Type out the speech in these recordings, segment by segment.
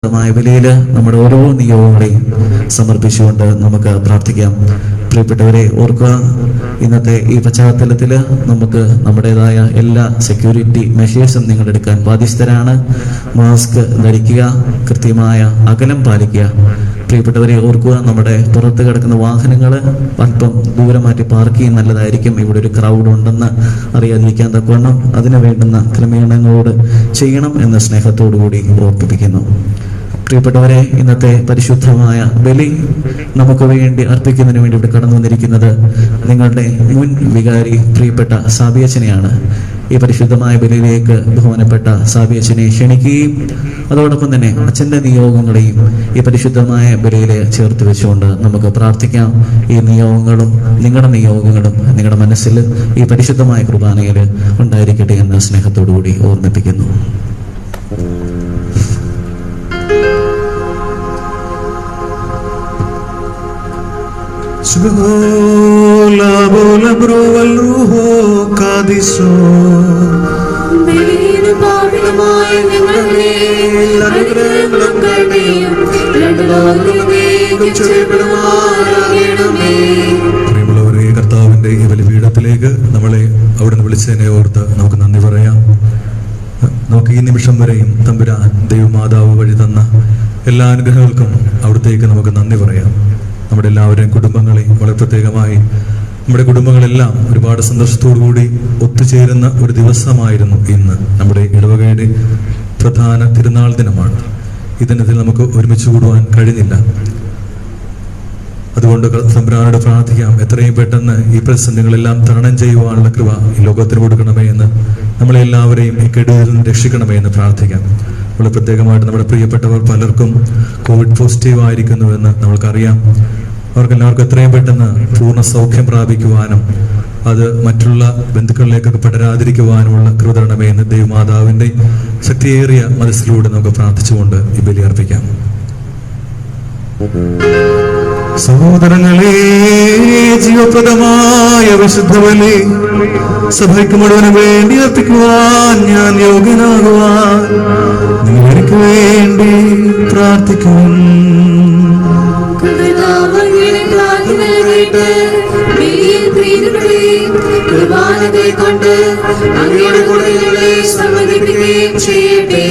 ബലിയിൽ നമ്മുടെ ഓരോ നിയോഗങ്ങളെയും സമർപ്പിച്ചുകൊണ്ട് നമുക്ക് പ്രാർത്ഥിക്കാം. പ്രിയപ്പെട്ടവരെ ഓർക്കുക, ഇന്നത്തെ ഈ പശ്ചാത്തലത്തിൽ നമുക്ക് നമ്മുടേതായ എല്ലാ സെക്യൂരിറ്റി മെഷേഴ്സും നിങ്ങൾ എടുക്കാൻ ബാധ്യസ്ഥരാണ്. മാസ്ക് ധരിക്കുക, കൃത്യമായ അകലം പാലിക്കുക. പ്രിയപ്പെട്ടവരെ ഓർക്കുക, നമ്മുടെ പുറത്ത് കിടക്കുന്ന വാഹനങ്ങൾ അല്പം ദൂരം മാറ്റി പാർക്ക് ചെയ്യുന്നത് നല്ലതായിരിക്കും. ഇവിടെ ഒരു ക്രൗഡ് ഉണ്ടെന്ന് അറിയാതിരിക്കാൻ തക്കവണ്ണം അതിന് വേണ്ടുന്ന ക്രമീകരണങ്ങളോട് ചെയ്യണം എന്ന സ്നേഹത്തോടു കൂടി ഓർപ്പിപ്പിക്കുന്നു. പ്രിയപ്പെട്ടവരെ, ഇന്നത്തെ പരിശുദ്ധമായ ബലി നമുക്ക് വേണ്ടി അർപ്പിക്കുന്നതിന് വേണ്ടി ഇവിടെ കടന്നു വന്നിരിക്കുന്നത് നിങ്ങളുടെ മുൻ വികാരി പ്രിയപ്പെട്ട സാബിയച്ചനെയാണ്. ഈ പരിശുദ്ധമായ ബലിയിലേക്ക് ബഹുമാനപ്പെട്ട സാബിയച്ചനെ ക്ഷണിക്കുകയും അതോടൊപ്പം തന്നെ അച്ഛൻ്റെ നിയോഗങ്ങളെയും ഈ പരിശുദ്ധമായ ബലിയിൽ ചേർത്ത് വെച്ചുകൊണ്ട് നമുക്ക് പ്രാർത്ഥിക്കാം. ഈ നിയോഗങ്ങളും നിങ്ങളുടെ നിയോഗങ്ങളും നിങ്ങളുടെ മനസ്സിൽ ഈ പരിശുദ്ധമായ കുർബാനയിൽ ഉണ്ടായിരിക്കട്ടെ എന്ന സ്നേഹത്തോടു കൂടി ഓർമ്മിപ്പിക്കുന്നു. പ്രിയമുള്ളവരെ, കർത്താവിന്റെ ഈ ബലിപീഠത്തിലേക്ക് നമ്മളെ അവിടുന്ന് വിളിച്ചതിനെ ഓർത്ത് നമുക്ക് നന്ദി പറയാം. നമുക്ക് ഈ നിമിഷം വരെയും തമ്പുരാൻ ദൈവമാതാവ് വഴി തന്ന എല്ലാ അനുഗ്രഹങ്ങൾക്കും അവിടത്തേക്ക് നമുക്ക് നന്ദി പറയാം. നമ്മുടെ എല്ലാവരുടെയും കുടുംബങ്ങളെയും വളരെ പ്രത്യേകമായി നമ്മുടെ കുടുംബങ്ങളെല്ലാം ഒരുപാട് സന്തോഷത്തോടു കൂടി ഒത്തുചേരുന്ന ഒരു ദിവസമായിരുന്നു ഇന്ന്. നമ്മുടെ ഇടവകയുടെ പ്രധാന തിരുനാൾ ദിനമാണ്. ഈ ദിനത്തിൽ നമുക്ക് ഒരുമിച്ച് കൂടുവാൻ കഴിഞ്ഞില്ല. അതുകൊണ്ട് തമ്പുരാനോട് പ്രാർത്ഥിക്കാം, എത്രയും പെട്ടെന്ന് ഈ പ്രതിസന്ധികളെല്ലാം തരണം ചെയ്യുവാനുള്ള കൃപ ഈ ലോകത്തിന് കൊടുക്കണമേ എന്ന്, നമ്മളെല്ലാവരെയും ഈ കെടുതിയിൽ നിന്ന് രക്ഷിക്കണമേ എന്ന് പ്രാർത്ഥിക്കാം. വളരെ പ്രത്യേകമായിട്ട് നമ്മുടെ പ്രിയപ്പെട്ടവർ പലർക്കും കോവിഡ് പോസിറ്റീവ് ആയിരിക്കുന്നുവെന്ന് നമ്മൾക്കറിയാം. അവർക്കെല്ലാവർക്കും എത്രയും പെട്ടെന്ന് പൂർണ്ണ സൗഖ്യം പ്രാപിക്കുവാനും അത് മറ്റുള്ള ബന്ധുക്കളിലേക്കൊക്കെ പടരാതിരിക്കുവാനുമുള്ള കൃപ തരണമേ എന്ന് ദൈവമാതാവിന്റെ ശക്തിയേറിയ മനസ്സിലൂടെ നമുക്ക് പ്രാർത്ഥിച്ചുകൊണ്ട് ഈ ബലി അർപ്പിക്കാം. സഹോദരങ്ങളെ, ജീവപ്രദമായ വിശുദ്ധ ബലി സഭയ്ക്ക് മുഴുവന് വേണ്ടി അർപ്പിക്കുവാൻ ഞാൻ യോഗ്യനാകുവാൻ നിങ്ങൾ എനിക്ക് വേണ്ടി പ്രാർത്ഥിക്കും. ചെയ്യട്ടെ.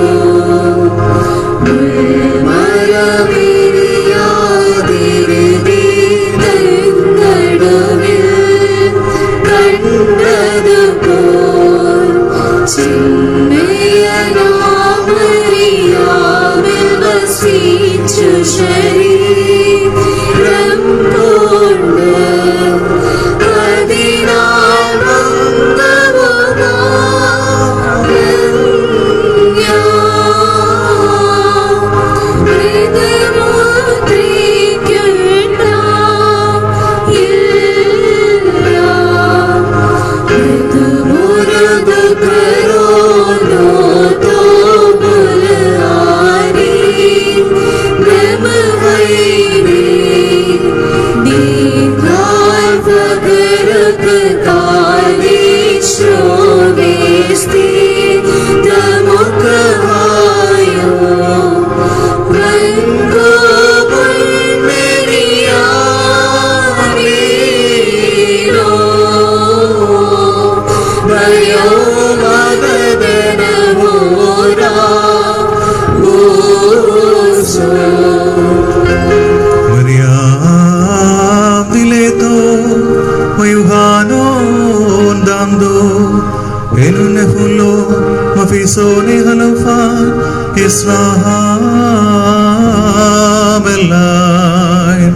Oh യാസിച്ചു ശരീരം കൊണ്ട് അതിനാൽ Mafisoni halofan Israel belay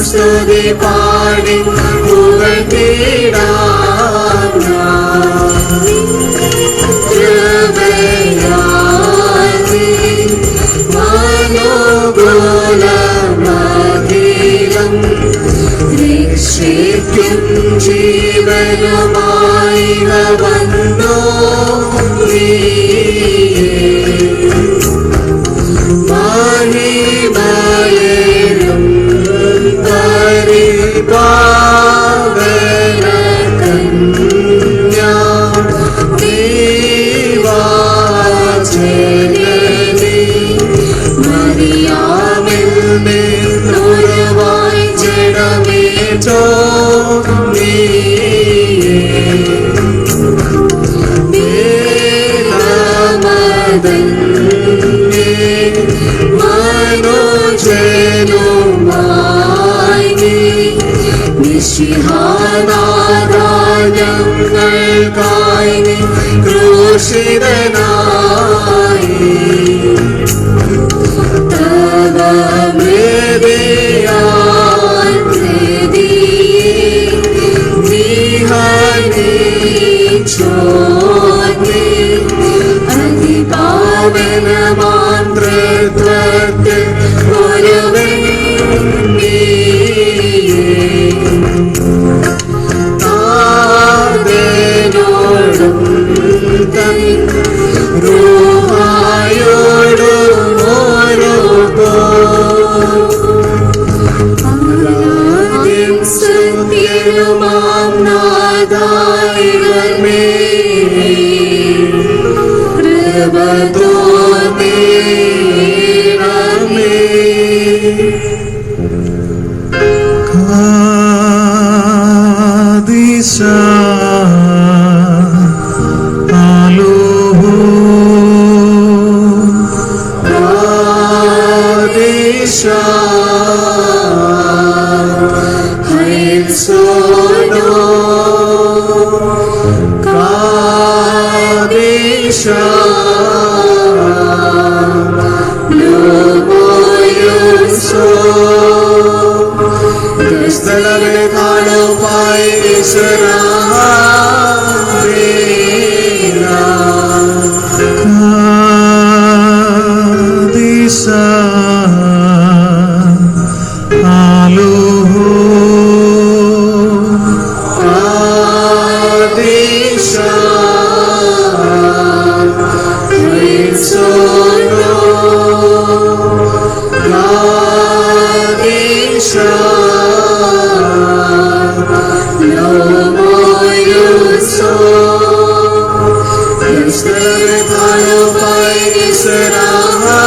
സ്തുതി പാടി മനോഗോലമഖിലം രക്ഷിക്കും ജീവനുമായി വന്നോ മഹിമയേറും പരിപാവന കന്യാ ദൈവജനനി മറിയാമിൽ നിന്നൊരുവായി ജഡമേറ്റോ ഞങ്ങൾക്കായി ക്രൂശിതനായി തവ മൃതിയാൽ ചോദി അതിപാവനമാം തൃത്വത്തിൽ ഒരുവൻ Será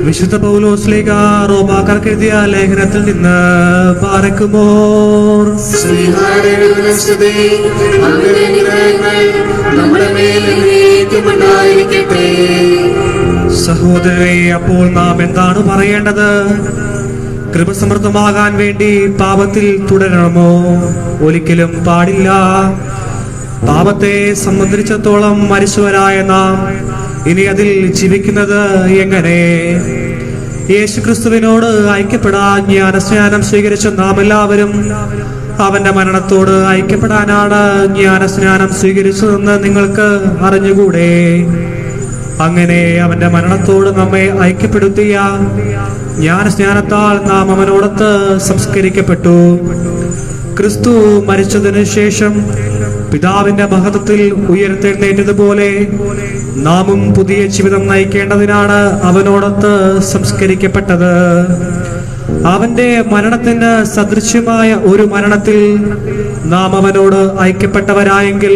വിശുദ്ധ പൗലോസ്ലീഹ റോമാക്കാർക്ക് എഴുതിയ ലേഖനത്തിൽ നിന്ന് പാറക്കുമോർ സഹോദരരെ, അപ്പോൾ നാം എന്താണ് പറയേണ്ടത്? കൃപസമൃദ്ധമാകാൻ വേണ്ടി പാപത്തിൽ തുടരണമോ? ഒരിക്കലും പാടില്ല. പാപത്തെ സംബന്ധിച്ചിടത്തോളം മരിച്ചവരായ നാം ഇനി അതിൽ ജീവിക്കുന്നത് എങ്ങനെ? യേശുക്രിസ്തുവിനോട് ഐക്യപ്പെടാൻ ജ്ഞാനസ്നാനം സ്വീകരിച്ച നാം എല്ലാവരും അവന്റെ മരണത്തോട് ഐക്യപ്പെടാനാണ് ജ്ഞാനസ്നാനം സ്വീകരിച്ചതെന്ന് നിങ്ങൾക്ക് അറിഞ്ഞുകൂടെ? അങ്ങനെ അവന്റെ മരണത്തോട് നമ്മെ ഐക്യപ്പെടുത്തിയ ജ്ഞാനസ്നാനത്താൽ നാം അവനോടൊത്ത് സംസ്കരിക്കപ്പെട്ടു. ക്രിസ്തു മരിച്ചതിനു ശേഷം പിതാവിന്റെ മഹത്വത്തിൽ ഉയർത്തെഴുന്നേറ്റതുപോലെ നാമും പുതിയ ജീവിതം നയിക്കേണ്ടതിനാണ് അവനോടൊത്ത് സംസ്കരിക്കപ്പെട്ടത്. അവന്റെ മരണത്തിന് സദൃശ്യമായ ഒരു മരണത്തിൽ നാം അവനോട് ഐക്യപ്പെട്ടവരായെങ്കിൽ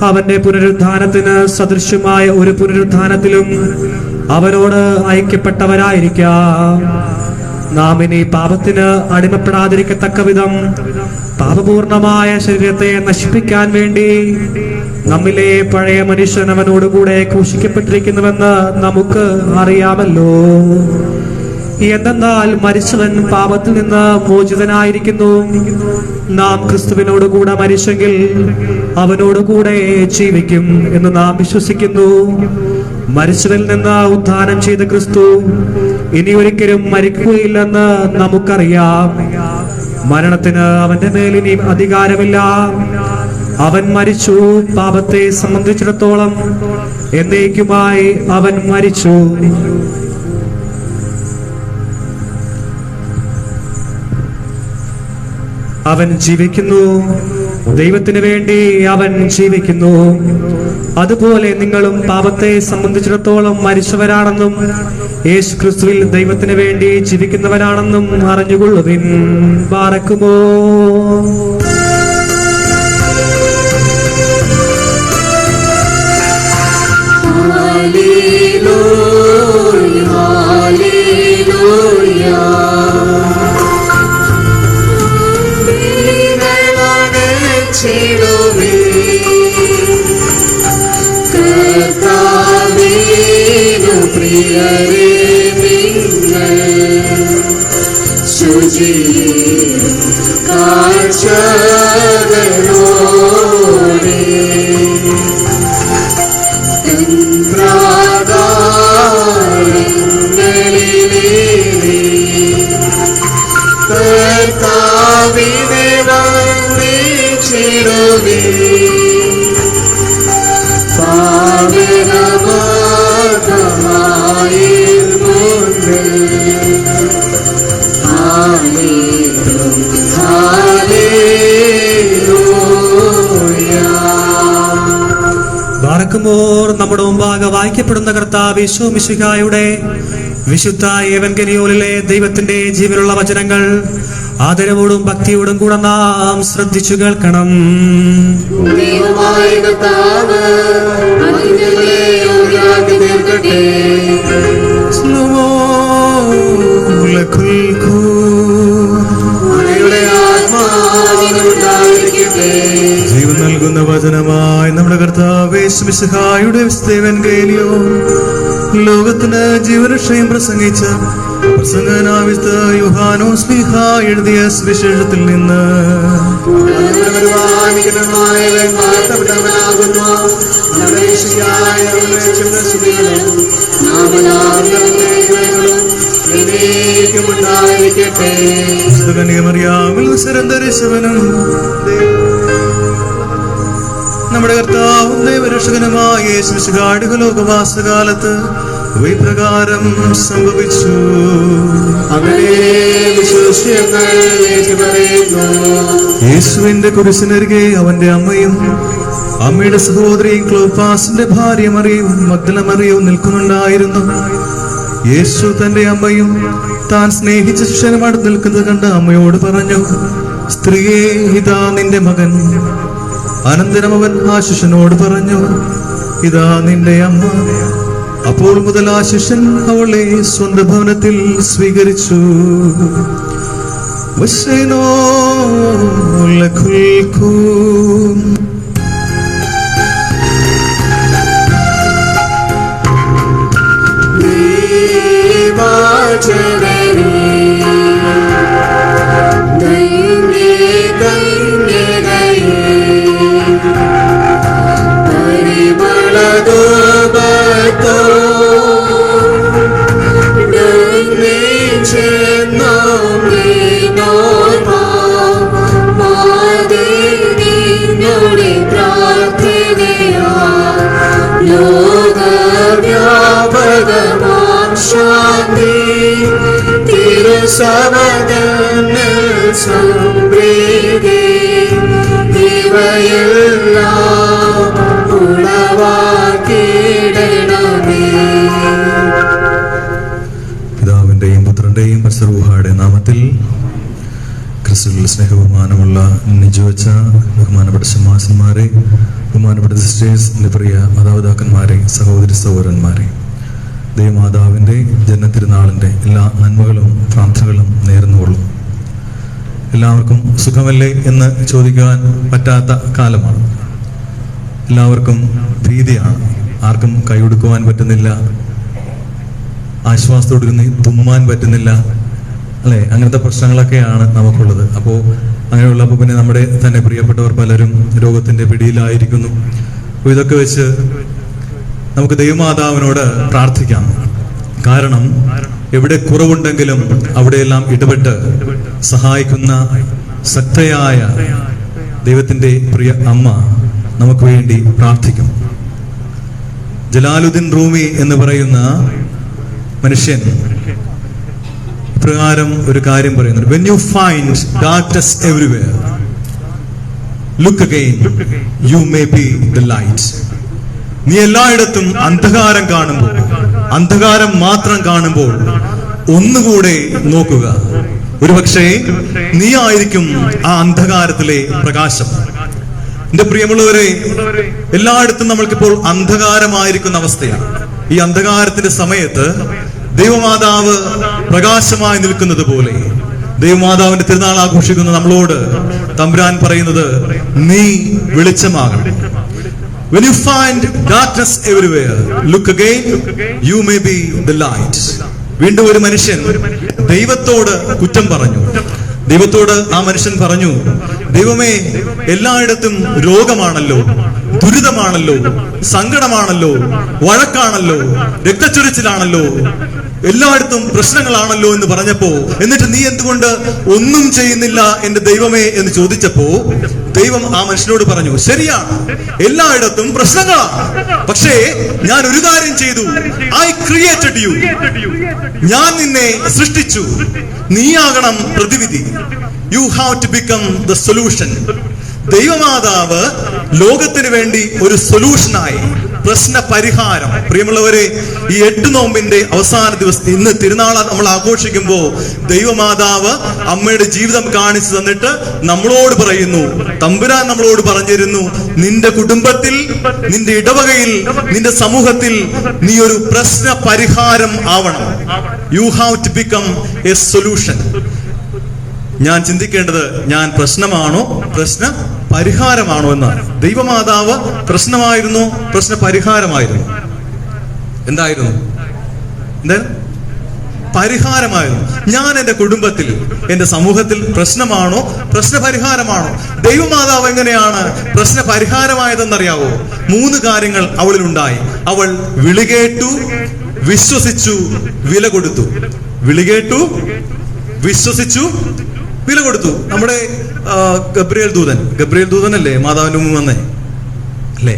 അവന്റെ പുനരുദ്ധാനത്തിന് സദൃശ്യമായ ഒരു പുനരുദ്ധാനത്തിലും അവനോട് ഐക്യപ്പെട്ടവരായിരിക്കാം. നാം ഇനി പാപത്തിന് അടിമപ്പെടാതിരിക്കത്തക്ക വിധം പാപപൂർണമായ ശരീരത്തെ നശിപ്പിക്കാൻ വേണ്ടി നമ്മിലെ പഴയ മനുഷ്യൻ അവനോടുകൂടെ ക്രൂശിക്കപ്പെട്ടിരിക്കുന്നുവെന്ന് നമുക്ക് അറിയാമല്ലോ. എന്തെന്നാൽ മരിച്ചവൻ പാപത്തിൽ നിന്ന് മോചിതനായിരിക്കുന്നു. നാം ക്രിസ്തുവിനോടുകൂടെ മരിച്ചെങ്കിൽ അവനോടുകൂടെ ജീവിക്കും എന്ന് നാം വിശ്വസിക്കുന്നു. മരിച്ചവരിൽ നിന്ന് ഉത്ഥാനം ചെയ്ത ക്രിസ്തു ഇനി ഒരിക്കലും മരിക്കുകയില്ലെന്ന് നമുക്കറിയാം. മരണത്തിന് അവന്റെ മേൽ ഇനി അധികാരമില്ല. അവൻ മരിച്ചു. പാപത്തെ സംബന്ധിച്ചിടത്തോളം എന്നേക്കുമായി അവൻ മരിച്ചു. അവൻ ജീവിക്കുന്നു. ദൈവത്തിന് വേണ്ടി അവൻ ജീവിക്കുന്നു. അതുപോലെ നിങ്ങളും പാപത്തെ സംബന്ധിച്ചിടത്തോളം മരിച്ചവരാണെന്നും യേശു ക്രിസ്തുവിൽ ദൈവത്തിന് വേണ്ടി ജീവിക്കുന്നവരാണെന്നും അറിഞ്ഞുകൊള്ളുവിൻ. പാറക്കുമോ പ്രിയരേ നിങ്ങൾ കാഴ്ചകളോടെ കർത്താവിനെ വന്ദിച്ചിടുവേ പാവനമാർഗമായി മുന്നിൽ ബാറക്കുമോർ നമ്മുടെ മുമ്പാകെ വായിക്കപ്പെടുന്ന കർത്താവ് യേശു മിശിഹായുടെ വിശുദ്ധ ഏവൻഗലിയോനിലെ ദൈവത്തിന്റെ ജീവനുള്ള വചനങ്ങൾ ആദരവോടും ഭക്തിയോടും കൂടെ നാം ശ്രദ്ധിച്ചു കേൾക്കണം. ദൈവമായ കർത്താവ് അതിനെ യോഗ്യരാക്കി തീർക്കട്ടെ. അങ്ങയുടെ ആത്മാവിനുണ്ടായിരിക്കട്ടെ. ജീവൻ നൽകുന്ന വചനമായി നമ്മുടെ കർത്താവ് യേശു മിശിഹായുടെ വിശുദ്ധ ഏവൻഗേലിയോൻ ലോകത്തിന് ജീവരക്ഷയും പ്രസംഗിച്ച പ്രസംഗനാവിസ്ത യോഹാനോസ് ശ്ലീഹ എഴുതിയ സുവിശേഷത്തിൽ നിന്ന് നമ്മുടെ കർത്താവും ദൈവരക്ഷകനുമായ യേശു മിശിഹായുടെ ലോകവാസകാലത്ത് ഇപ്രകാരം സംഭവിച്ചു. യേശുവിന്റെ കുരിശിനരികെ അവന്റെ അമ്മയും അമ്മയുടെ സഹോദരിയും ക്ലോപ്പാസിന്റെ ഭാര്യ മറിയവും മഗ്ദല മറിയവും നിൽക്കുന്നുണ്ടായിരുന്നു. യേശു തന്റെ അമ്മയും താൻ സ്നേഹിച്ച ശിഷ്യനുമായിട്ട് നിൽക്കുന്നത് കണ്ട് അമ്മയോട് പറഞ്ഞു, സ്ത്രീയെ, ഇതാ നിന്റെ മകൻ. അനന്തരം അവൻ ആ ശിഷ്യനോട് പറഞ്ഞു, ഇതാ നിന്റെ അമ്മ. അപ്പോൾ മുതൽ ആ ശിഷ്യൻ അവളെ സ്വന്തം ഭവനത്തിൽ സ്വീകരിച്ചു. പിതാവിന്റെയും പുത്രന്റെയും പരിശുദ്ധ നാമത്തിൽ ക്രിസ്തുവിൽ സ്നേഹബഹുമാനമുള്ള നിജുവച്ച ബഹുമാനപ്പെട്ട ശമാസന്മാരെ, ബഹുമാനപ്പെട്ട സിസ്റ്റേഴ്സ്, എൻ്റെ പ്രിയ മാതാപിതാക്കന്മാരെ, സഹോദരി സഹോദരന്മാരെ, ദൈവമാതാവിൻ്റെ ജന്മത്തിരുനാളിൻ്റെ എല്ലാ നന്മകളും പ്രാർത്ഥനകളും നേർന്നുകൊള്ളും. എല്ലാവർക്കും സുഖമല്ലേ എന്ന് ചോദിക്കുവാൻ പറ്റാത്ത കാലമാണ്. എല്ലാവർക്കും ഭീതിയാണ്. ആർക്കും കൈയൊടുക്കുവാൻ പറ്റുന്നില്ല, ആശ്വാസത്തോട് തുമ്മാൻ പറ്റുന്നില്ല, അല്ലേ? അങ്ങനത്തെ പ്രശ്നങ്ങളൊക്കെയാണ് നമുക്കുള്ളത്. അപ്പോൾ അങ്ങനെയുള്ളപ്പോൾ പിന്നെ നമ്മുടെ തന്നെ പ്രിയപ്പെട്ടവർ പലരും രോഗത്തിൻ്റെ പിടിയിലായിരിക്കുന്നു. അപ്പോൾ ഇതൊക്കെ വെച്ച് നമുക്ക് ദൈവമാതാവിനോട് പ്രാർത്ഥിക്കാം. കാരണം എവിടെ കുറവുണ്ടെങ്കിലും അവിടെയെല്ലാം ഇടപെട്ട് സഹായിക്കുന്ന ശക്തയായ ദൈവത്തിൻ്റെ പ്രിയ അമ്മ നമുക്ക് വേണ്ടി പ്രാർത്ഥിക്കും. ജലാലുദ്ദീൻ റൂമി എന്ന് പറയുന്ന മനുഷ്യൻ പ്രകാരം ഒരു കാര്യം പറയുന്നുണ്ട്: when you find darkness everywhere, look again, you may be the light. നീ എല്ലായിടത്തും അന്ധകാരം കാണുമ്പോൾ, അന്ധകാരം മാത്രം കാണുമ്പോൾ ഒന്നുകൂടെ നോക്കുക. ഒരുപക്ഷെ നീ ആയിരിക്കും ആ അന്ധകാരത്തിലെ പ്രകാശം. എന്റെ പ്രിയമുള്ളവരെ, എല്ലായിടത്തും നമ്മൾക്കിപ്പോൾ അന്ധകാരമായിരിക്കുന്ന അവസ്ഥയാണ്. ഈ അന്ധകാരത്തിന്റെ സമയത്ത് ദൈവമാതാവ് പ്രകാശമായി നിൽക്കുന്നത് പോലെ ദൈവമാതാവിന്റെ തിരുനാൾ ആഘോഷിക്കുന്ന നമ്മളോട് തമ്പുരാൻ പറയുന്നത്, നീ വെളിച്ചമാകണം. When you find darkness everywhere, look again, you may be the light. വീണ്ടും ഒരു മനുഷ്യൻ ദൈവത്തോട് കുറ്റം പറഞ്ഞു. ദൈവത്തോട് ആ മനുഷ്യൻ പറഞ്ഞു, ദൈവമേ, എല്ലായിടത്തും രോഗമാണല്ലോ, ദുരിതമാണല്ലോ, സങ്കടമാണല്ലോ, വഴക്കാണല്ലോ, രക്തച്ചൊരിച്ചിലാണല്ലോ, എല്ലായിടത്തും പ്രശ്നങ്ങളാണല്ലോ എന്ന് പറഞ്ഞപ്പോ, എന്നിട്ട് നീ എന്തുകൊണ്ട് ഒന്നും ചെയ്യുന്നില്ല എന്റെ ദൈവമേ എന്ന് ചോദിച്ചപ്പോ ദൈവം ആ മനുഷ്യനോട് പറഞ്ഞു, ശരിയാണ്, എല്ലായിടത്തും പ്രശ്നങ്ങളാണ്, പക്ഷേ ഞാൻ ഒരു കാര്യം ചെയ്തു. I created you. ഞാൻ നിന്നെ സൃഷ്ടിച്ചു. നീയാകണം പ്രതിവിധി. You have to become the solution. ദൈവമാതാവ് ലോകത്തിന് വേണ്ടി ഒരു സൊല്യൂഷനായി, പ്രശ്ന പരിഹാരം. പ്രിയമുള്ളവരെ, ഈ 8 നോമ്പിന്റെ അവസാന ദിവസം ഇന്ന് തിരുനാൾ നമ്മൾ ആഘോഷിക്കുമ്പോ ദൈവമാതാവ് അമ്മയുടെ ജീവിതം കാണിച്ചു തന്നിട്ട് നമ്മളോട് പറയുന്നു, തമ്പുരാൻ നമ്മളോട് പറഞ്ഞിരുന്നു, നിന്റെ കുടുംബത്തിൽ, നിന്റെ ഇടവകയിൽ, നിന്റെ സമൂഹത്തിൽ നീ ഒരു പ്രശ്ന പരിഹാരം ആവണം. You have to become a solution. ഞാൻ ചിന്തിക്കേണ്ടത്, ഞാൻ പ്രശ്നമാണോ പ്രശ്ന പരിഹാരമാണോ എന്നാണ്. ദൈവമാതാവ് പ്രശ്നമായിരുന്നു, പ്രശ്ന പരിഹാരമായിരുന്നു. എന്തായിരുന്നു? പരിഹാരമായിരുന്നു. ഞാൻ എന്റെ കുടുംബത്തിൽ, എന്റെ സമൂഹത്തിൽ പ്രശ്നമാണോ പ്രശ്ന പരിഹാരമാണോ? ദൈവമാതാവ് എങ്ങനെയാണ് പ്രശ്ന പരിഹാരമായതെന്നറിയാവോ? 3 കാര്യങ്ങൾ അവളിലുണ്ടായി. അവൾ വിളികേട്ടു, വിശ്വസിച്ചു, വില കൊടുത്തു. വിളികേട്ടു, വിശ്വസിച്ചു, വില കൊടുത്തു. നമ്മുടെ ഗബ്രിയേൽ ദൂതനല്ലേ മാതാവിന്റെ മുമ്പ് വന്നേ അല്ലേ?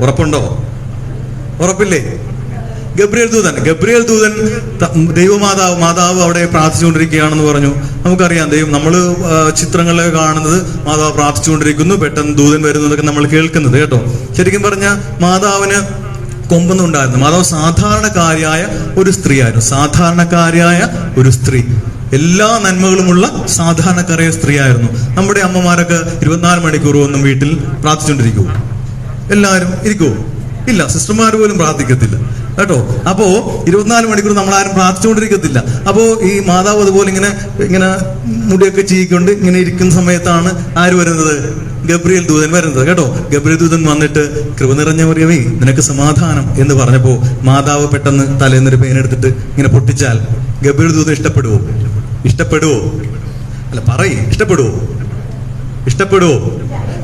ഉറപ്പുണ്ടോ? ഉറപ്പില്ലേ? ഗബ്രിയേൽ ദൂതൻ മാതാവ് അവിടെ പ്രാർത്ഥിച്ചുകൊണ്ടിരിക്കുകയാണെന്ന് പറഞ്ഞു. നമുക്കറിയാം, നമ്മള് ചിത്രങ്ങളിലൊക്കെ കാണുന്നത് മാതാവ് പ്രാർത്ഥിച്ചുകൊണ്ടിരിക്കുന്നു, പെട്ടെന്ന് ദൂതൻ വരുന്നതൊക്കെ നമ്മൾ കേൾക്കുന്നത് കേട്ടോ. ശരിക്കും പറഞ്ഞ മാതാവിന് കൊമ്പൊന്നും ഉണ്ടായിരുന്നു. മാതാവ് സാധാരണക്കാരിയായ ഒരു സ്ത്രീ, എല്ലാ നന്മകളുമുള്ള സാധാരണക്കാരായ സ്ത്രീയായിരുന്നു. നമ്മുടെ അമ്മമാരൊക്കെ 24 മണിക്കൂറും ഒന്നും വീട്ടിൽ പ്രാർത്ഥിച്ചുകൊണ്ടിരിക്കുവോ? എല്ലാവരും ഇരിക്കുവോ? ഇല്ല, സിസ്റ്റർമാർ പോലും പ്രാർത്ഥിക്കത്തില്ല കേട്ടോ. അപ്പോ 24 മണിക്കൂർ നമ്മളാരും പ്രാർത്ഥിച്ചുകൊണ്ടിരിക്കത്തില്ല. അപ്പോ ഈ മാതാവ് അതുപോലെ ഇങ്ങനെ മുടിയൊക്കെ ചീക്കൊണ്ട് ഇങ്ങനെ ഇരിക്കുന്ന സമയത്താണ് ആര് വരുന്നത്? ഗബ്രിയേൽ ദൂതൻ വരുന്നത് കേട്ടോ. ഗബ്രിയേൽ ദൂതൻ വന്നിട്ട്, കൃപ നിറഞ്ഞ മറിയമേ, നിനക്ക് സമാധാനം എന്ന് പറഞ്ഞപ്പോ മാതാവ് പെട്ടെന്ന് തലേന്നൊരു പേനെടുത്തിട്ട് ഇങ്ങനെ പൊട്ടിച്ചാൽ ഗബ്രിയേൽ ദൂതൻ ഇഷ്ടപ്പെടുവോ? അല്ല, പറയ്, ഇഷ്ടപ്പെടുവോ?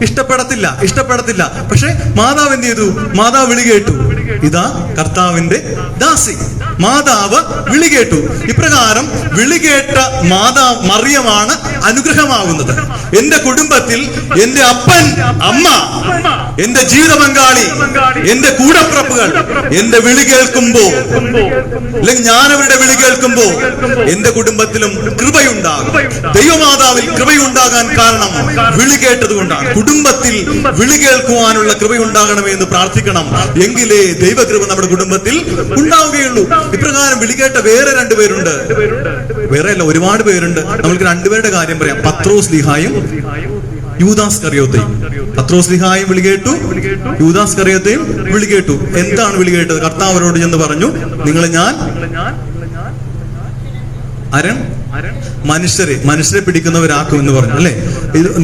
ഇഷ്ടപ്പെടത്തില്ല. പക്ഷെ മാതാവ് എന്ത് ചെയ്തു? മാതാവ് വിളി കേട്ടു, ഇതാ കർത്താവിന്റെ ദാസി. മാതാവ് വിളി കേട്ടു. ഇപ്രകാരം വിളി കേട്ട മറിയമാണ് അനുഗ്രഹമാകുന്നത്. എന്റെ കുടുംബത്തിൽ എന്റെ അപ്പൻ, അമ്മ, എന്റെ ജീവിത പങ്കാളി, എന്റെ കൂടപ്പിറപ്പുകൾ എന്റെ വിളി കേൾക്കുമ്പോ, അല്ലെങ്കിൽ ഞാൻ അവരുടെ വിളി കേൾക്കുമ്പോ എന്റെ കുടുംബത്തിലും കൃപയുണ്ടാകും. ദൈവമാതാവിൽ കൃപയുണ്ടാകാൻ കാരണം വിളി കേട്ടത് കൊണ്ടാണ്. കുടുംബത്തിൽ വിളി കേൾക്കുവാനുള്ള കൃപയുണ്ടാകണമേ എന്ന് പ്രാർത്ഥിക്കണം. എങ്കിലേ ദൈവകൃപ നമ്മുടെ കുടുംബത്തിൽ ഉണ്ടാവുകയുള്ളൂ. ഇപ്രകാരം വിളി കേട്ട വേറെ 2 പേരുണ്ട്. വേറെയല്ല, ഒരുപാട് പേരുണ്ട്. നമ്മൾക്ക് 2 പേരുടെ കാര്യം പറയാം. പത്രോസ് ലീഹായും യൂദാസ് കറിയോത്തയും. പത്രോസ് ലീഹായും വിളി കേട്ടു, യൂദാസ് കറിയോത്തയും വിളി കേട്ടു. എന്താണ് വിളി കേട്ടത്? കർത്താവ് അവരോട് ചെന്ന് പറഞ്ഞു, നിങ്ങളെ ഞാൻ മനുഷ്യരെ പിടിക്കുന്നവരാക്കും എന്ന് പറഞ്ഞു അല്ലെ.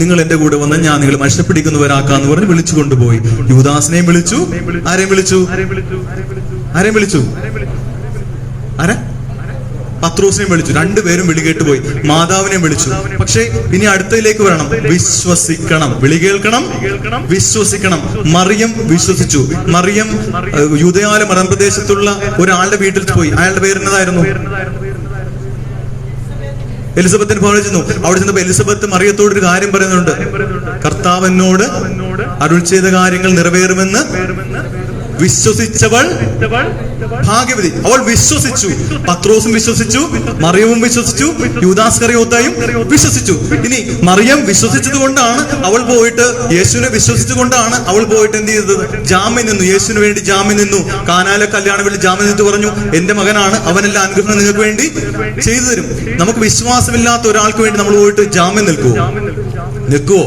നിങ്ങൾ എന്റെ കൂടെ വന്ന് ഞാൻ നിങ്ങൾ മനുഷ്യരെ പിടിക്കുന്നവരാക്കാന്ന് പറഞ്ഞ് വിളിച്ചു കൊണ്ടുപോയി. യൂദാസിനെയും വിളിച്ചു. ആരെയും വിളിച്ചു? പത്രോസിനെയും വിളിച്ചു. 2 പേരും വിളി കേട്ടുപോയി. മാതാവിനെയും വിളിച്ചു. പക്ഷേ ഇനി അടുത്തതിലേക്ക് വരണം. വിശ്വസിക്കണം. വിളി കേൾക്കണം, വിശ്വസിക്കണം. മറിയം വിശ്വസിച്ചു. മറിയം യൂദയാല മലമ്പ്രദേശത്തുള്ള ഒരാളുടെ വീട്ടിൽ പോയി. അയാളുടെ പേരെന്നതായിരുന്നു? എലിസബത്തിന് ഭവനിൽ ചെന്നു. അവിടെ ചെന്നപ്പോ എലിസബത്ത് മറിയത്തോട് ഒരു കാര്യം പറയുന്നുണ്ട്. കർത്താവിനോട് അരുൾ ചെയ്ത കാര്യങ്ങൾ നിറവേറുമെന്ന് വിശ്വസിച്ചവൾ ഭാഗ്യവതി. അവൾ വിശ്വസിച്ചു. പത്രോസും വിശ്വസിച്ചു, മറിയവും വിശ്വസിച്ചു, യൂദാസ് കറിയോത്തായും വിശ്വസിച്ചു. ഇനി മറിയം വിശ്വസിച്ചത് കൊണ്ടാണ് അവൾ പോയിട്ട്, യേശുവിനെ വിശ്വസിച്ചുകൊണ്ടാണ് അവൾ പോയിട്ട് എന്ത് ചെയ്തത്? ജാമ്യം നിന്നു. യേശുവിന് വേണ്ടി ജാമ്യം നിന്നു. കാനായിലെ കല്യാണം വേണ്ടി ജാമ്യം നിന്നിട്ട് പറഞ്ഞു, എന്റെ മകനാണ്, അവനെല്ലാം അനുഗ്രഹം നിങ്ങൾക്ക് വേണ്ടി ചെയ്തു തരും. നമുക്ക് വിശ്വാസമില്ലാത്ത ഒരാൾക്ക് വേണ്ടി നമ്മൾ പോയിട്ട് ജാമ്യം നിൽക്കുവോ?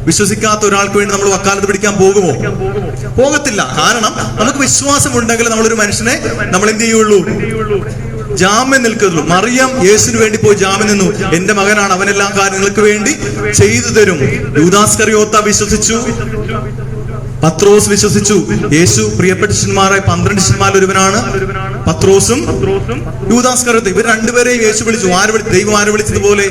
വിശ്വസിക്കാത്ത ഒരാൾക്ക് വേണ്ടി നമ്മൾ വക്കാലത്ത് പിടിക്കാൻ പോകുമോ? പോകത്തില്ല. കാരണം നമുക്ക് വിശ്വാസം ഉണ്ടെങ്കിൽ നമ്മളൊരു മനുഷ്യനെ നമ്മൾ എന്ത് ചെയ്യുള്ളൂ? ജാമ്യം നിൽക്കുള്ളൂ. മറിയം യേശുവിന് വേണ്ടി പോയി ജാമ്യം നിന്നു. എന്റെ മകനാണ്, അവനെല്ലാം കാര്യങ്ങൾക്ക് വേണ്ടി ചെയ്തു തരും. യൂദാസ് കറിയോത്ത വിശ്വസിച്ചു, പത്രോസ് വിശ്വസിച്ചു. യേശു പ്രിയപ്പെട്ട ശിഷ്യന്മാരായ 12 ശിഷ്യന്മാരിൽ ഒരുവനാണ്. പത്രോസും യൂദാസ്കറിയോത്തും, ഇവർ രണ്ടുപേരെയും യേശു വിളിച്ചു. ദൈവം ആരെ വിളിച്ചതുപോലെ?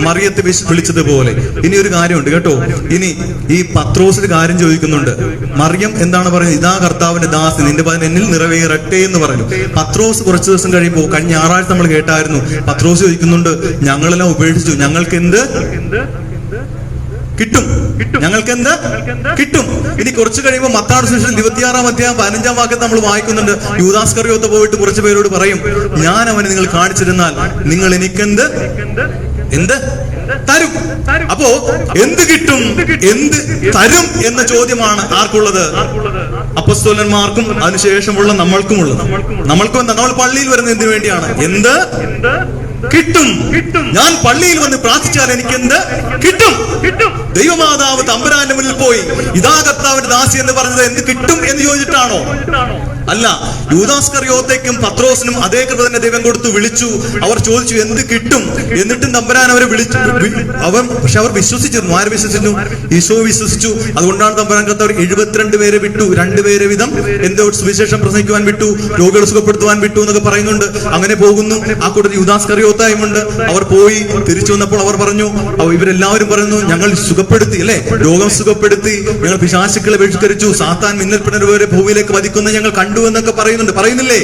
മറിയത്തെ വിളിച്ചതുപോലെ. ഇനി ഒരു കാര്യമുണ്ട് കേട്ടോ. ഇനി ഈ പത്രോസിന്റെ കാര്യം ചോദിക്കുന്നുണ്ട്. മറിയം എന്താണ് പറയുന്നത്? ഇതാ കർത്താവിന്റെ ദാസി, നിന്റെ വചനം എന്നിൽ നിറവേറട്ടെ എന്ന് പറഞ്ഞു. പത്രോസ് കുറച്ചു ദിവസം കഴിയുമ്പോൾ, കഴിഞ്ഞ ഞായറാഴ്ച നമ്മൾ കേട്ടായിരുന്നു, പത്രോസ് ചോദിക്കുന്നുണ്ട്, ഞങ്ങളെല്ലാം ഉപേക്ഷിച്ചു, ഞങ്ങൾക്ക് എന്ത് കിട്ടും? ഞങ്ങൾക്ക് എന്ത് കിട്ടും? ഇനി കുറച്ച് കഴിയുമ്പോൾ മത്തായി സുവിശേഷം 26-ാം അധ്യായം 15-ാം വാക്യത്തിൽ നമ്മൾ വായിക്കുന്നുണ്ട്, യൂദാസ്കറിയോത്ത് പോയിട്ട് കുറച്ച് പേരോട് പറയും, ഞാൻ അവനെ നിങ്ങൾ കാണിച്ചിരുന്നാൽ നിങ്ങൾ എനിക്കെന്ത് തരും? അപ്പോ എന്ത് കിട്ടും, എന്ത് തരും എന്ന ചോദ്യമാണ് ആർക്കുള്ളത്? അപ്പസ്തോലന്മാർക്കും അതിനുശേഷമുള്ള നമ്മൾക്കുമുള്ളത്. നമ്മൾക്കും എന്താ? നമ്മൾ പള്ളിയിൽ വരുന്നത് എന്തിനു വേണ്ടിയാണ്? എന്ത് കിട്ടും? ഞാൻ പള്ളിയിൽ വന്ന് പ്രാർത്ഥിച്ചാൽ എനിക്ക് എന്ത് കിട്ടും? ദൈവമാതാവ് തമ്പുരാന്റെ മുന്നിൽ പോയി ഇതാ കർത്താവിന്റെ ദാസി എന്ന് പറഞ്ഞത് എന്ത് കിട്ടും എന്ന് ചോദിച്ചിട്ടാണോ? അല്ല. യൂദാസ്കറിയോത്തേക്കും പത്രോസിനും അതേ കൃപ തന്നെ ദൈവം കൊടുത്തു, വിളിച്ചു. അവർ ചോദിച്ചു എന്ത് കിട്ടും? എന്നിട്ടും തമ്പുരാൻ അവരെ വിളിച്ചു. പക്ഷെ അവർ വിശ്വസിച്ചിരുന്നു. ആര് വിശ്വസിച്ചു? ഈശോ വിശ്വസിച്ചു. അതുകൊണ്ടാണ് തമ്പുരാൻ കർത്താവ് 72 പേരെ വിട്ടു, 2 പേരെ വീതം എന്തോ സുവിശേഷം പ്രസംഗിക്കുവാൻ വിട്ടു, രോഗികളെ സുഖപ്പെടുത്തുവാൻ വിട്ടു എന്നൊക്കെ പറയുന്നുണ്ട്. അങ്ങനെ പോകുന്നു. ആ കൂട്ടത്തിൽ യൂദാസ്കറിയോത്തായുമുണ്ട്. അവർ പോയി തിരിച്ചു വന്നപ്പോൾ അവർ പറഞ്ഞു, ഇവരെല്ലാവരും പറയുന്നു, ഞങ്ങൾ സുഖപ്പെടുത്തി, അല്ലെ, രോഗം സുഖപ്പെടുത്തി, ഞങ്ങൾ പിശാചുക്കളെ ബഹിഷ്കരിച്ചു, സാത്താൻ മിന്നൽപ്പിണരുവരെ ഭൂമിയിലേക്ക് വധിക്കുന്ന ഞങ്ങൾ കണ്ടു എന്നൊക്കെ പറയുന്നുണ്ട്. പറയുന്നില്ലേ?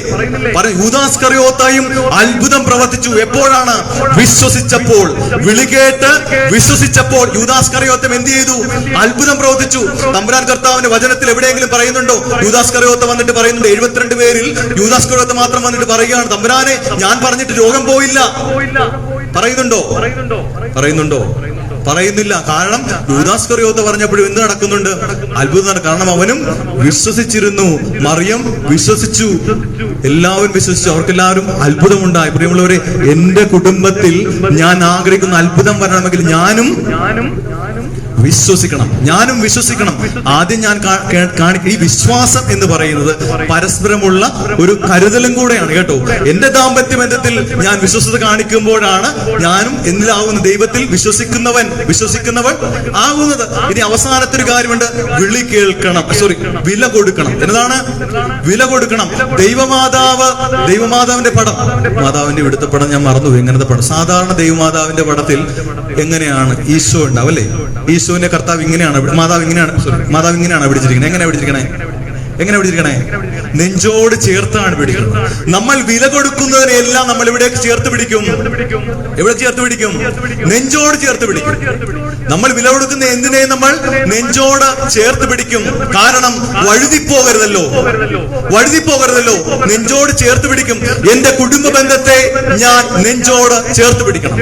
യൂദാസ്കറിയോത്തായും അത്ഭുതം പ്രവർത്തിച്ചു. എപ്പോഴാണ്? വിശ്വസിച്ചപ്പോൾ. വിളികേട്ട് വിശ്വസിച്ചപ്പോൾ യൂദാസ്കറിയോത്തം എന്ത് ചെയ്തു? അത്ഭുതം പ്രവർത്തിച്ചു. തമ്പുരാൻ കർത്താവിന്റെ വചനത്തിൽ എവിടെയെങ്കിലും പറയുന്നുണ്ടോ? യൂദാസ്കറിയോത്ത വന്നിട്ട് പറയുന്നുണ്ട്, 72 പേരിൽ യൂദാസ്കറിയോത്ത മാത്രം വന്നിട്ട് പറയുകയാണ്, തമ്പുരാനെ ഞാൻ പറഞ്ഞിട്ട് രോഗം പോയില്ല. പറയുന്നുണ്ടോ? പറയുന്നില്ല. കാരണം യൂദാസ്കറിയോത്ത പറഞ്ഞപ്പോഴും എന്ത് നടക്കുന്നുണ്ട്? അത്ഭുതം. കാരണം അവനും വിശ്വസിച്ചിരുന്നു, മറിയം വിശ്വസിച്ചു, എല്ലാവരും വിശ്വസിച്ചു. അവർക്കെല്ലാവരും അത്ഭുതമുണ്ടായി. പ്രിയമുള്ളവരെ, എന്റെ കുടുംബത്തിൽ ഞാൻ ആഗ്രഹിക്കുന്ന അത്ഭുതം വരണമെങ്കിൽ ഞാനും വിശ്വസിക്കണം. ആദ്യം ഞാൻ ഈ വിശ്വാസം എന്ന് പറയുന്നത് പരസ്പരമുള്ള ഒരു കരുതലും കൂടെയാണ് കേട്ടോ. എന്റെ ദാമ്പത്യ ബന്ധത്തിൽ ഞാൻ വിശ്വസത കാണിക്കുമ്പോഴാണ് ഞാനും എന്നിലാവുന്ന ദൈവത്തിൽ വിശ്വസിക്കുന്നവൻ ആകുന്നത്. ഇനി അവസാനത്തെ ഒരു കാര്യമുണ്ട്, വില കൊടുക്കണം. എന്നതാണ്? വില കൊടുക്കണം. ദൈവമാതാവിന്റെ പടം, മാതാവിന്റെ ഇവിടുത്തെ പടം ഞാൻ മറന്നു, എങ്ങനത്തെ പടം? സാധാരണ ദൈവമാതാവിന്റെ പടത്തിൽ എങ്ങനെയാണ് ഈശോ ഉണ്ടാവും, അല്ലെ? ഈശോന്റെ കർത്താവ് ഇങ്ങനെയാണ്, മാതാവ് ഇങ്ങനെയാണ് പിടിച്ചിരിക്കുന്നത്. എങ്ങനെ പിടിച്ചിരിക്കണേ? നെഞ്ചോട് ചേർത്താണ് പിടിക്കുന്നത്. നമ്മൾ വില കൊടുക്കുന്നതിനെല്ലാം നമ്മൾ ഇവിടെ ചേർത്ത് പിടിക്കും. നെഞ്ചോട് ചേർത്ത് പിടിക്കും. നമ്മൾ വില കൊടുക്കുന്ന എന്തിനേയും നമ്മൾ നെഞ്ചോട് ചേർത്ത് പിടിക്കും. കാരണം വഴുതിപ്പോകരുതല്ലോ. നെഞ്ചോട് ചേർത്ത് പിടിക്കും. എന്റെ കുടുംബ ബന്ധത്തെ ഞാൻ നെഞ്ചോട് ചേർത്ത് പിടിക്കണം.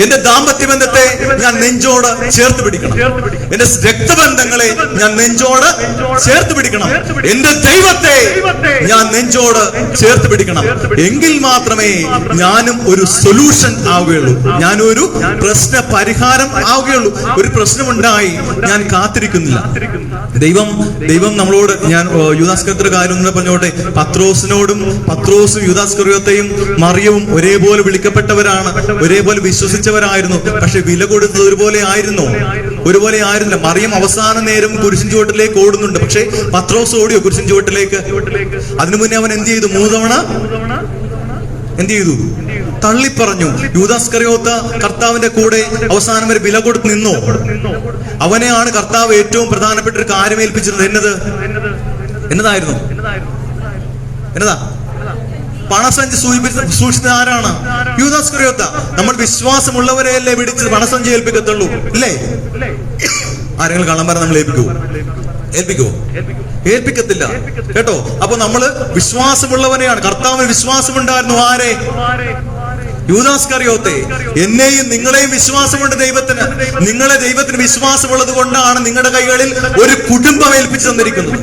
എന്റെ ദാമ്പത്യ ബന്ധത്തെ ഞാൻ നെഞ്ചോട് ചേർത്ത് പിടിക്കണം. എന്റെ രക്തബന്ധങ്ങളെ ഞാൻ നെഞ്ചോട് ചേർത്ത് പിടിക്കണം. എന്റെ ദൈവത്തെ ഞാൻ നെഞ്ചോട് ചേർത്ത് പിടിക്കണം. എങ്കിൽ മാത്രമേ ഞാനും ഒരു സൊല്യൂഷൻ ആവുകയുള്ളൂ, ഞാനൊരു പ്രശ്ന പരിഹാരം ആവുകയുള്ളൂ. ഒരു പ്രശ്നമുണ്ടായി ഞാൻ കാത്തിരിക്കുന്നില്ല. ദൈവം നമ്മളോട്, ഞാൻ യൂദാസ്കറിയോത്തിന്റെ കാര്യം പറഞ്ഞോട്ടെ, പത്രോസും യൂദാസ്കറിയോത്തെയും മറിയവും ഒരേപോലെ വിളിക്കപ്പെട്ടവരാണ്, ഒരേപോലെ വിശ്വസിച്ചവരായിരുന്നു. പക്ഷെ വില കൊടുത്തത് ഒരുപോലെ ആയിരുന്നില്ല. മറിയം അവസാന നേരം കുരിശിൻ ചുവട്ടിലേക്ക് ഓടുന്നുണ്ട്. പക്ഷെ പത്രോസ് ഓടിയോ കുരിശിൻ ചുവട്ടിലേക്ക്? അതിനു മുന്നേ അവൻ എന്ത് ചെയ്തു? 3 തവണ തള്ളിപ്പറഞ്ഞു. യൂദാസ്കറിയോത്ത കർത്താവിന്റെ കൂടെ അവസാനം വരെ വില കൊടുത്ത് നിന്നോ? അവനെയാണ് കർത്താവ് ഏറ്റവും പ്രധാനപ്പെട്ട ഒരു കാര്യം ഏൽപ്പിച്ചിരുന്നത്. എന്നതായിരുന്നു? പണസഞ്ചി സൂക്ഷിച്ചത് ആരാണ്? യൂദാസ്കറിയോത്ത. നമ്മൾ വിശ്വാസമുള്ളവരെയല്ലേ പിടിച്ച് പണസഞ്ചി ഏൽപ്പിക്കത്തുള്ളൂ, അല്ലേ? ആരെങ്കിലും കള്ളം പറഞ്ഞാൽ നമ്മൾ ഏൽപ്പിക്കത്തില്ല കേട്ടോ. അപ്പൊ നമ്മള് വിശ്വാസമുള്ളവനെയാണ്. കർത്താവിന് വിശ്വാസമുണ്ടായിരുന്നു. ആരെ? യൂദാസ്കറിയോത്തെ. എന്നെയും നിങ്ങളെയും വിശ്വാസമുണ്ട് ദൈവത്തിന്. നിങ്ങളെ ദൈവത്തിന് വിശ്വാസമുള്ളത് കൊണ്ടാണ് നിങ്ങളുടെ കൈകളിൽ ഒരു കുടുംബം ഏൽപ്പിച്ചു തന്നിരിക്കുന്നത്.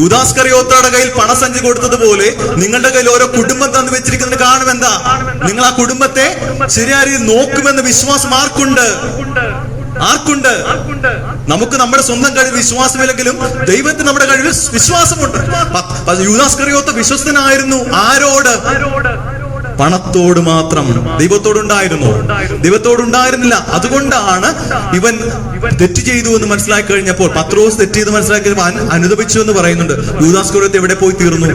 യൂദാസ്കറിയോത്തയുടെ കയ്യിൽ പണസഞ്ചി കൊടുത്തതുപോലെ നിങ്ങളുടെ കയ്യിൽ ഓരോ കുടുംബം തന്നു വെച്ചിരിക്കുന്നത് കാണുമെന്താ? നിങ്ങൾ ആ കുടുംബത്തെ ശരിയായ രീതിയിൽ നോക്കുമെന്ന് വിശ്വാസം ആർക്കുണ്ട്? നമുക്ക് നമ്മുടെ സ്വന്തം കഴിവ് വിശ്വാസമില്ലെങ്കിലും ദൈവത്തിന് നമ്മുടെ കഴിവിൽ വിശ്വാസമുണ്ട്. യൂദാസ്കറിയോത്ത വിശ്വസ്തനായിരുന്നു. ആരോട്? പണത്തോട് മാത്രം. ദൈവത്തോടുണ്ടായിരുന്നില്ല. അതുകൊണ്ടാണ് ഇവൻ തെറ്റ് ചെയ്തു എന്ന് മനസ്സിലാക്കി കഴിഞ്ഞപ്പോൾ, പത്രോസ് തെറ്റ് ചെയ്ത് മനസ്സിലാക്കി അനുദപിച്ചു എന്ന് പറയുന്നുണ്ട്. യൂദാസ്കറിയോത്ത് എവിടെ പോയി തീർന്നു?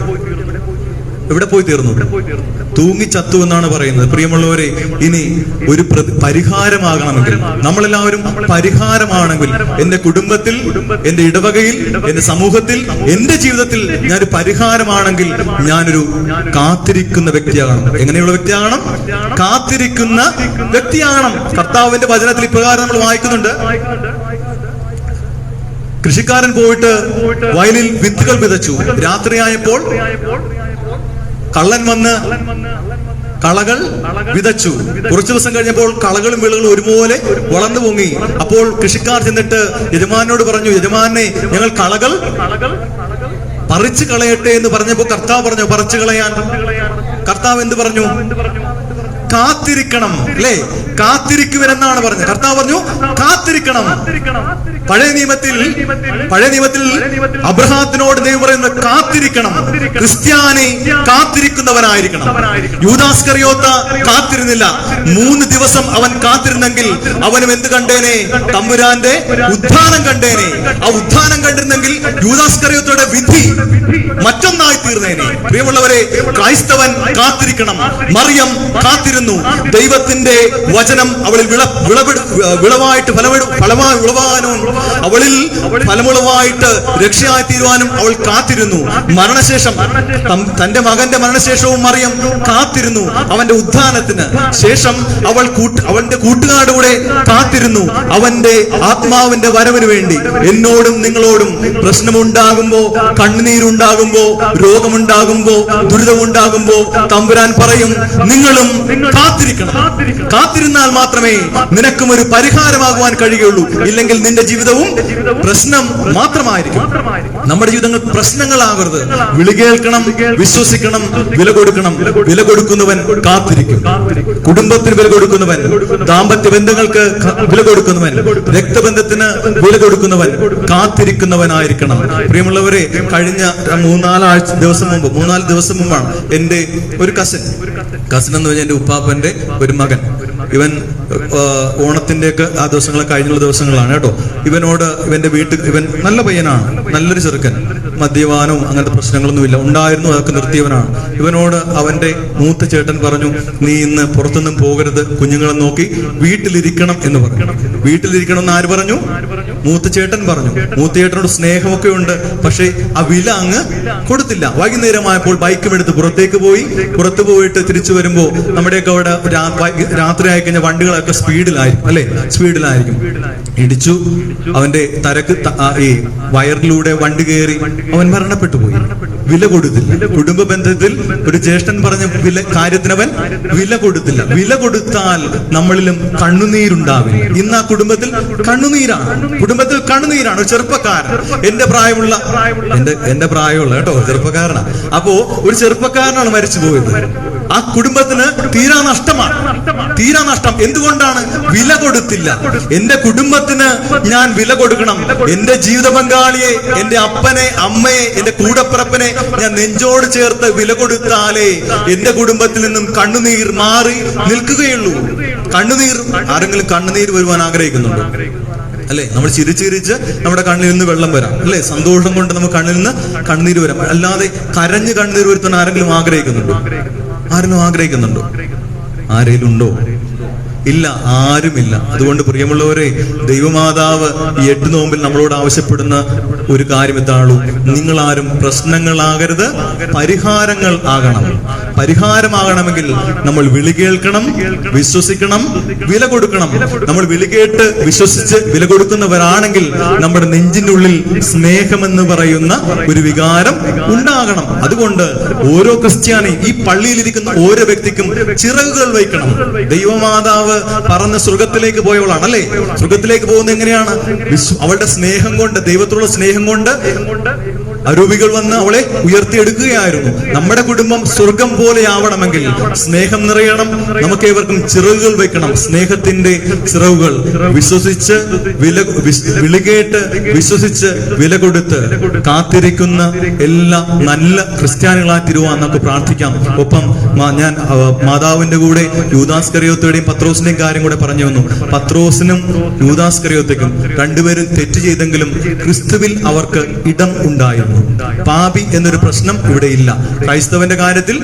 എവിടെ പോയി തീർന്നു? തൂങ്ങിച്ചത്തു എന്നാണ് പറയുന്നത്. പ്രിയമുള്ളവരെ, ഇനി ഒരു പരിഹാരമാകണമെങ്കിൽ, നമ്മളെല്ലാവരും പരിഹാരമാണെങ്കിൽ, എന്റെ കുടുംബത്തിൽ, എന്റെ ഇടവകയിൽ, എന്റെ സമൂഹത്തിൽ, എന്റെ ജീവിതത്തിൽ ഞാനൊരു പരിഹാരമാണെങ്കിൽ ഞാനൊരു കാത്തിരിക്കുന്ന വ്യക്തിയാകണം. എങ്ങനെയുള്ള വ്യക്തിയാകണം? കാത്തിരിക്കുന്ന വ്യക്തിയാകണം. കർത്താവിന്റെ വചനത്തിൽ ഇപ്രകാരം നമ്മൾ വായിക്കുന്നുണ്ട്. കൃഷിക്കാരൻ പോയിട്ട് വയലിൽ വിത്തുകൾ വിതച്ചു. രാത്രിയായപ്പോൾ കള്ളൻ വന്ന് കളകൾ വിതച്ചു. കുറച്ചു ദിവസം കഴിഞ്ഞപ്പോൾ കളകളും വിളകളും ഒരുപോലെ വളർന്നു പൊങ്ങി. അപ്പോൾ കൃഷിക്കാർ ചെന്നിട്ട് യജമാനോട് പറഞ്ഞു, യജമാനെ, ഞങ്ങൾ കളകൾ പറിച്ചു കളയട്ടെ എന്ന് പറഞ്ഞപ്പോ കർത്താവ് പറഞ്ഞു, പറിച്ചു കളയാൻ. കർത്താവ് എന്ത് പറഞ്ഞു? കാത്തിരിക്കണം, അല്ലേ? കാത്തിരിക്കുവനെന്നാണ് പറഞ്ഞത്. കർത്താവ് പറഞ്ഞു കാത്തിരിക്കണം. പഴയ നിയമത്തിൽ അബ്രഹാത്തിനോട് ദൈവം പറയുന്നത് കാത്തിരിക്കണം. ക്രിസ്ത്യാനി കാത്തിരിക്കുന്നവനായിരിക്കണം. യൂദാസ്കറിയോത്ത കാത്തിരുന്നില്ല. 3 ദിവസം അവൻ കാത്തിരുന്നെങ്കിൽ അവനും എന്ത് കണ്ടേനെ? തമ്പുരാന്റെ ഉത്ഥാനം കണ്ടേനെ. ആ ഉത്ഥാനം കണ്ടിരുന്നെങ്കിൽ യൂദാസ്കറിയോത്തയുടെ വിധി മറ്റൊന്നായി തീർന്നേനെ. പ്രിയമുള്ളവരെ, ക്രൈസ്തവൻ കാത്തിരിക്കണം. മറിയം കാത്തിരുന്നു. ദൈവത്തിന്റെ വചനം അവളിൽ വിളവായിട്ട് ഫലമായി ഉളവാകാനും അവളിൽ ഫലമുളവായിട്ട് രക്ഷയായി തീരുവാനും അവൾ കാത്തിരുന്നു. മരണശേഷം തന്റെ മകന്റെ മരണശേഷവും മറിയം കാത്തിരുന്നു. അവന്റെ ഉത്ഥാനത്തിന് ശേഷം അവന്റെ കൂട്ടുകാരുടെ കൂടെ കാത്തിരുന്നു. അവന്റെ ആത്മാവിന്റെ വരവിന് വേണ്ടി. എന്നോടും നിങ്ങളോടും പ്രശ്നമുണ്ടാകുമ്പോ, കണ്ണുനീരുണ്ടാകുമ്പോ, രോഗമുണ്ടാകുമ്പോ, ദുരിതമുണ്ടാകുമ്പോ തമ്പുരാൻ പറയും, നിങ്ങളും കാത്തിരിക്കണം. കാത്തിരുന്നാൽ മാത്രമേ നിനക്കും ഒരു പരിഹാരമാകുവാൻ കഴിയുള്ളൂ. ഇല്ലെങ്കിൽ നിന്റെ ജീവിതവും പ്രശ്നം മാത്രമായിരിക്കും. നമ്മുടെ ജീവിതങ്ങൾ പ്രശ്നങ്ങളാകരുത്. വിളി കേൾക്കണം, വിശ്വസിക്കണം, വില കൊടുക്കണം. വില കൊടുക്കുന്നവൻ കാത്തിരിക്കും. കുടുംബത്തിന് വില കൊടുക്കുന്നവൻ, ദാമ്പത്യ ബന്ധങ്ങൾക്ക് വില കൊടുക്കുന്നവൻ, രക്തബന്ധത്തിന് വില കൊടുക്കുന്നവൻ കാത്തിരിക്കുന്നവനായിരിക്കണം. പ്രിയമുള്ളവരെ, കഴിഞ്ഞ 3-4 ദിവസം മുമ്പാണ് എന്റെ ഒരു കസിൻ എന്ന് പറഞ്ഞാൽ എന്റെ ഉപ്പാപ്പന്റെ ഒരു മകൻ. ഇവൻ ഓണത്തിന്റെയൊക്കെ ആ ദിവസങ്ങളൊക്കെ കഴിഞ്ഞുള്ള ദിവസങ്ങളാണ് കേട്ടോ. ഇവനോട് ഇവന്റെ വീട്ടിൽ, ഇവൻ നല്ല പയ്യനാണ്, നല്ലൊരു ചെറുക്കൻ, മദ്യപാനവും അങ്ങനത്തെ പ്രശ്നങ്ങളൊന്നുമില്ല, ഉണ്ടായിരുന്നു, അതൊക്കെ നിർത്തിയവനാണ്. ഇവനോട് അവന്റെ മൂത്ത ചേട്ടൻ പറഞ്ഞു, നീ ഇന്ന് പുറത്തൊന്നും പോകരുത്, കുഞ്ഞുങ്ങളെ നോക്കി വീട്ടിലിരിക്കണം എന്ന് പറഞ്ഞു. വീട്ടിലിരിക്കണം എന്ന് ആര് പറഞ്ഞു? മൂത്ത ചേട്ടൻ പറഞ്ഞു. മൂത്ത ചേട്ടനോട് സ്നേഹമൊക്കെ ഉണ്ട്, പക്ഷെ ആ വില അങ്ങ് കൊടുത്തില്ല. വൈകുന്നേരമായപ്പോൾ ബൈക്കും എടുത്ത് പുറത്തു പോയിട്ട് തിരിച്ചു വരുമ്പോ നമ്മുടെയൊക്കെ അവിടെ രാത്രി ആയി കഴിഞ്ഞ വണ്ടികളൊക്കെ സ്പീഡിലായിരിക്കും. ഇടിച്ചു. അവന്റെ തരക്ക് ഈ വയറിലൂടെ വണ്ടി കയറി അവൻ മരണപ്പെട്ടു പോയി. വില കൊടുത്തില്ല. കുടുംബ ബന്ധത്തിൽ ഒരു ജ്യേഷ്ഠൻ പറഞ്ഞ കാര്യത്തിന് അവൻ വില കൊടുത്തില്ല. വില കൊടുത്താൽ നമ്മളിലും കണ്ണുനീരുണ്ടാവില്ല. ഇന്ന് ആ കുടുംബത്തിൽ കണ്ണുനീരാണ്. ഒരു ചെറുപ്പക്കാരൻ, എന്റെ പ്രായമുള്ള കേട്ടോ, ചെറുപ്പക്കാരനാണ്. അപ്പോ ഒരു ചെറുപ്പക്കാരനാണ് മരിച്ചു പോയത്. ആ കുടുംബത്തിന് തീരാ നഷ്ടം. എന്തുകൊണ്ടാണ്? വില കൊടുത്തില്ല. എന്റെ കുടുംബത്തിന് ഞാൻ വില കൊടുക്കണം. എന്റെ ജീവിത പങ്കാളിയെ, എന്റെ അപ്പനെ, അമ്മയെ, എന്റെ കൂടപ്പിറപ്പിനെ ഞാൻ നെഞ്ചോട് ചേർത്ത് വില കൊടുത്താലേ എന്റെ കുടുംബത്തിൽ നിന്നും കണ്ണുനീർ മാറി നിൽക്കുകയുള്ളൂ. ആരെങ്കിലും കണ്ണുനീർ വരുവാൻ ആഗ്രഹിക്കുന്നുണ്ടോ? അല്ലെ? നമ്മൾ ചിരിച്ച് നമ്മുടെ കണ്ണിൽ നിന്ന് വെള്ളം വരാം, അല്ലെ? സന്തോഷം കൊണ്ട് നമുക്ക് കണ്ണിൽ നിന്ന് കണ്ണുനീർ വരാം. അല്ലാതെ കരഞ്ഞ് കണ്ണുനീർ വരുത്താൻ ആരെങ്കിലും ആഗ്രഹിക്കുന്നുണ്ടോ? ആരെങ്കിലും ഉണ്ടോ? ഇല്ല, ആരുമില്ല. അതുകൊണ്ട് പ്രിയമുള്ളവരെ, ദൈവമാതാവ് ഈ 8 നോമ്പിൽ നമ്മളോട് ആവശ്യപ്പെടുന്ന ഒരു കാര്യം ഇതാണു: നിങ്ങളാരും പ്രശ്നങ്ങളാകരുത്, പരിഹാരങ്ങൾ ആകണം. പരിഹാരമാകണമെങ്കിൽ നമ്മൾ വിളി കേൾക്കണം, വിശ്വസിക്കണം, വില കൊടുക്കണം. നമ്മൾ വിളി കേട്ട് വിശ്വസിച്ച് വില കൊടുക്കുന്നവരാണെങ്കിൽ നമ്മുടെ നെഞ്ചിന്റെ ഉള്ളിൽ സ്നേഹമെന്ന് പറയുന്ന ഒരു വികാരം ഉണ്ടാകണം. അതുകൊണ്ട് ഓരോ ക്രിസ്ത്യാനി, ഈ പള്ളിയിലിരിക്കുന്ന ഓരോ വ്യക്തിക്കും ചിറകുകൾ വയ്ക്കണം. ദൈവമാതാവ് പറന്ന് സ്വർഗത്തിലേക്ക് പോയവളാണ്, അല്ലെ? സ്വർഗത്തിലേക്ക് പോകുന്നത് എങ്ങനെയാണ്? അവളുടെ സ്നേഹം കൊണ്ട്, ദൈവത്തോടുള്ള സ്നേഹം കൊണ്ട് അരൂപികൾ വന്ന് അവളെ ഉയർത്തിയെടുക്കുകയായിരുന്നു. നമ്മുടെ കുടുംബം സ്വർഗം പോലെ ആവണമെങ്കിൽ സ്നേഹം നിറയണം. നമുക്ക് ഏവർക്കും ചിറകുകൾ വെക്കണം, സ്നേഹത്തിന്റെ ചിറകുകൾ. വിശ്വസിച്ച് വിളികേട്ട് വിശ്വസിച്ച് വില കൊടുത്ത് കാത്തിരിക്കുന്ന എല്ലാ നല്ല ക്രിസ്ത്യാനികളായി തീരുവാൻ നമുക്ക് പ്രാർത്ഥിക്കാം. ഒപ്പം ഞാൻ മാതാവിന്റെ കൂടെ യൂദാസ്കറിയോത്തയുടെയും പത്രോസിന്റെയും കാര്യം കൂടെ പറഞ്ഞു വന്നു. പത്രോസിനും യൂദാസ്കറിയോത്തയ്ക്കും രണ്ടുപേരും തെറ്റ് ചെയ്തെങ്കിലും ക്രിസ്തുവിൽ അവർക്ക് ഇടം ഉണ്ടായിരുന്നു. ഉണ്ടായിരുന്നു. പാപി എന്നൊരു പ്രശ്നം ഇവിടെ ഇല്ല. ക്രൈസ്തവന്റെ കാര്യത്തിൽ,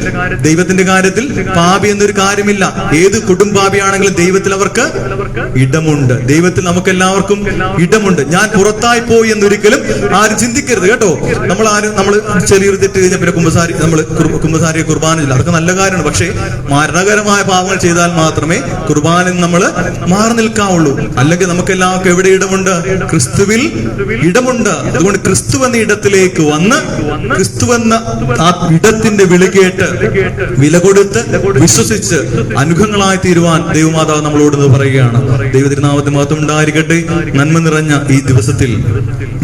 ദൈവത്തിന്റെ കാര്യത്തിൽ പാപി എന്നൊരു കാര്യമില്ല. ഏത് കുടുംബാപിയാണെങ്കിലും ദൈവത്തിൽ അവർക്ക് ഇടമുണ്ട്. ദൈവത്തിൽ നമുക്ക് എല്ലാവർക്കും ഇടമുണ്ട്. ഞാൻ പുറത്തായി പോയി എന്നൊരിക്കലും ആരും ചിന്തിക്കരുത് കേട്ടോ. നമ്മൾ ചെറിയൊരു തെറ്റ് കഴിഞ്ഞാൽ പിന്നെ കുമ്പസാരിയെ കുർബാന ചെയ്യില്ല. അതൊക്കെ നല്ല കാര്യമാണ്. പക്ഷേ മരണകരമായ പാപങ്ങൾ ചെയ്താൽ മാത്രമേ കുർബാനയിൽ നമ്മൾ മാറി നിൽക്കാവുള്ളൂ. അല്ലെങ്കിൽ നമുക്ക് എല്ലാവർക്കും എവിടെ ഇടമുണ്ട്? ക്രിസ്തുവിൽ ഇടമുണ്ട്. അതുകൊണ്ട് ക്രിസ്തു എന്ന ഇടത്തിലേക്ക് വന്ന് ക്രിസ്തു എന്ന ആ ഇടത്തിന്റെ വിളി കേട്ട് വില കൊടുത്ത് വിശ്വസിച്ച് അനുഗ്രഹങ്ങളായി തീരുവാൻ ദൈവമാതാവ് നമ്മളോട് പറയുകയാണ്. ദൈവതിരുനാമത്തിന് മഹത്വം ഉണ്ടായിരിക്കട്ടെ. നന്മ നിറഞ്ഞ ഈ ദിവസത്തിൽ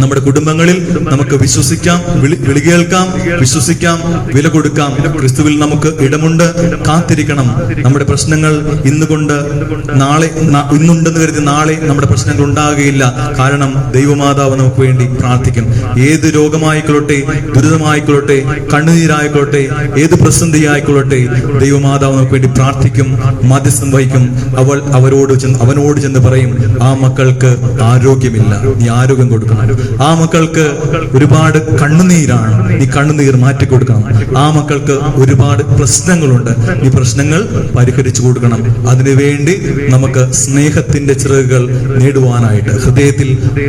നമ്മുടെ കുടുംബങ്ങളിൽ നമുക്ക് വിശ്വസിക്കാം, വിളി കേൾക്കാം, വിശ്വസിക്കാം, വില കൊടുക്കാം. ക്രിസ്തുവിൽ നമുക്ക് ഇടമുണ്ട്. കാത്തിരിക്കണം. നമ്മുടെ പ്രശ്നങ്ങൾ ഇന്നുണ്ടെന്ന് കരുതി നാളെ നമ്മുടെ പ്രശ്നങ്ങൾ ഉണ്ടാകുകയില്ല. കാരണം ദൈവമാതാവ് നമുക്ക് വേണ്ടി പ്രാർത്ഥിക്കും. ഏത് രോഗമായിക്കൊള്ളട്ടെ, ദുരിതമായിക്കൊള്ളട്ടെ, കണ്ണുനീരായിക്കൊള്ളട്ടെ, ഏത് പ്രതിസന്ധി ആയിക്കൊള്ളട്ടെ, ദൈവമാതാവ് നമുക്ക് വേണ്ടി പ്രാർത്ഥിക്കും, മധ്യസ്ഥം വഹിക്കും. അവനോട് ചെന്ന് പറയും, ആ മക്കൾക്ക് ആരോഗ്യമില്ല, നീ ആരോഗ്യം കൊടുക്കണം. ആ മക്കൾക്ക് ഒരുപാട് കണ്ണുനീരാണ്, നീ കണ്ണുനീർ മാറ്റി കൊടുക്കണം. ആ മക്കൾക്ക് ഒരുപാട് പ്രശ്നങ്ങളുണ്ട്, ഈ പ്രശ്നങ്ങൾ പരിഹരിച്ചു കൊടുക്കണം. അതിനുവേണ്ടി നമുക്ക് സ്നേഹത്തിന്റെ ചിറകുകൾ നേടുവാനായിട്ട് ഹൃദയത്തിൽ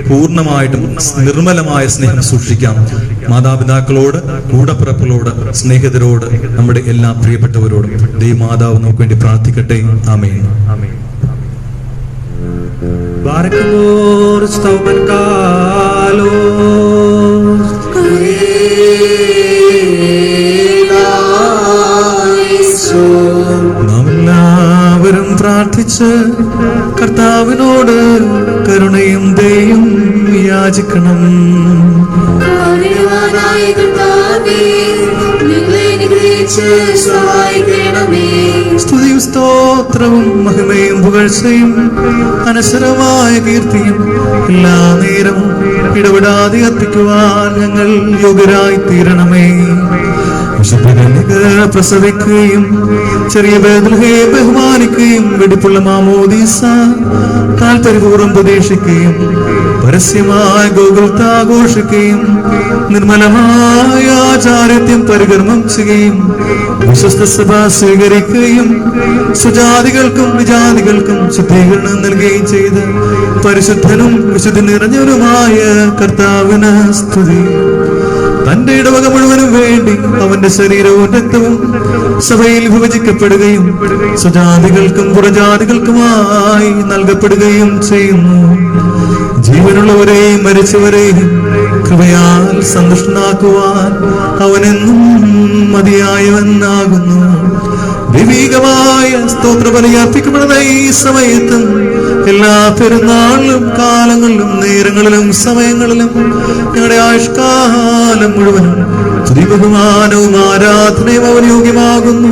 പൂർണ്ണമായിട്ടും നിർമ്മലമായ സ്നേഹം സൂക്ഷിക്കാം. മാതാപിതാക്കളോട്, കൂടപ്പിറപ്പുകളോട്, സ്നേഹിതരോട്, നമ്മുടെ എല്ലാ പ്രിയപ്പെട്ടവരോടും ദൈവമാതാവ് നമുക്ക് വേണ്ടി പ്രാർത്ഥിക്കട്ടെ. ആമേൻ. Barkmor stauben kalos നാം എല്ലാവരും പ്രാർത്ഥിച്ച് കർത്താവിനോട് കരുണയും ദയയും യാചിക്കണം. സ്തുതിയും സ്തോത്രവും മഹിമയും പുകഴ്ചയും അനശ്വരമായ കീർത്തിയും എല്ലാ നേരവും ഇടപെടാതെ അർപ്പിക്കുവാൻ ഞങ്ങൾ യോഗ്യരായി തീരണമേ. പ്രസവിക്കുകയും ചെറിയ ബേത്ലഹേം ബഹുമാനിക്കുകയും വെടിപ്പുള്ള മാമോദീസ താൽപര്യപൂർവ്വം പ്രതീക്ഷിക്കുകയും പരസ്യമായ ഗോകുൽത്ത ആഘോഷിക്കുകയും നിർമ്മലമായ ആചാരത്യം പരികർമ്മം ചെയ്യുകയും വിശ്വസ്ത സഭ സ്വീകരിക്കുകയും സുജാതികൾക്കും വിജാതികൾക്കും ശുദ്ധീകരണം നൽകുകയും ചെയ്ത് പരിശുദ്ധനും വിശുദ്ധി നിറഞ്ഞവരുമായ കർത്താവിന് സ്തുതി. തന്റെ ഇടവക മുഴുവനും വേണ്ടി അവന്റെ ശരീരവും രക്തവും സഭയിൽ വിഭജിക്കപ്പെടുകയും സുജാതികൾക്കും പുറജാതികൾക്കുമായി നൽകപ്പെടുകയും ചെയ്യുന്നു. ജീവനുള്ളവരെയും മരിച്ചവരെയും കൃപയാൽ സന്തുഷ്ടനാക്കുവാൻ അവനെന്നും മതിയായവനാകുന്നു. ദൈവികമായ സ്തോത്രബലി അർപ്പിക്കപ്പെടുന്ന ഈ സമയത്തും എല്ലാ പെരുന്നാളിലും കാലങ്ങളിലും നേരങ്ങളിലും സമയങ്ങളിലും ഞങ്ങളുടെ ആയുഷ്കാലം മുഴുവനും സ്തുതി ബഹുമാനവും ആരാധനയും അവന് യോഗ്യമാകുന്നു.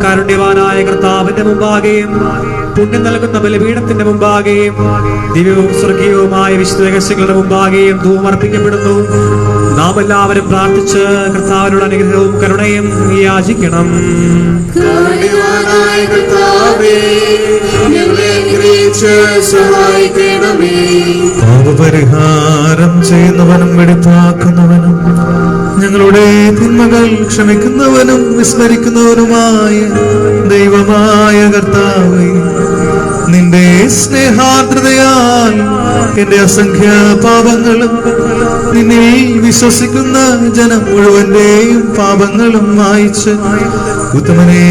കാരുണ്യവാനായ കർത്താവിന്റെ മുമ്പാകെയും പുണ്യം നൽകുന്ന ബലിപീഠത്തിന്റെ മുമ്പാകെയും ദിവ്യവും സ്വർഗീയവുമായ വിശുദ്ധ രഹസ്യങ്ങളുടെ മുമ്പാകെയും ധൂപം അർപ്പിക്കപ്പെടുന്നു. നാം എല്ലാവരും പ്രാർത്ഥിച്ച് കർത്താവിനുള്ള അനുഗ്രഹവും കരുണയും യാചിക്കണം. പാപപരിഹാരം ചെയ്യുന്നവനും വെടിപ്പാക്കുന്നവനും ഞങ്ങളുടെ തിന്മകൾ ക്ഷമിക്കുന്നവനും വിസ്മരിക്കുന്നവനുമായ ദൈവമായ കർത്താവേ, നിന്റെ സ്നേഹാർദ്രതയാൽ എന്റെ അസംഖ്യ പാപങ്ങളും നിന്നിൽ വിശ്വസിക്കുന്ന ജനം മുഴുവന്റെയും പാപങ്ങളും മായിച്ച് ഉത്തമനേ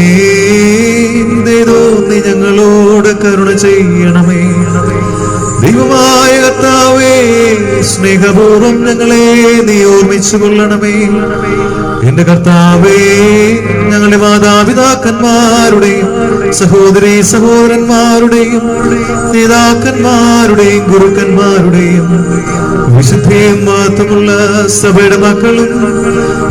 ദൈവോ നീ ഞങ്ങളോട് കരുണ ചെയ്യണമേ. ദൈവമായ കർത്താവേ, സ്നേഹപൂർവം ഞങ്ങളെ നീ ഓർമ്മിച്ചു കൊള്ളണമേ. എന്റെ കർത്താവേ, ഞങ്ങളുടെ മാതാപിതാക്കന്മാരുടെയും സഹോദരീ സഹോദരന്മാരുടെയും നേതാക്കന്മാരുടെയും ഗുരുക്കന്മാരുടെയും വിശുദ്ധിയും മാത്രമുള്ള സഭയുടെ മക്കളും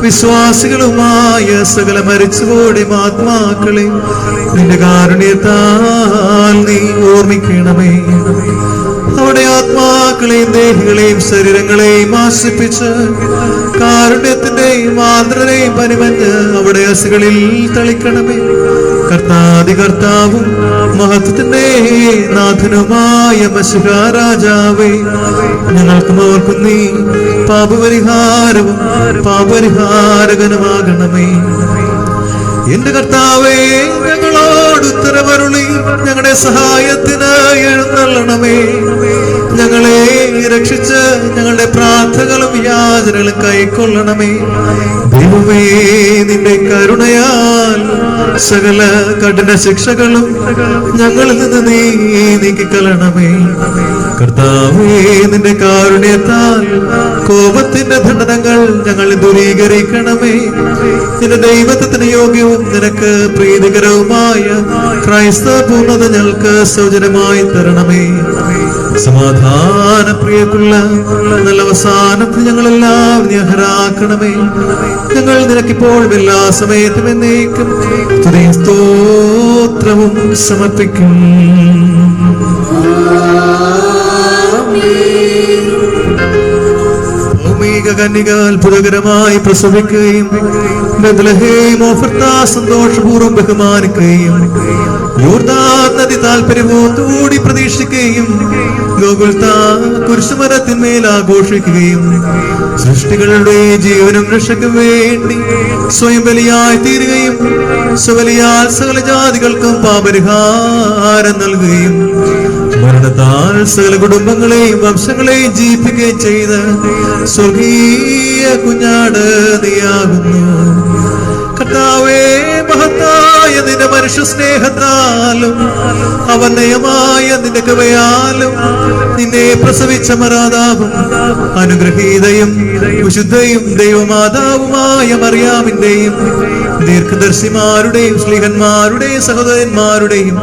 വിശ്വാസികളുമായ സകല മരിച്ചുപോടെയും ആത്മാക്കളെ നിന്റെ കാരുണ്യത്താൽ നീ ഓർമ്മിക്കണമേ. അവിടെ ആത്മാക്കളെയും ദേഹികളെയും ശരീരങ്ങളെയും ആശ്രയിപ്പിച്ച് കാരുണ്യത്തിന്റെയും ആർദ്രതയും പരിമഞ്ഞ് അവിടെ അസുകളിൽ തളിക്കണമേ. കർത്താവും മഹത്വത്തിന്റെ നാഥനുമായ മശിഹാ രാജാവേ, ഞങ്ങൾക്കും അവർക്കും നീ പാപപരിഹാരവും പാപപരിഹാരകനുമാകണമേ. എന്റെ കർത്താവേ, ഞങ്ങളോട് ഉത്തരവരുളി ഞങ്ങളുടെ സഹായത്തിന് എഴുന്നള്ളണമേ. ഞങ്ങളെ രക്ഷിച്ച് ഞങ്ങളുടെ പ്രാർത്ഥനകളും യാചനകളും കൈക്കൊള്ളണമേ. ദൈവമേ, നിന്റെ കരുണയാൽ സകല കഠിന ശിക്ഷകളും ഞങ്ങളിൽ നിന്ന് നീ നീക്കിക്കളണമേ. കർത്താവേ, നിന്റെ കാരുണ്യത്താൽ കോപത്തിന്റെ ദണ്ഡനങ്ങൾ ഞങ്ങൾ ദൂരീകരിക്കണമേ. നിന്റെ ദൈവത്വത്തിന് യോഗ്യവും നിനക്ക് പ്രീതികരവുമായ ക്രൈസ്തവ പൂർണ്ണത ഞങ്ങൾക്ക് സൗജന്യമായി തരണമേ. സമാധാന പ്രിയക്കുള്ള നല്ല അവസാനത്തിൽ ഞങ്ങളെല്ലാം നിഹരാക്കണമേ. ഞങ്ങൾ നിനക്കിപ്പോൾ എല്ലാ സമയത്തും എന്നേക്കും സ്തുതിയും സ്തോത്രവും സമർപ്പിക്കും. കന്യക അത്ഭുതകരമായി പ്രസവിക്കുകയും ബേത്ലഹേം ഓഫർത്താ സന്തോഷപൂർവ്വം ബഹുമാനിക്കുകയും യോർദാൻ നദി താല്പര്യത്തോടി പ്രതീക്ഷിക്കുകയും ഗോകുൽത്താ കുരിശുമരത്തിന്മേൽ ആഘോഷിക്കുകയും സൃഷ്ടികളുടെ ജീവനും രക്ഷയ്ക്കും വേണ്ടി സ്വയം ബലിയായി തീരുകയും സ്വബലിയാൽ സകല ജാതികൾക്കും പാപരിഹാരം നൽകുകയും മരണത്താൽ സകല കുടുംബങ്ങളെയും വംശങ്ങളെയും ജീവിപ്പിക്കുകയും ചെയ്ത് സ്വർഗീയ കുഞ്ഞാട് നീയാകുന്നു. കർത്താവേ, മഹത്തായ നിന്റെ മനുഷ്യ സ്നേഹത്താലും അവനയമായ നിന്റെ കൃപയാലും നിന്നെ പ്രസവിച്ച മറാതാവും അനുഗ്രഹീതയും വിശുദ്ധയും ദൈവമാതാവുമായ മറിയാമിന്റെയും ദീർഘദർശിമാരുടെയും ശ്ലീഹന്മാരുടെയും സഹോദരന്മാരുടെയും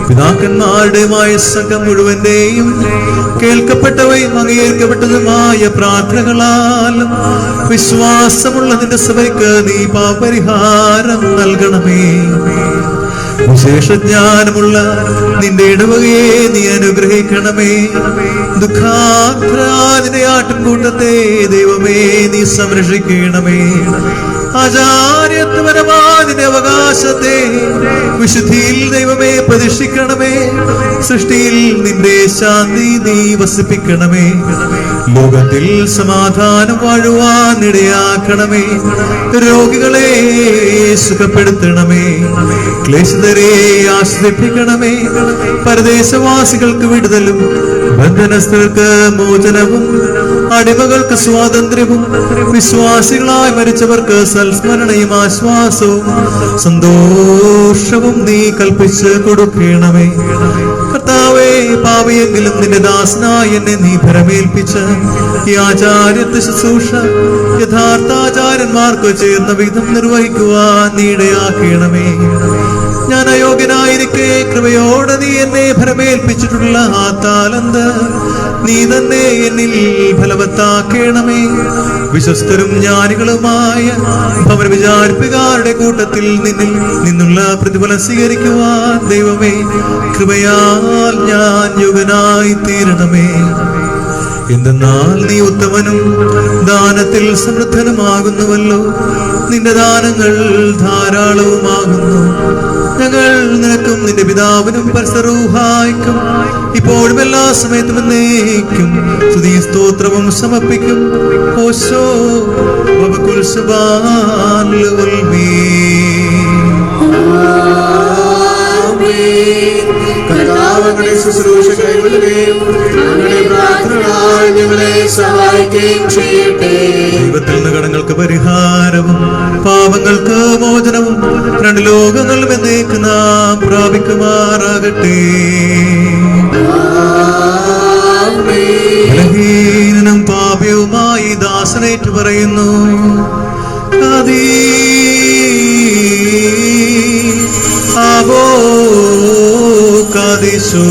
പിതാക്കന്മാരുടെയുമായ സംഘം മുഴുവന്റെയും കേൾക്കപ്പെട്ടവയും അംഗീകരിക്കപ്പെട്ടതുമായ പ്രാർത്ഥനകളാൽ വിശ്വാസമുള്ള നിന്റെ സഭയ്ക്ക് നീ പാപപരിഹാരം നൽകണമേ. വിശേഷജ്ഞാനമുള്ള നിന്റെ ഇടവകയെ നീ അനുഗ്രഹിക്കണമേ. ദുഃഖാക്രാതിന്റെ ആട്ടിൻകൂട്ടത്തെ ദൈവമേ നീ സംരക്ഷിക്കണമേ. ആചാര്യത്വപരമാതിന്റെ അവകാശത്തെ വിശുദ്ധിയിൽ ദൈവമേ പ്രതിഷ്ഠിക്കണമേ. സൃഷ്ടിയിൽ നിന്റെ ശാന്തി നീ വസിപ്പിക്കണമേ. ലോകത്തിൽ സമാധാനം വാഴുവാൻ ഇടയാക്കണമേ. രോഗികളെ സുഖപ്പെടുത്തണമേ. ക്ലേശിതരെ ആശ്വസിപ്പിക്കണമേ. പരദേശവാസികൾക്ക് വിടുതലും ബന്ധനസ്ഥർക്ക് മോചനവും അടിമകൾക്ക് സ്വാതന്ത്ര്യവും വിശ്വാസികളായി മരിച്ചവർക്ക് സൽസ്മരണയും ആശ്വാസവും സന്തോഷവും നീ കൽപ്പിച്ച് കൊടുക്കണമേ. കർത്താവേ, പാപിയെങ്കിലും നിന്റെ ദാസനായ എന്നെ നീ ഭരമേൽപ്പിച്ച് ഈ ആചാര്യത്വ ശുശ്രൂഷ യഥാർത്ഥ ആചാര്യന്മാർക്ക് ചേർന്ന വിധം നിർവഹിക്കുവാൻ നീ ഇടയാക്കണമേ. ഞാൻ അയോഗ്യനായിരിക്കെ കൃപയോടെ നീ എന്നെ ഭരമേൽപ്പിച്ചിട്ടുള്ള ആ താലന്ത് നീ തന്നെ എന്നിൽ ഫലവത്താക്കണമേ. വിശ്വസ്തരും ജ്ഞാനികളുമായ ഭവന വിചാരിപ്പുകാരുടെ കൂട്ടത്തിൽ നിന്നുള്ള പ്രതിഫലം സ്വീകരിക്കുവാൻ ദൈവമേ കൃപയാൽ ഞാൻ യുഗനായി തീരണമേ. എന്തെന്നാൽ നീ ഉത്തമനും ദാനത്തിൽ സമൃദ്ധനുമാകുന്നുവല്ലോ. നിന്റെ ദാനങ്ങൾ ധാരാളവുമാകുന്നു. ഞങ്ങൾ നിനക്കും നിന്റെ പിതാവിനും പരിസരൂഹായിക്കും ഇപ്പോഴും എല്ലാ സമയത്തും എന്നേക്കും സ്തുതിയും സ്തോത്രവും സമർപ്പിക്കും. ഓശോ വബകുൽ സുബ്ഹാൻ കർത്താവങ്ങളുടെ ശുശ്രൂഷ കൈകൊള്ളുകയും ഞങ്ങളുടെ പ്രാർത്ഥനകളാൽ ഞങ്ങളെ സഹായിക്കുകയും ചെയ്യട്ടെ. ദൈവത്തിൽ നിന്ന് കടങ്ങൾക്ക് പരിഹാരവും പാപങ്ങൾക്ക് മോചനവും രണ്ട് ലോകങ്ങളും എന്നേക്ക് നാം പ്രാപിക്കുമാറാകട്ടെ. ബലഹീനനും പാപിയുമായി ദാസനേറ്റു പറയുന്നു, ആവോ കാദിശോ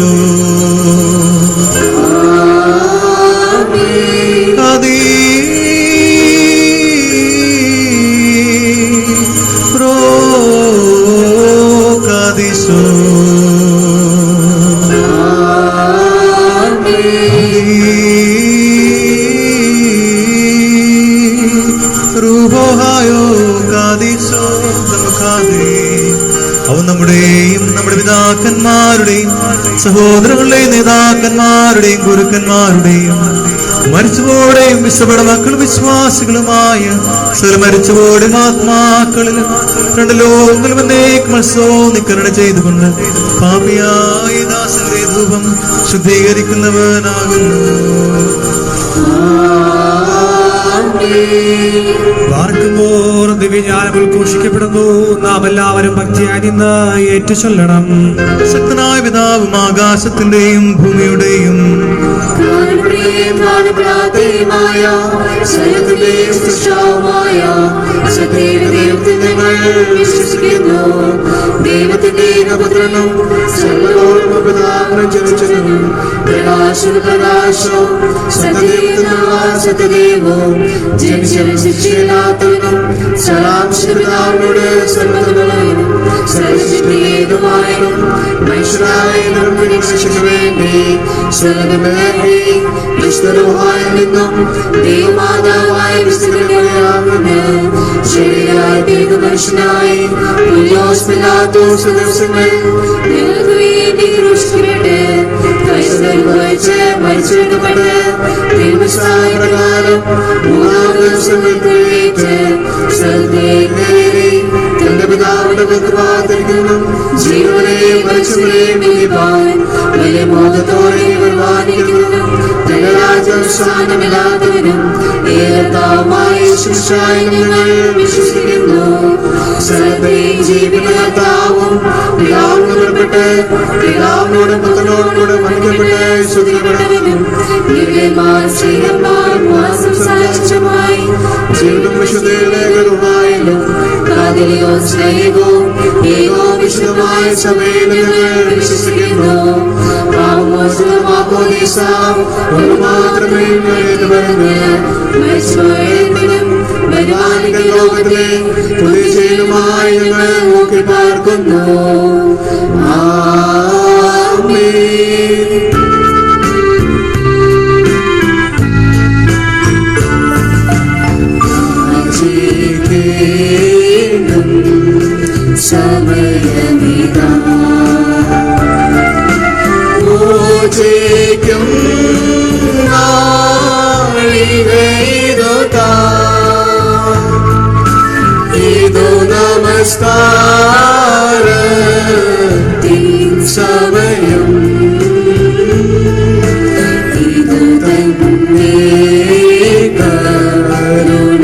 അവൻ നമ്മുടെയും നമ്മുടെ പിതാക്കന്മാരുടെയും സഹോദരങ്ങളുടെയും നേതാക്കന്മാരുടെയും ഗുരുക്കന്മാരുടെയും മരിച്ചുപോടെയും വിശ്വപട മക്കളും വിശ്വാസികളുമായ സകല മരിച്ചുപോടെയും ആത്മാക്കളിലും രണ്ട് ലോകങ്ങളും എന്നേക്കും നിക്കരണ ചെയ്തുകൊണ്ട് പാപിയായ ദാസന്റെ ധൂപം ശുദ്ധീകരിക്കുന്നവനാകുന്നു. വാർക്കുമ്പോൾ ദിവ്യജ്ഞാനം ഉദ്ഘോഷിക്കപ്പെടുന്നു. നാം എല്ലാവരും ഭക്തിയായി നിന്ന് ഏറ്റുചൊല്ലണം. ശക്തനായ പിതാവും ആകാശത്തിന്റെയും ഭൂമിയുടെയും ദൈവത്തിന്റെ പുത്രനും ജനിച്ചനും പ്രകാശവും സത്യദേവവും ജനിച്ചവൻ ശിക്ഷയില്ലാത്തവനും സലാംശപിതാവിനോട് സർവ്വതകളും സർവശക്തിയേതുവായും മനുഷ്യരായ നിർമ്മിതിക്ക് വേണ്ടി സ്വർഗ്ഗമേറി വിശുദ്ധരൂഹായിൽ നിന്നും ദൈവമാതാവായ വിശുദ്ധനാകുന്നു ശരീരമായി തീർന്ന മനുഷ്യനായി പുല്യോസ് പിലാത്തോസ് ദിവസങ്ങൾ ഞങ്ങൾക്ക് വേണ്ടി ക്രൂശിക്കപ്പെട്ട് കൈസരിച്ച് മരിച്ചെടുക്കപ്പെട്ട് തിരുമസായ പ്രകാരം മൂന്നാം ദിവസം എഴുന്നേറ്റ് സ്വർഗ്ഗത്തിലേറി തന്റെ പിതാവിന്റെ വലത്തുഭാഗത്തിരിക്കുന്നു. ജീവനെയും മരിച്ചവരെയും വിധിപ്പാൻ വലിയ മോഹത്തോടെ ഇവർ വാദിക്കുന്നു. തന്റെ രാജ്യാവസാനമില്ലാത്തവനും ഏകത്താവുമായ ശിക്ഷായി ഞങ്ങൾ വിശ്വസിക്കുന്നു. സർവ്വത്തെയും ജീവിക്കുന്ന കർത്താവും പിതാവിനോട് പുറപ്പെട്ട് പിതാവിനോടും പുത്രനോടും കൂടെ മരിക്കപ്പെട്ട് സ്തുതിക്കപ്പെട്ടവനും ദിവ്യന്മാർ ശ്രീഹന്മാർ സംസാരിച്ചുമായി ജീവിതം വിശുദ്ധയിലേക്കും കാതലിയോ സ്നേഹവും ഏകോ വിശുദ്ധമായ സഭയിൽ ഞങ്ങൾ വിശ്വസിക്കുന്നു. ഒന്ന് മാത്രമേ വരുവാനിക ലോകത്തിലെ പുതിയമായി ഞങ്ങൾ നോക്കി പാർക്കുന്നു. സമയമിതാ പൂജയ്ക്കും ഇതു നമസ്കാരത്തിൻ സമയം ഇതു തന്നെ കരുണാസമയം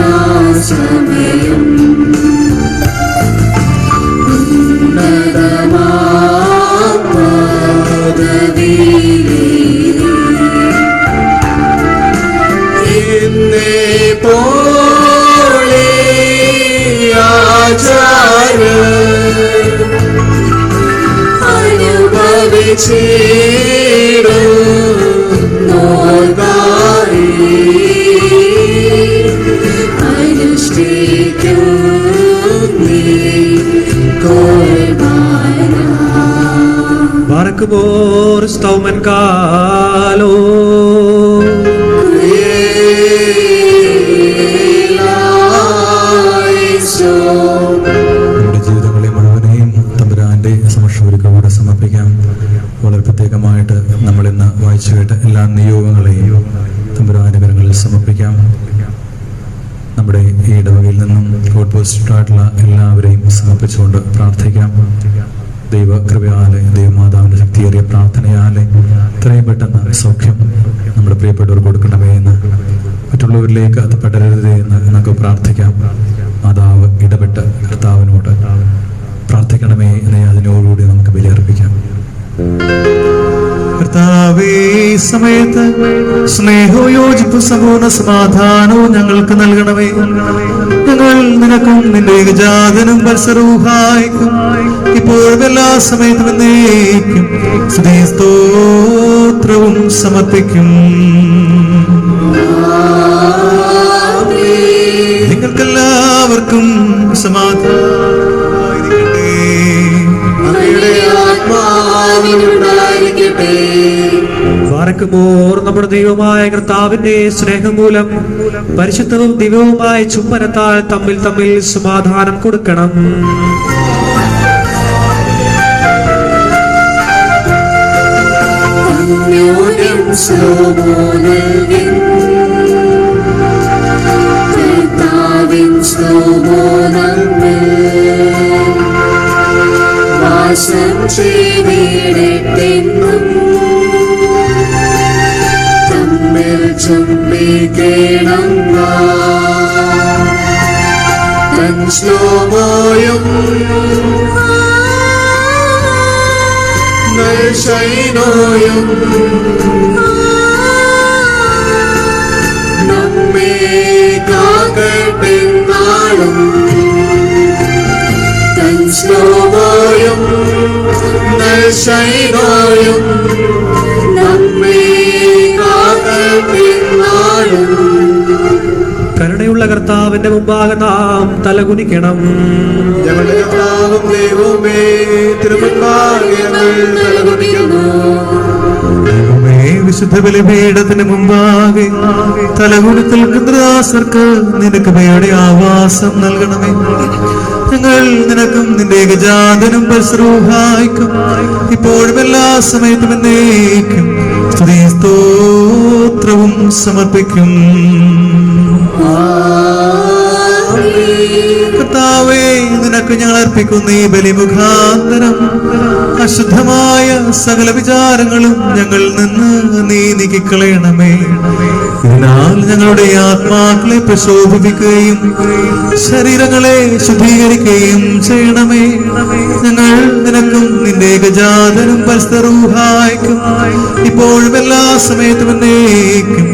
Barakabor staumen kalo നമ്മുടെ ജീവിതങ്ങളെ മുഴുവനെയും തമ്പുരാന്റെ സമക്ഷമൊരുക്കോടെ സമർപ്പിക്കാം. വളരെ പ്രത്യേകമായിട്ട് നമ്മൾ ഇന്ന് വായിച്ചു കേട്ട എല്ലാ നിയോഗങ്ങളെയും തമ്പുരാന്റെ കരങ്ങളിൽ സമർപ്പിക്കാം. നമ്മുടെ ഈ ഇടവകയിൽ നിന്നും കോട്ട് പോസ്റ്റായിട്ടുള്ള എല്ലാവരെയും സമർപ്പിച്ചുകൊണ്ട് പ്രാർത്ഥിക്കാം. ദൈവകൃപയാലെ ദൈവമാതാവിന്റെ ശക്തിയേറിയ പ്രാർത്ഥനയാലെ ഇത്രയും പെട്ടെന്ന് സൗഖ്യം നമ്മുടെ പ്രിയപ്പെട്ടവർ കൊടുക്കണമേ എന്ന്, മറ്റുള്ളവരിലേക്ക് അത് പടരരുതേ എന്ന് നമുക്ക് പ്രാർത്ഥിക്കാം. മാതാവ് ഇടപെട്ട് കർത്താവിനോട് പ്രാർത്ഥിക്കണമേ എന്ന് അതിനോടുകൂടി നമുക്ക് ബലിയർപ്പിക്കാം. കർത്താവേ, സമയത്ത് സ്നേഹവും യോജിപ്പും സമ്പൂർണ്ണ സമാധാനവും ഞങ്ങൾക്ക് നൽകണമേ. ഞങ്ങൾ നിനക്കും നിന്റെ ഏകജാതനും പരിസരൂഹായിക്കും ഇപ്പോഴും എല്ലാ സമയത്തും എന്നേക്കും സ്തുതിയും സ്തോത്രവും സമർപ്പിക്കും. നിങ്ങൾക്കെല്ലാവർക്കും സമാധാനമായിരിക്കട്ടെ. വാരക്കുമോർ നമ്മുടെ ദൈവമായ കർത്താവിന്റെ സ്നേഹം മൂലം പരിശുദ്ധവും ദിവ്യവുമായ ചുംബനത്താൽ തമ്മിൽ തമ്മിൽ സമാധാനം കൊടുക്കണം. അന്യോന്യം സ്ലോമോ നൽകിൻ കർത്താവിൻ സ്ലോമോ നമ്മിൽ വാസം ചെയ്തിടട്ടെന്നും തമ്മിൽ ചുംബിക്കണം തൻ സ്ലോമോയും ശൈനോയും നമ്മെ കാക്കട്ടെ നാളും തൻ സ്ലോമോയും ശൈനോയും നമ്മെ കാക്കട്ടെ നാളും. കരുണയുള്ള കർത്താവിന്റെ മുമ്പാകെ നാം തലകുനിക്കണം. ഞങ്ങളുടെ കർത്താവും ദൈവമേ, തിരുമുൻപാകെ ഞങ്ങൾ തലകുനിക്കുന്നു. ദൈവമേ, വിശുദ്ധ ബലിപീഠത്തിന് മുമ്പാകെ തലകുനിത്ത് നിൽക്കുന്ന ദാസർക്ക് നിന്റെ കൃപയുടെ ആവാസം നൽകണമേ. ഞങ്ങൾ നിനക്കും നിന്റെ ഏകജാതനും പരിശ്രൂഹായിക്കും ഇപ്പോഴും എല്ലാ സമയത്തും എന്നേക്കും സ്തുതി സ്തോത്രവും സമർപ്പിക്കും. കർത്താവേ, നിനക്ക് ഞങ്ങൾ അർപ്പിക്കുന്ന ഈ ബലിമുഖാന്തരം അശുദ്ധമായ സകല വിചാരങ്ങളും ഞങ്ങളിൽ നിന്ന് നീ നീക്കിക്കളയണമേ. ഇതിനാൽ ഞങ്ങളുടെ ആത്മാക്കളെ പ്രശോഭിപ്പിക്കുകയും ശരീരങ്ങളെ ശുദ്ധീകരിക്കുകയും ചെയ്യണമേ. ഞങ്ങൾ നിനക്കും നിന്റെ ഏകജാതനും പരിസ്ഥിതിക്കും ഇപ്പോഴും എല്ലാ സമയത്തും എന്നേക്കും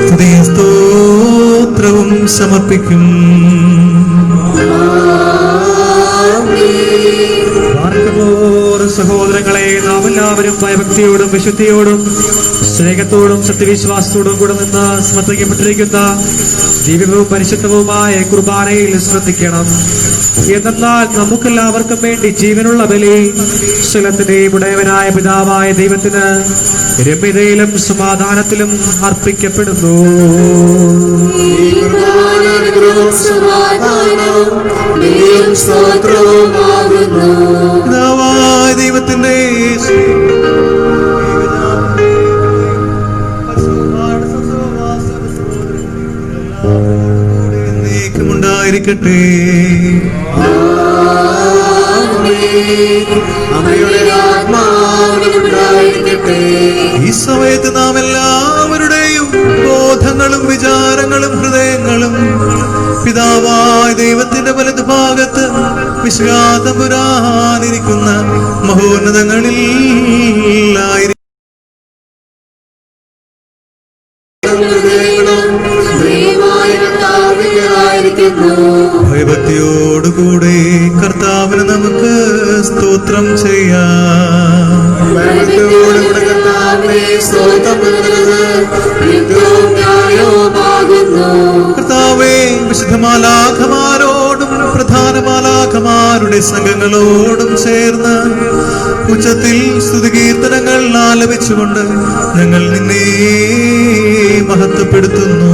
സ്തുതി സ്തോത്രവും സമർപ്പിക്കും. സഹോദരങ്ങളെ, നാം എല്ലാവരും ഭയഭക്തിയോടും വിശുദ്ധിയോടും സ്നേഹത്തോടും സത്യവിശ്വാസത്തോടും കൂടെ നിന്ന് സമർപ്പിക്കപ്പെട്ടിരിക്കുന്ന ദിവ്യവും പരിശുദ്ധവുമായ കുർബാനയിൽ ശ്രദ്ധിക്കണം. എന്നാൽ നമുക്കെല്ലാവർക്കും വേണ്ടി ജീവനുള്ള ബലി ശലത്തിന്റെയും ഉടയവനായ പിതാവായ ദൈവത്തിന് രമ്യതയിലും സമാധാനത്തിലും അർപ്പിക്കപ്പെടുന്നു. പിതാവായ ദൈവത്തിന്റെ ഉണ്ടായിരിക്കട്ടെ. ഈ സമയത്ത് നാം എല്ലാവരുടെയും ബോധങ്ങളും വിചാരങ്ങളും ഹൃദയങ്ങളും പിതാവായ ദൈവത്തിന്റെ വലതുഭാഗത്ത് വിശ്വാസപുരാനിരിക്കുന്ന മഹോന്നതങ്ങളിൽ ഭയഭക്തിയോടുകൂടെ കർത്താവിന് നമുക്ക് സ്തോത്രം ചെയ്യാം. കർത്താവേ, വിശുദ്ധമാലാഖമാരോടും പ്രധാനമാലാഖമാരുടെ സംഘങ്ങളോടും ചേർന്ന് ഉച്ചത്തിൽ സ്തുതികീർത്തനങ്ങൾ ആലപിച്ചുകൊണ്ട് ഞങ്ങൾ നിന്നെ മഹത്വപ്പെടുത്തുന്നു.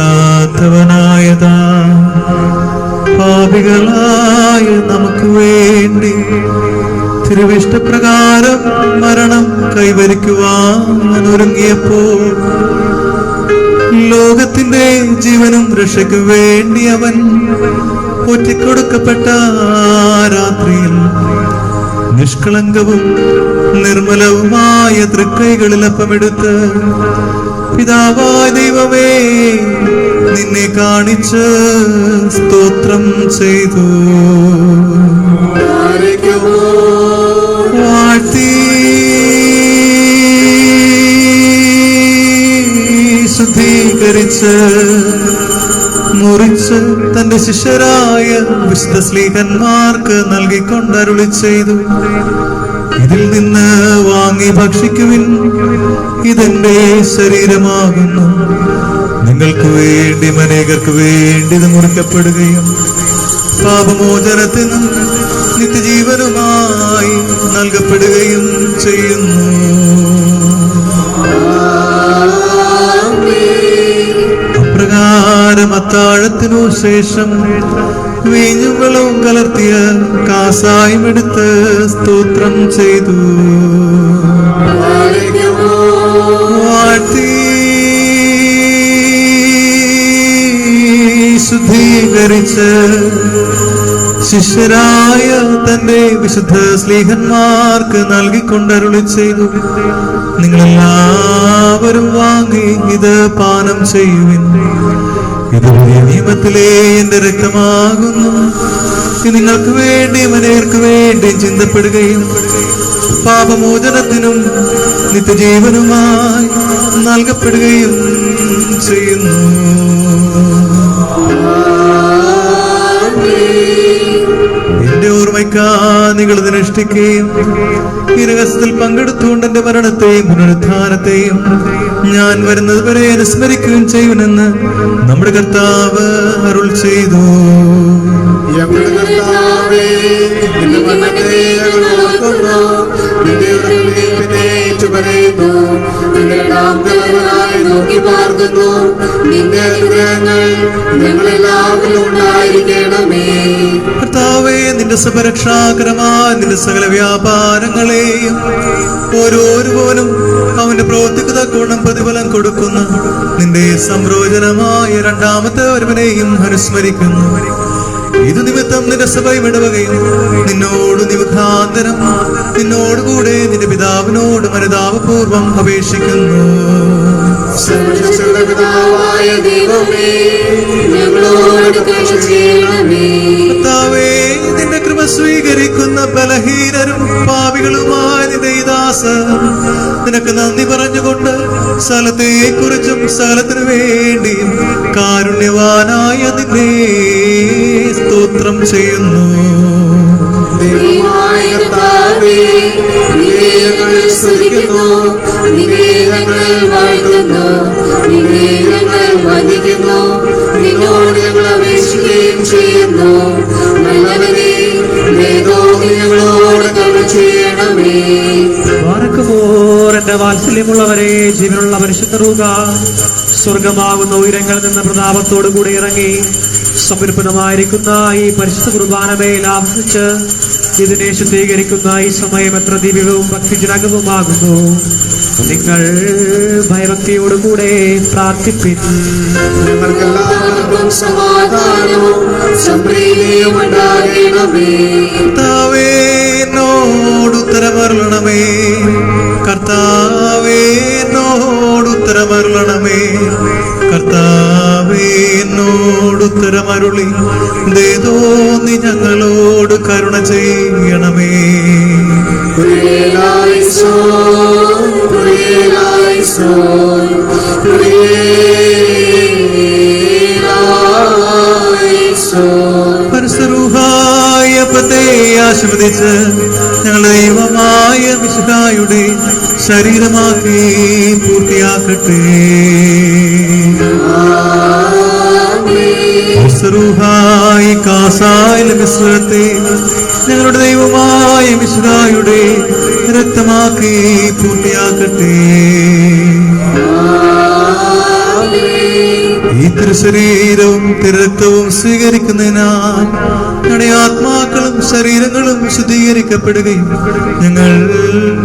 പാപമില്ലാത്തവനായതാ പാപികളായ നമുക്ക് വേണ്ടി തിരുവിഷ്ടപ്രകാരം മരണം കൈവരിക്കുവാൻ ഒരുങ്ങിയപ്പോൾ ലോകത്തിന്റെ ജീവനും രക്ഷയ്ക്ക് വേണ്ടി അവൻ ഒറ്റിക്കൊടുക്കപ്പെട്ട രാത്രിയിൽ നിഷ്കളങ്കവും നിർമ്മലവുമായ തൃക്കൈകളിൽ അപ്പമെടുത്ത് പിതാവായ ദൈവമേ നിന്നെ കാണിച്ച് സ്തോത്രം ചെയ്തു വാഴ്ത്തി ശുദ്ധീകരിച്ച് മുറിച്ച് തന്റെ ശിഷ്യരായ വിശുദ്ധ സ്ലീഹന്മാർക്ക് നൽകിക്കൊണ്ടരുളി ചെയ്തു, ഇതിൽ നിന്ന് വാങ്ങി ഭക്ഷിക്കുവിൻ, ഇതെന്റെ ശരീരമാകുന്നു. നിങ്ങൾക്ക് വേണ്ടി അനേകർക്ക് വേണ്ടി ഇത് മുറിക്കപ്പെടുകയും പാപമോചനത്തിനും നിത്യജീവനുമായി നൽകപ്പെടുകയും ചെയ്യുന്നു. അപ്രകാരം അത്താഴത്തിനു ശേഷം വീഞ്ഞും വെള്ളവും കലർത്തിയ കാസായും എടുത്ത് സ്തോത്രം ചെയ്തു, വാഴ്ത്തി ശുദ്ധീകരിച്ച് ശിഷ്യരായ തന്റെ വിശുദ്ധ സ്ലീഹന്മാർക്ക് നൽകിക്കൊണ്ടരുളി ചെയ്തു, നിങ്ങളെല്ലാവരും വാങ്ങി ഇത് പാനം ചെയ്യുവിൻ. ഇത് പുതിയ നിയമത്തിലെ എന്റെ രക്തമാകുന്നു. ഇത് നിങ്ങൾക്ക് വേണ്ടി അനേകർക്ക് വേണ്ടി ചിന്തപ്പെടുകയും പാപമോചനത്തിനും നിത്യജീവനുമായി നൽകപ്പെടുകയും ചെയ്യുന്നു. എന്റെ ഓർമ്മയ്ക്കാ നിങ്ങൾ ഇതിനനുഷ്ഠിക്കുകയും ഈ രഹസ്യത്തിൽ പങ്കെടുത്തുകൊണ്ട് എന്റെ മരണത്തെയും പുനരുത്ഥാനത്തെയും ഞാൻ വരുന്നത് വരെ അനുസ്മരിക്കുകയും ചെയ്യുമെന്ന് നമ്മുടെ കർത്താവ് അരുൾ ചെയ്തു. കർത്താവേ, നിന്റെ സഭരക്ഷാകരമായ നിന്റെ സകല വ്യാപാരങ്ങളെയും ഓരോരുവനും അവന്റെ പ്രവർത്തിക്ക് തക്കവണ്ണം പ്രതിഫലം കൊടുക്കുന്ന നിന്റെ സംപ്രോചനമായ രണ്ടാമത്തെ ഒരുവനെയും അനുസ്മരിക്കുന്നു. ഇത് നിമിത്തം നിന്റെ സഭയും ഇടവകയും നിന്നോട് നിമുഖാന്തരം നിന്നോടുകൂടെ നിന്റെ പിതാവിനോട് അനുതാപപൂർവം അപേക്ഷിക്കുന്നു. കർത്താവേ, നിന്റെ കൃപ സ്വീകരിക്കുന്ന ബലഹീനരും പാപികളുമായ നിന്റെ ഈ ദാസർ നിനക്ക് നന്ദി പറഞ്ഞുകൊണ്ട് സ്ഥലത്തെ കുറിച്ചും സ്ഥലത്തിനു വേണ്ടിയും കാരുണ്യവാനായ നിന്നെ സ്തോത്രം ചെയ്യുന്നു. എന്റെ വാത്സല്യമുള്ളവരെ, ജീവനുള്ള പരിശുദ്ധ റൂഹ സ്വർഗമാകുന്ന ഉയരങ്ങളിൽ നിന്ന് പ്രതാപത്തോടു കൂടി ഇറങ്ങി സമർപ്പണമായിരിക്കുന്ന ഈ പരിശുദ്ധ കുർബാനമേൽ ആവസിച്ച് ഇതിനെ ശുദ്ധീകരിക്കുന്ന ഈ സമയം എത്ര ദിവ്യവും ഭക്തിജനകവുമാകുന്നു. നിങ്ങൾ ഭയഭക്തിയോടുകൂടെ പ്രാർത്ഥിപ്പിൻ. കർത്താവേ, എന്നോടുത്തരമരുളണമേ. കർത്താവേ, എന്നോടുത്തരമരുളണമേ. കർത്താവേ, എന്നോടുത്തരമരുളി ദയതോന്നി ഞങ്ങളോട് കരുണ ചെയ്യണമേ. പരിസരൂഹായപ്പത്തെ ആശീർവദിച്ച് ഞങ്ങളുടെ ദൈവമായ മിശിഹായുടെ ശരീരമാക്കി പൂർത്തിയാക്കട്ടെ. പരിസരൂഹായി കാസായിലെ മിശ്രത്തെ ഞങ്ങളുടെ ദൈവമായ മിശിഹായുടെ രക്തമാക്കി പൂർത്തിയാക്കട്ടെ. ഈ തിരുശരീരവും തിരുരക്തവും സ്വീകരിക്കുന്നതിനാൽ ഞങ്ങളുടെ ആത്മാക്കളും ശരീരങ്ങളും ശുദ്ധീകരിക്കപ്പെടുകയും ഞങ്ങൾ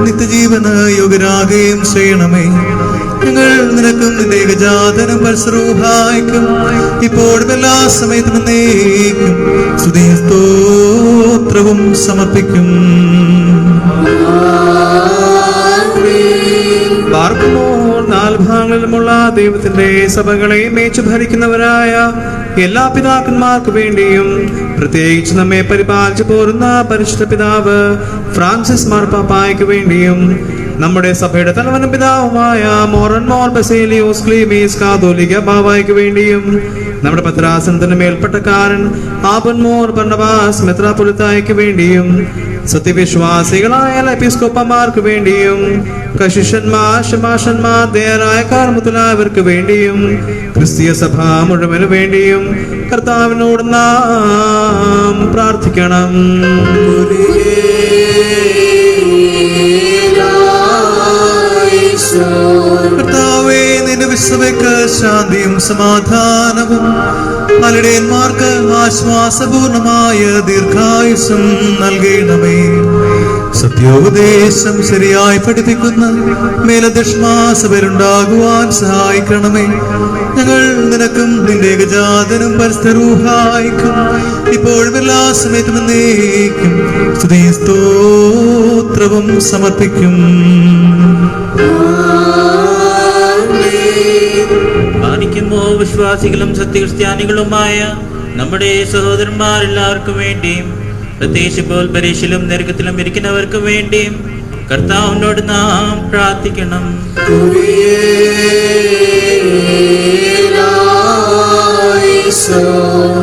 നിത്യജീവന യോഗ്യരാകുകയും ചെയ്യണമേ. ഞങ്ങൾ നിനക്കും നിന്റെ ഏകജാതനും പരിസരൂഹായിക്കും ഇപ്പോഴും എല്ലാ സമയത്തും എന്നേക്കും സ്തുതിയും സ്തോത്രവും സമർപ്പിക്കും. നാല് ഭാഗങ്ങളിലുമുള്ള ദൈവത്തിന്റെ സഭകളെ മേച്ചു ഭരിക്കുന്നവരായ എല്ലാ പിതാക്കന്മാർക്ക് വേണ്ടിയും പ്രത്യേകിച്ച് നമ്മെ പരിപാലിച്ചു പോരുന്ന പരിശുദ്ധ പിതാവ് ഫ്രാൻസിസ് മാർപ്പാപ്പായ്ക്ക് വേണ്ടിയും നമ്മുടെ സഭയുടെ തലവനും പിതാവുമായ മോർ ബസേലിയോസ് ക്ലീമീസ് കാതോലിക്ക ബാവായ്ക്ക് വേണ്ടിയും നമ്മുടെ പത്രാസനത്തിന് മേൽപ്പെട്ടക്കാരൻ ആബൻ മോർ ബർണബാസ് മെത്രാപ്പൊലിത്തായ്ക്ക് വേണ്ടിയും സത്യവിശ്വാസികളായ എപ്പിസ്കോപ്പമാർക്ക് വേണ്ടിയും കശിഷന്മാർ ശമാശന്മാർ ദേറായക്കാർ മുതലായവർക്ക് വേണ്ടിയും ക്രിസ്തീയ സഭ മുഴുവനു വേണ്ടിയും കർത്താവിനോട് നാം പ്രാർത്ഥിക്കണം. കർത്താവേ, നിന്റെ വിശ്വയ്ക്ക് ശാന്തിയും സമാധാനവും മലടയന്മാർക്ക് ആശ്വാസപൂർണമായ ദീർഘായുസ്സും നൽകണമേ. സത്യോപദേശം ശരിയായി പഠിപ്പിക്കുന്ന മേലധ്യക്ഷമാസഭരുണ്ടാകുവാൻ സഹായിക്കണമേ. ഞങ്ങൾ നിനക്കും നിന്റെ ഏകജാതനും പരിസ്ഥിതിക്കും ഇപ്പോഴും എല്ലാ സമയത്തും എന്നേക്കും സ്തുതിയും സ്തോത്രവും സമർപ്പിക്കും. മാനിക്കുമോ വിശ്വാസികളും സത്യക്രിസ്ത്യാനികളുമായ നമ്മുടെ സഹോദരന്മാരെല്ലാവർക്കും വേണ്ടിയും പ്രത്യേകിച്ച് ഇപ്പോൾ പരീക്ഷയിലും നരകത്തിലും ഇരിക്കുന്നവർക്കും വേണ്ടിയും കർത്താവിനോട് നാം പ്രാർത്ഥിക്കണം.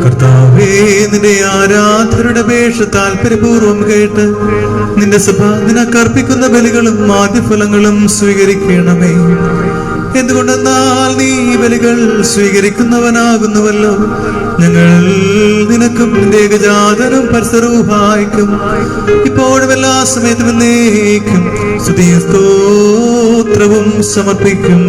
കർത്താവേ, നിന്റെ ആരാധനയുടെ അപേക്ഷ താല്പര്യപൂർവ്വം കേട്ട് നിന്റെ സഭ നിനക്കർപ്പിക്കുന്ന ബലികളും ആദ്യഫലങ്ങളും സ്വീകരിക്കണമേ. എന്തുകൊണ്ടെന്നാൽ നീ ബലികൾ സ്വീകരിക്കുന്നവനാകുന്നുവല്ലോ. ഞങ്ങൾ നിനക്കും നിന്റെ ഏകജാതനും പരിസരൂഹായിക്കും ഇപ്പോഴും എല്ലാ സമയത്തും എന്നേക്കും സ്തുതിയും സ്തോത്രവും സമർപ്പിക്കും.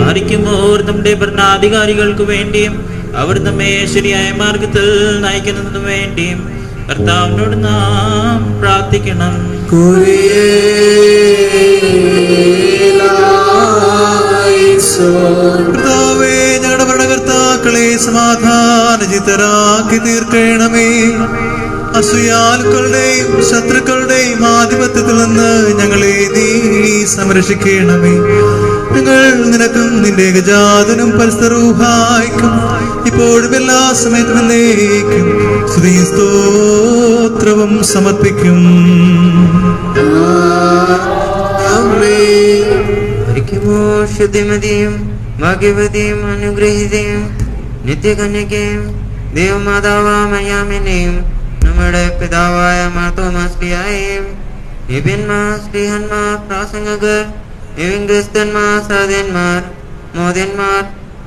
മാനിക്കുമോർ നമ്മുടെ ഭരണാധികാരികൾക്ക് വേണ്ടിയും അവർ നമ്മെ ശരിയായ മാർഗത്തിൽ നയിക്കുന്നതിനു വേണ്ടിയും കർത്താവിനോട് നാം പ്രാർത്ഥിക്കണം. കർത്താവേ, ഞങ്ങളുടെ ഭരണകർത്താക്കളെ സമാധാനചിത്തരാക്കി തീർക്കണമേ. അസൂയാലുക്കളുടെയും ശത്രുക്കളുടെയും ആധിപത്യത്തിൽ നിന്ന് ഞങ്ങളെ നീ സംരക്ഷിക്കണമേ. ഞങ്ങൾ നിനക്കും നിന്റെ ഏകജാതനും പരിസ്ഥിതിക്കും ഇപ്പോഴും എല്ലാ സമയത്തും എന്നേക്കും സ്തുതിയും സ്തോത്രവും സമർപ്പിക്കും. ശുദ്ധിമതിയും ഭാഗ്യവതിയും അനുഗ്രഹീതയും നിത്യകന്യകയും ദൈവമാതാവാമയാമിനെയും നമ്മുടെ പിതാവായ മാർത്തോമാസ്ലിയായെയും നിബിന്മാർ സ്ത്രീഹന്മാർ പ്രാസംഗകർ ക്രിസ്തന്മാർ സാധന്മാർ മോദന്മാർ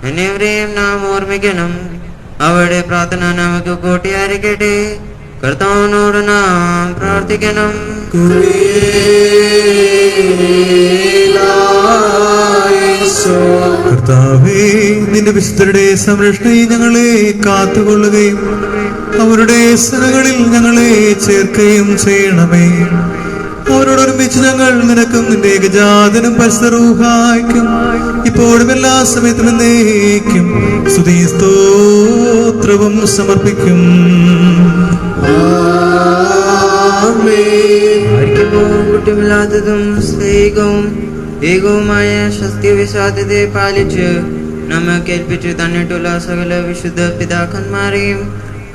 എന്നിവരെയും നാം ഓർമ്മിക്കണം. അവരുടെ പ്രാർത്ഥന നമുക്ക് കൂട്ടിയായിരിക്കട്ടെ. കർത്താവിനോട് നാം പ്രാർത്ഥിക്കണം. കർത്താവേ, നിന്റെ വിശുദ്ധരുടെ സംരക്ഷണയിൽ ഞങ്ങളെ കാത്തുകൊള്ളുകയും അവരുടെ സനകളിൽ ഞങ്ങളെ ചേർക്കുകയും ചെയ്യണമേ. അവരോടൊരുമിച്ച് ഞങ്ങൾ നിനക്കും നിന്റെ ഏകജാതനും പരിസരൂഹായിക്കും ഇപ്പോഴും എല്ലാ സമയത്തും എന്നേക്കും സ്തുതിയും സ്തോത്രവും സമർപ്പിക്കും. കുറ്റമില്ലാത്തതും സ്നേഹികവും ഏകവുമായ സത്യവിശ്വാസത്തെ പാലിച്ച് നമുക്കേൽപ്പിച്ച് തന്നിട്ടുള്ള സകല വിശുദ്ധ പിതാക്കന്മാരെയും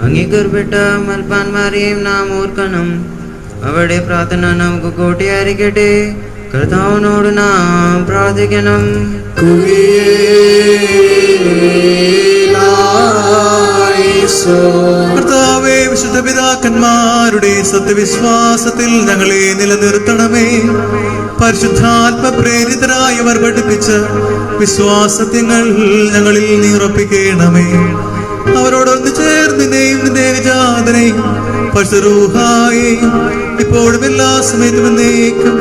അംഗീകൃതപ്പെട്ട മൽപ്പാന്മാരെയും നാം ഓർക്കണം. അവരുടെ പ്രാർത്ഥന നമുക്ക് കൂട്ടിയായിരിക്കട്ടെ. കർത്താവിനോട് നാം പ്രാർത്ഥിക്കണം. കർത്താവേ, വിശുദ്ധ പിതാക്കന്മാരുടെ സത്യവിശ്വാസത്തിൽ ഞങ്ങളെ നിലനിർത്തണമേ. പരിശുദ്ധാത്മ പ്രേരിതരായവർ പഠിപ്പിച്ച വിശ്വാസത്യങ്ങൾ ഞങ്ങളിൽ നീ ഉറപ്പിക്കണമേ. അവരോടൊന്ന് ചേർന്ന് നിന്നെയും നിന്റെ ഏകജാതനെയും പരിസരൂഹായെയും ഇപ്പോഴും എല്ലാ സമയത്തും എന്നേക്കും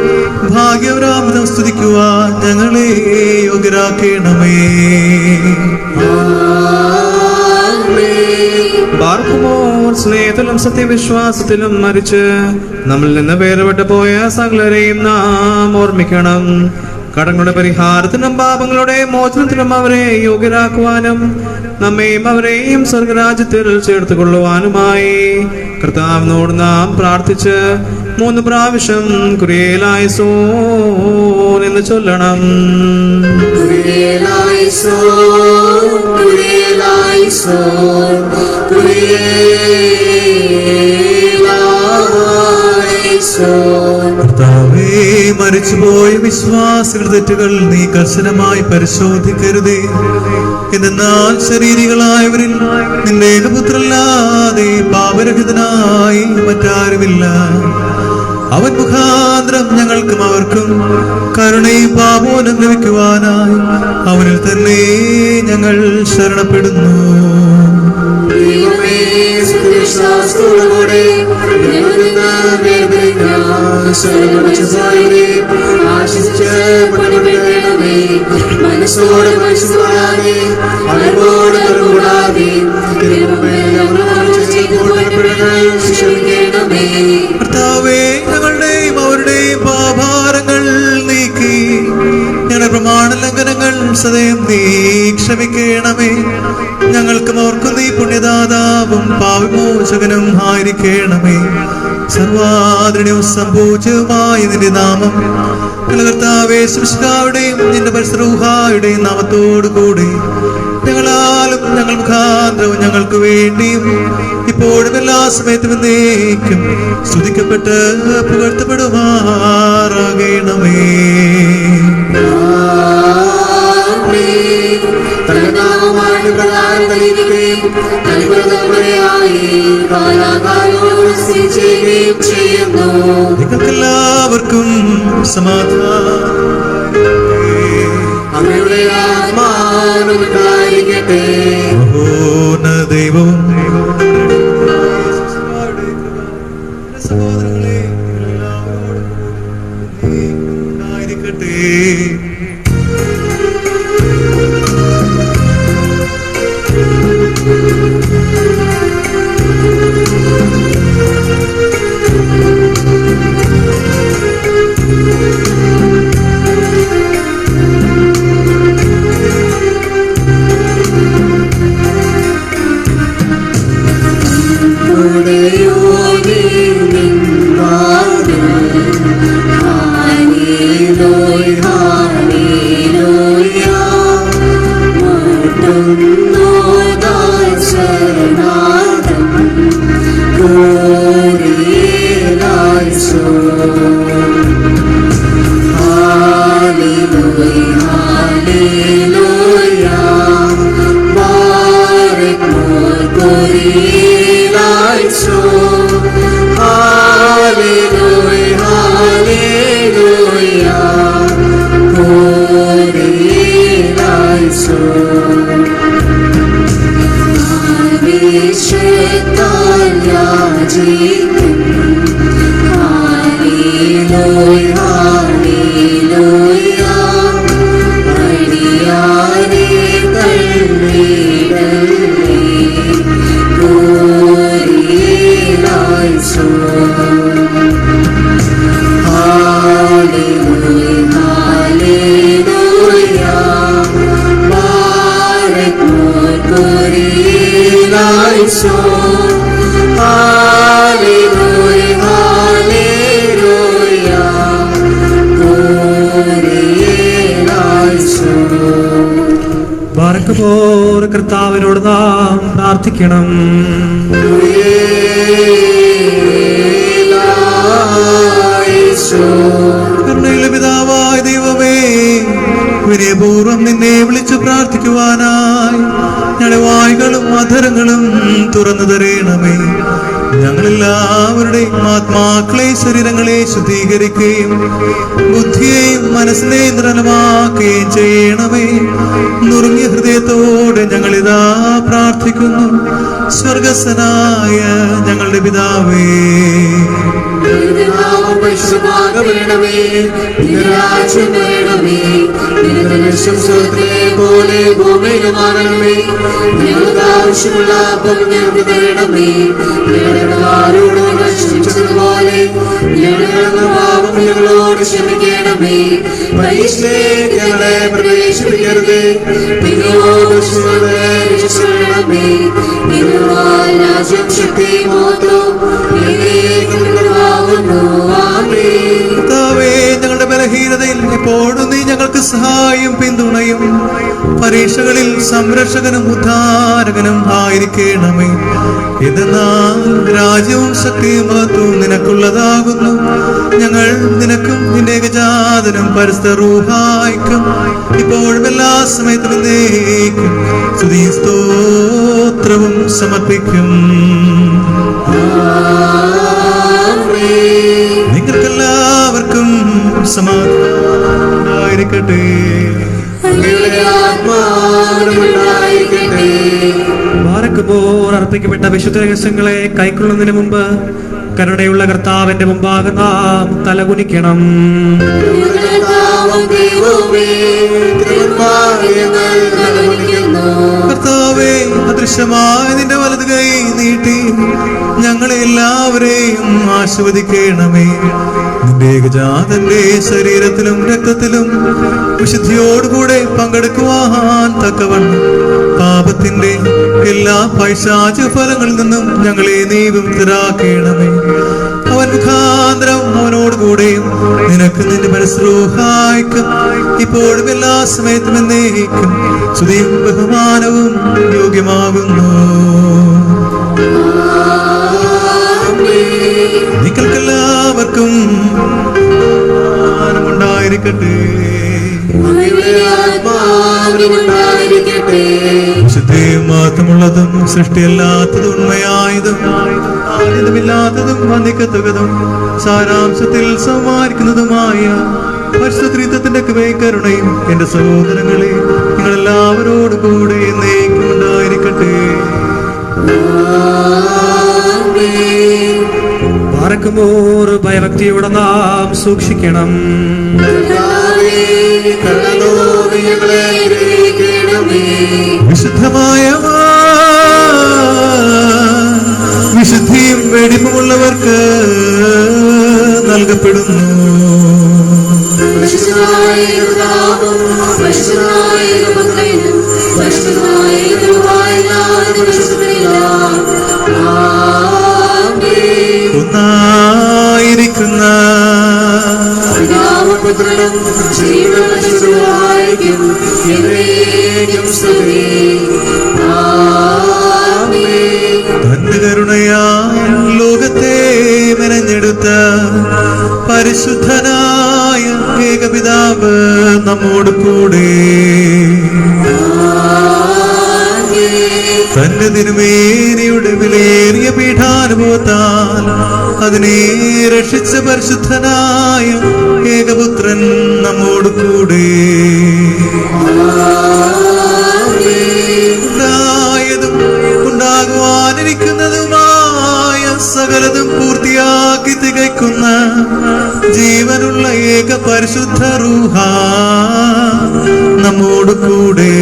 ഭാഗ്യവരാമതം സ്തുതിക്കുവാൻ ഞങ്ങളെ യോഗ്യരാക്കണമേ. ബാർക്കുമോർ സ്നേഹത്തിലും സത്യവിശ്വാസത്തിലും മരിച്ച് നമ്മിൽ നിന്ന് വേർപെട്ടു പോയ സകലരെയും നാം ഓർമ്മിക്കണം. കടങ്ങളുടെ പരിഹാരത്തിനും പാപങ്ങളുടെ മോചനത്തിനും അവരെ യോഗ്യരാക്കുവാനും നമ്മയും അവരെയും സ്വർഗരാജ്യത്തിൽ ചേർത്തുകൊള്ളുവാനുമായി കർത്താവിനോട് നാം പ്രാർത്ഥിച്ച് 3 പ്രാവശ്യം കുരിയേലായിസോൻ എന്ന് ചൊല്ലണം. കർത്താവേ, മരിച്ചുപോയ വിശ്വാസികളുടെ തെറ്റുകൾ നീ കർശനമായി പരിശോധിക്കരുതേ. എന്നാൽ ശരീരികളായവരിൽ നിന്റെ ഏകപുത്രല്ലാതെ പാപരഹിതനായി മറ്റാരുമില്ല. അവൻ മുഖാന്തരം ഞങ്ങൾക്കും അവർക്കും കരുണയും പാപോനും ലഭിക്കുവാനായി അവനിൽ തന്നെ ഞങ്ങൾ ശരണപ്പെടുന്നു. മനസ്സോട് മനസ്സോടാതെ അവരോട് കൂടാതെ കർത്താവേ, ഞങ്ങളുടെയും അവരുടെയും പാപഭാരങ്ങൾ നീക്കി ഞങ്ങളുടെ പ്രമാണ ലംഘനങ്ങൾ സദയം നീ ക്ഷമിക്കണമേ. ഞങ്ങൾക്കും അവർക്കും നീ പുണ്യദാതാവും പാപമോചകനും ആയിരിക്കണമേ. സർവാദരണീയവും സംഭൂജ്യവുമായ നിന്റെ നാമം കർത്താവേ ശിഷ്കാരുടെയും നിന്റെ പരിസരൂഹായുടെയും നാമത്തോടു കൂടി ഞങ്ങളാലും ഞങ്ങൾ മുഖാന്തരവും ഞങ്ങൾക്ക് വേണ്ടിയും ഇപ്പോഴും എല്ലാ സമയത്തും എന്നേക്കും സ്തുതിക്കപ്പെട്ട് പുകഴ്ത്തപ്പെടുമാറാകണമേ. നിങ്ങൾക്കെല്ലാവർക്കും സമാധാനം. അങ്ങയുടെ ആത്മാവുണ്ടായിരിക്കട്ടെ. ദൈവവും സഹോദരങ്ങളെ ഉണ്ടായിരിക്കട്ടെ. കർത്താവിനോട് നാം പ്രാർത്ഥിക്കണം. കരുണയുള്ള പിതാവായ ദൈവമേ, വിനയപൂർവം നിന്നെ വിളിച്ചു പ്രാർത്ഥിക്കുവാനായി ഞങ്ങളുടെ വായ്കളും അധരങ്ങളും തുറന്നു തരണമേ. ഞങ്ങളെല്ലാവരുടെയും ആത്മാക്കളെ ശരീരങ്ങളെ ശുദ്ധീകരിക്കുകയും ബുദ്ധിയെയും മനസ്സിനെയും നിർമ്മലമാക്കുകയും ചെയ്യണമേ. നുറുങ്ങിയ ഹൃദയത്തോടെ ഞങ്ങളിതാ പ്രാർത്ഥിക്കുന്നു. സ്വർഗസ്ഥനായ ഞങ്ങളുടെ പിതാവേ, പോലെ ഭൂമിയിലുമാകണമേ. ഞങ്ങൾക്ക് ആവശ്യമുള്ള അപ്പം ഞങ്ങൾക്ക് തരണമേ. ഞങ്ങളോട് ക്ഷമിച്ചതുപോലെ ഞങ്ങളുടെ പാപം ഞങ്ങളോട് ക്ഷമിക്കണമേ. പരീക്ഷയിലേക്ക് ഞങ്ങളെ പ്രവേശിപ്പിക്കരുത്, രക്ഷിക്കണമേ. രാജ്യം ശക്തിയും മഹത്വവും ഞങ്ങളുടെ ബലഹീനതയിൽ എപ്പോഴും നീ ഞങ്ങൾക്ക് സഹായം പിന്തുണയും പരീക്ഷകളിൽ സംരക്ഷകനും ഉദ്ധാരകനും ആയിരിക്കണമേ. എന്നാൽ രാജ്യവും ശക്തിയും മഹത്വവും നിനക്കുള്ളതാകുന്നു. ഞങ്ങൾ നിനക്കും നിന്റെ ഏകജാതനും പരിശുദ്ധ റൂഹായ്ക്കും ഇപ്പോഴും എല്ലാ സമയത്തും എന്നേക്കും സ്തുതിയും സ്തോത്രവും സമർപ്പിക്കും. നിങ്ങൾക്കെല്ലാവർക്കും സമാധാനമായിരിക്കട്ടെ. മാറക്കുമ്പോൾ അർപ്പിക്കപ്പെട്ട വിശുദ്ധ രഹസ്യങ്ങളെ കൈക്കൊള്ളുന്നതിന് മുമ്പ് കരുണയുള്ള കർത്താവിന്റെ മുമ്പാകെ നാം തലകുനിക്കണം. കർത്താവേ, അദൃശ്യമായ നിന്റെ വലത് കൈ നീട്ടി ഞങ്ങളെ എല്ലാവരെയും ആശീർവദിക്കണമേ. നിന്റെ ഏകജാതന്റെ ശരീരത്തിലും രക്തത്തിലും വിശുദ്ധിയോടുകൂടെ പങ്കെടുക്കുവാൻ തക്കവണ്ണം പാപത്തിന്റെ എല്ലാ പൈശാചിക ഫലങ്ങളിൽ നിന്നും ഞങ്ങളെ നീ വിമുക്തരാക്കണമേ. അവൻ മുഖാന്തരം അവനോടുകൂടെയും നിനക്ക് നിന്റെ മനസ്സൂഹായിക്കും ഇപ്പോഴും എല്ലാ സമയത്തും എന്നേക്കും സ്തുതിയും ബഹുമാനവും യോഗ്യമാകുന്നു. നിങ്ങൾക്കെല്ലാവർക്കും ഉണ്ടായിരിക്കട്ടെ. വിശുദ്ധിയും മാത്രമുള്ളതും സൃഷ്ടിയല്ലാത്തതും ഉണ്മയായതും ആനന്ദമില്ലാത്തതും വന്ദിക്കത്തകതും സാരാംശത്തിൽ സമാരിക്കുന്നതുമായ പരിശുദ്ധത്വത്തിന്റെ കരുണയും എന്റെ സഹോദരങ്ങളെ നിങ്ങളെല്ലാവരോടും കൂടെ എന്നേക്കും ഉണ്ടായിരിക്കട്ടെ. പാറക്കുമ്പോൾ ഭയഭക്തിയോടെ നാം സൂക്ഷിക്കണം. വിശുദ്ധമായ വിശുദ്ധിയും വെടിപ്പുമുള്ളവർക്ക് നൽകപ്പെടുന്നു. ഒന്നായിരിക്കുന്ന തന്റെ കരുണയാൽ ലോകത്തെ മെനഞ്ഞെടുത്ത പരിശുദ്ധനായ ഏകപിതാവ് നമ്മോട് കൂടെ തന്റെ തിരുമേനിയുടെ വിലയേറിയ പീഠാനുഭവത്താൽ അതിനെ രക്ഷിച്ച പരിശുദ്ധനായ ഏകപുത്രൻ നമ്മോട് കൂടെ ഉണ്ടായതും ഉണ്ടാകുവാനിരിക്കുന്നതുമായ സകലതും പൂർത്തിയാക്കി തികയ്ക്കുന്ന ജീവനുള്ള ഏക പരിശുദ്ധ റൂഹ നമ്മോട് കൂടെ.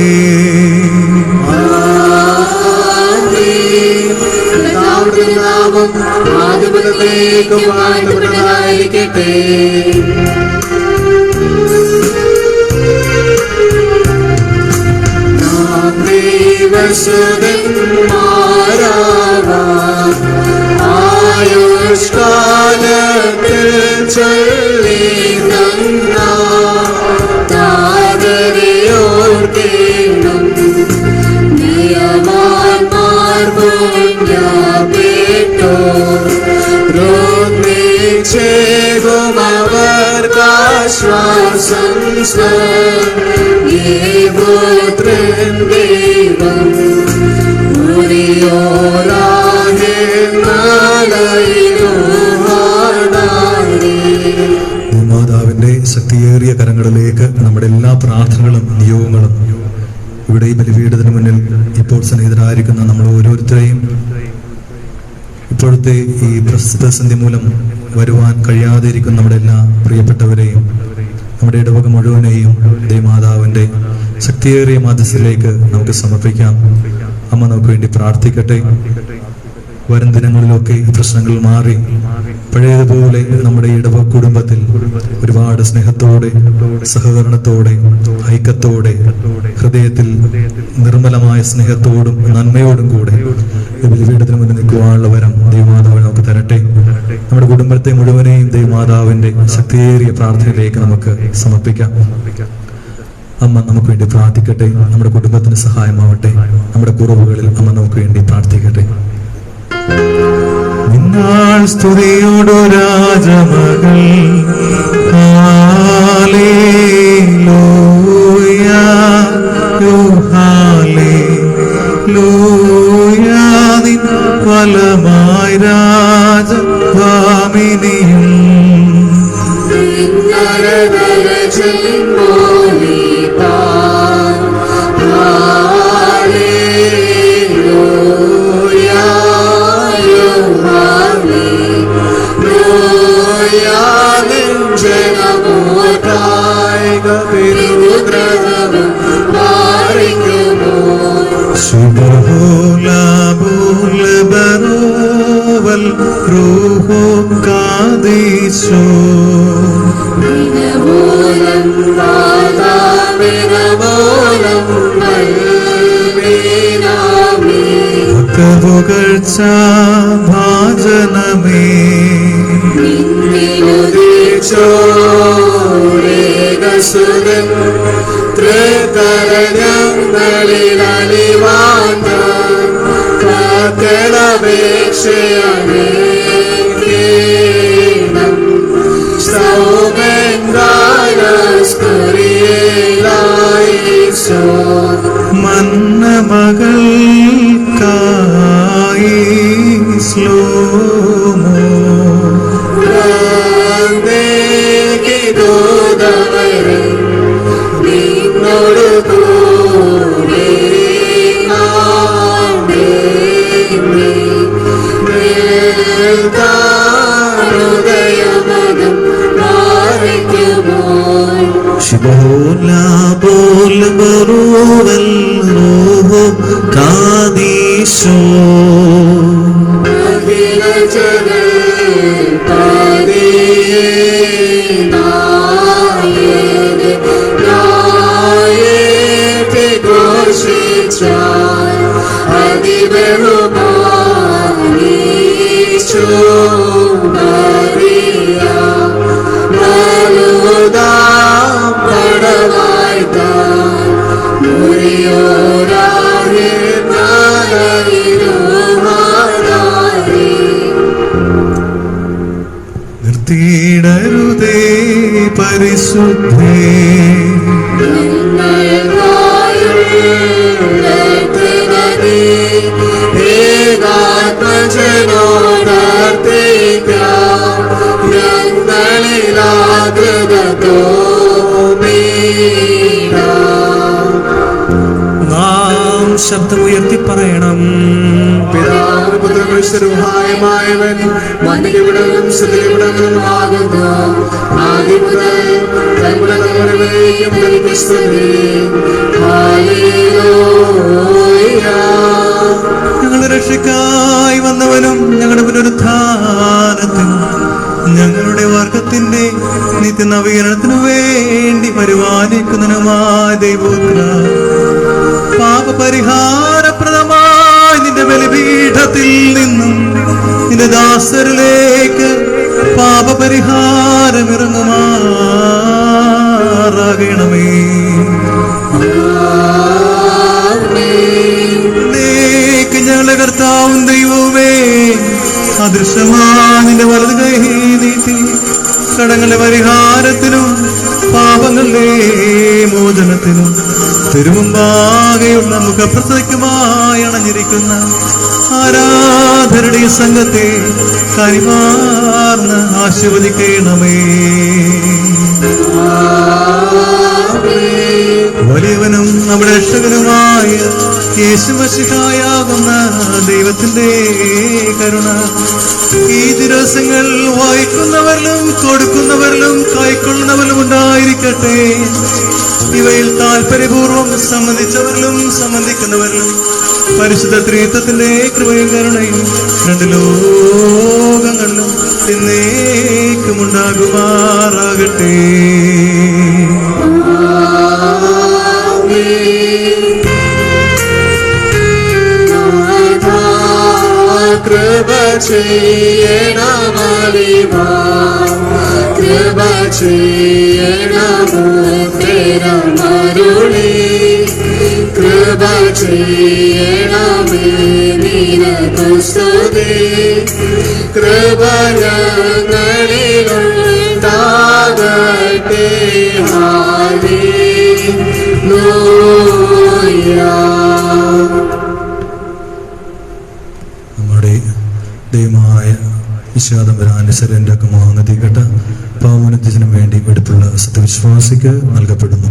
ആയുഷ്കാലത്തിൽ ചൊല്ലി താതരയോർക്കേണം നിയമാന്മാർ പുണ്യപേട്ടോ ോമവർക്കാശ്വാസം സ്വപുത്രൻ ദൈവം മാതാവിന്റെ ശക്തിയേറിയ കരങ്ങളിലേക്ക് നമ്മുടെ എല്ലാ പ്രാർത്ഥനകളും നിയോഗങ്ങളും ഇവിടെ ഈ ബലിപീഠത്തിന് മുന്നിൽ ഇപ്പോൾ സന്നിഹിതരായിരിക്കുന്ന നമ്മൾ ഓരോരുത്തരെയും ഇപ്പോഴത്തെ ഈ പ്രതിസന്ധി മൂലം വരുവാൻ കഴിയാതെ ഇരിക്കുന്ന നമ്മുടെ എല്ലാ പ്രിയപ്പെട്ടവരെയും നമ്മുടെ ഇടവക മുഴുവനെയും ദൈവമാതാവിന്റെ ശക്തിയേറിയ മാധ്യസ്ഥയിലേക്ക് നമുക്ക് സമർപ്പിക്കാം. അമ്മ നമുക്ക് വേണ്ടി പ്രാർത്ഥിക്കട്ടെ. വരും ദിനങ്ങളിലൊക്കെ ഈ പ്രശ്നങ്ങൾ മാറി പഴയതുപോലെ നമ്മുടെ ഇടവ കുടുംബത്തിൽ ഒരുപാട് സ്നേഹത്തോടെ സഹകരണത്തോടെ ഐക്യത്തോടെ ഹൃദയത്തിൽ നിർമ്മലമായ സ്നേഹത്തോടും നന്മയോടും കൂടെ ബലിപീഠത്തിന് മുന്നിൽ നിൽക്കുവാനുള്ള വരം ദൈവമാതാവ് നമുക്ക് തരട്ടെ. നമ്മുടെ കുടുംബത്തെ മുഴുവനെയും ദൈവമാതാവിന്റെ ശക്തിയേറിയ പ്രാർത്ഥനയിലേക്ക് നമുക്ക് സമർപ്പിക്കാം. അമ്മ നമുക്ക് വേണ്ടി പ്രാർത്ഥിക്കട്ടെ. നമ്മുടെ കുടുംബത്തിന് സഹായമാവട്ടെ. നമ്മുടെ കുറവുകളിൽ അമ്മ നമുക്ക് വേണ്ടി പ്രാർത്ഥിക്കട്ടെ. നിന്നാൾ സ്തുതിയോടു രാജമകൾ ഹല്ലേലൂയ ഹല്ലേലൂയ നിൻ ഫലമായി രാജഭാമിനിയും റൂഹോ കാദീശോ പുകഴ്ച ഭാജനമേ മന്നമകൾ കായി സ്ലോമോ ശിബോല ബോൽ ബറൂവൽ റൂഹോ കാദീശോ നിർത്തിയിടരുതേ പരിശുദ്ധേ നാം ശബ്ദമുയർത്തി പറയണം. പിതാവ് പുത്രപുരുഷരൂഹായമായവൻ മണ്ണിലിവിടവും സ്ഥിതിലിവിടവും ആകുന്നു. ആദ്യം മുതൽ തലമുറ വരേക്കും സ്തുതി. ഹല്ലേലൂയ. ഞങ്ങളുടെ രക്ഷയ്ക്കായി വന്നവനും ഞങ്ങളുടെ പുനരുത്ഥാനത്തിനും ഞങ്ങളുടെ വർഗത്തിന്റെ നിത്യനവീകരണത്തിനു വേണ്ടി പരിപാലിക്കുന്നതിനുമായ ദൈവോത്ര പാപപരിഹാരപ്രദമായി നിന്റെ ബലിപീഠത്തിൽ നിന്നും നിന്റെ ദാസരിലേക്ക് പാപപരിഹാരമിറങ്ങുമാറാകണമേ. ഞങ്ങളുടെ കർത്താവും ദൈവവുമേ, അദൃശ്യമായ നിന്റെ വലത് കൈ നീട്ടി കടങ്ങളുടെ പരിഹാരത്തിനും പാപങ്ങളുടെ മോചനത്തിനും തിരുമുമ്പാകെയുള്ള മുഖപ്രസക്തമായി അണഞ്ഞിരിക്കുന്ന ആരാധനയുടെ സംഘത്തെ കനിവാർന്ന് ആശീർവദിക്കണമേ. വലിയവനും നമ്മുടെ രക്ഷകനുമായ യേശുമശിഹായാകുന്ന ദൈവത്തിന്റെ കരുണ ഈ ദിവസങ്ങൾ വായിക്കുന്നവരിലും കൊടുക്കുന്നവരിലും കൈക്കൊള്ളുന്നവരിലും ഉണ്ടായിരിക്കട്ടെ. ഇവയിൽ താല്പര്യപൂർവ്വം സംബന്ധിച്ചവരിലും സംബന്ധിക്കുന്നവരിലും പരിശുദ്ധ ത്രിത്വത്തിന്റെ കൃപയും കരുണയും രണ്ട് ലോകങ്ങളിലും എന്നേക്കും ഉണ്ടാകുമാറാകട്ടെ. കൃപ ചെയ്യണമലിവാ കൃപ കൃപ ചെയ്യണമുത്തരമരുളി കൃപ ചെയ്യണമേ നിനക്കു സ്തുതി കൃപ ഞങ്ങളിലുണ്ടാകട്ടെ ഹല്ലേലൂയ. നമ്മുടെ ദൈവമായ വിശ്വാതമ്പരാന്റെ ശരീരന്റെ മഹാനദികട്ട പാവനത്തിനും വേണ്ടി എടുത്തുള്ള സത്യവിശ്വാസിക്ക് നൽകപ്പെടുന്നു.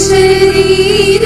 ശരീര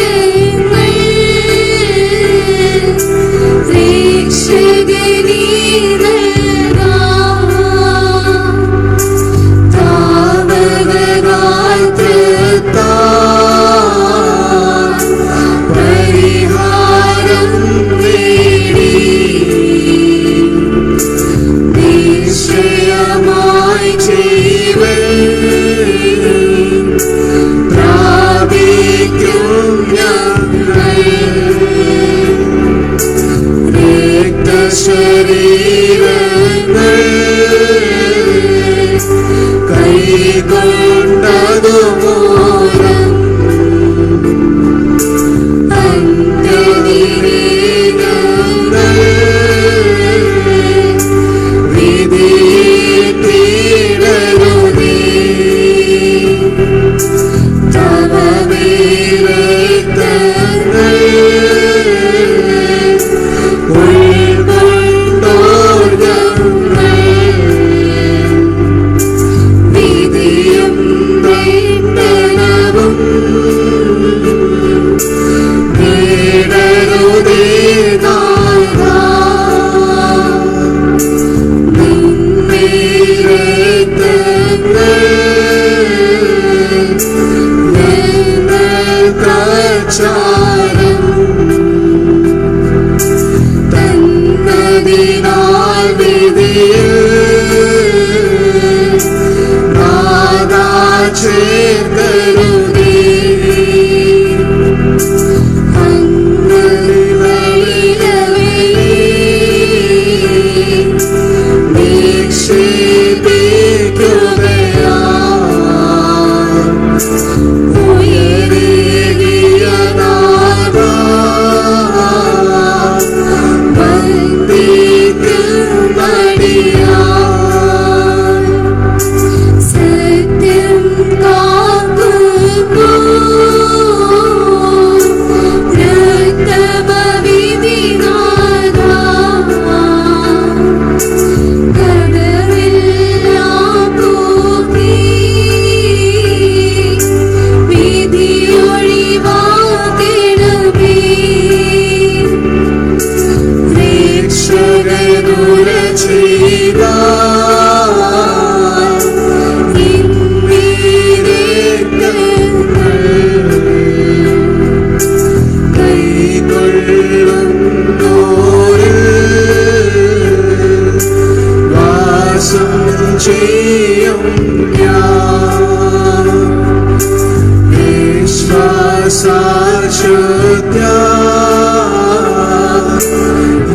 സാശ്രുത്യാ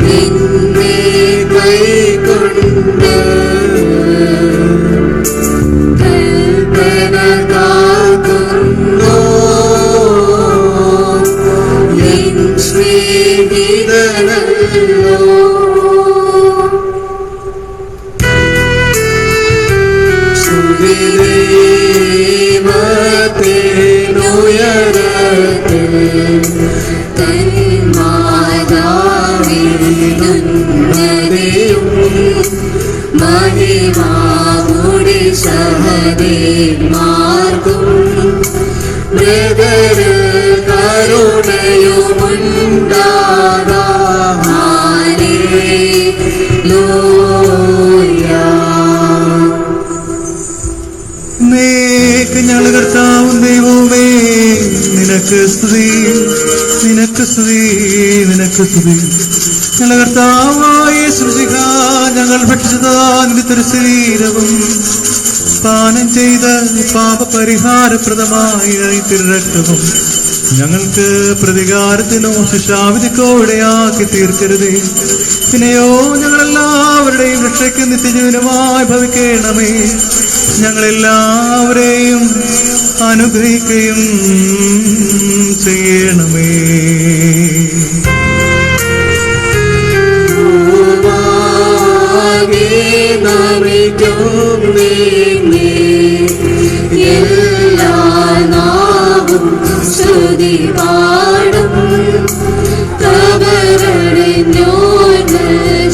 നിന്നെ കൈകൊണ്ട് കൽപ്പന കാക്കുന്നു നിൻ സ്നേഹിതനല്ലോ. സുവിധേവത്തിനുയരത്തിൽ തന്മാതാവിനുന്നതിയും മഹിമാമുടി സഹദേന്മാർക്കും മൃഗര് കരുണയുമുണ്ടാകാം. ഹല്ലേലൂയ. ഞങ്ങളുടെ കർത്താവും ദൈവവുമേ, നിനക്ക് സ്തുതി, നിനക്ക് സ്തുതി, നിനക്ക് സ്തുതി. ഞങ്ങളുടെ കർത്താവായ യേശുമിശിഹ, ഞങ്ങൾ ഭക്ഷിച്ചതാന്റെ തിരുശരീരവും പാനം ചെയ്ത പാപപരിഹാരപ്രദമായ തിരുരക്തവും ഞങ്ങൾക്ക് പ്രതികാരത്തിനോ ശിക്ഷാവിധിക്കോ ഇടയാക്കി തീർക്കരുതേ. പിന്നെയോ ഞങ്ങളെല്ലാവരുടെയും രക്ഷയ്ക്ക് നിത്യജീവനുമായി ഭവിക്കണമേ. ഞങ്ങളെല്ലാവരെയും അനുഗ്രഹിക്കുകയും ചെയ്യണമേ. എല്ലാ നാവും സ്തുതി പാടും.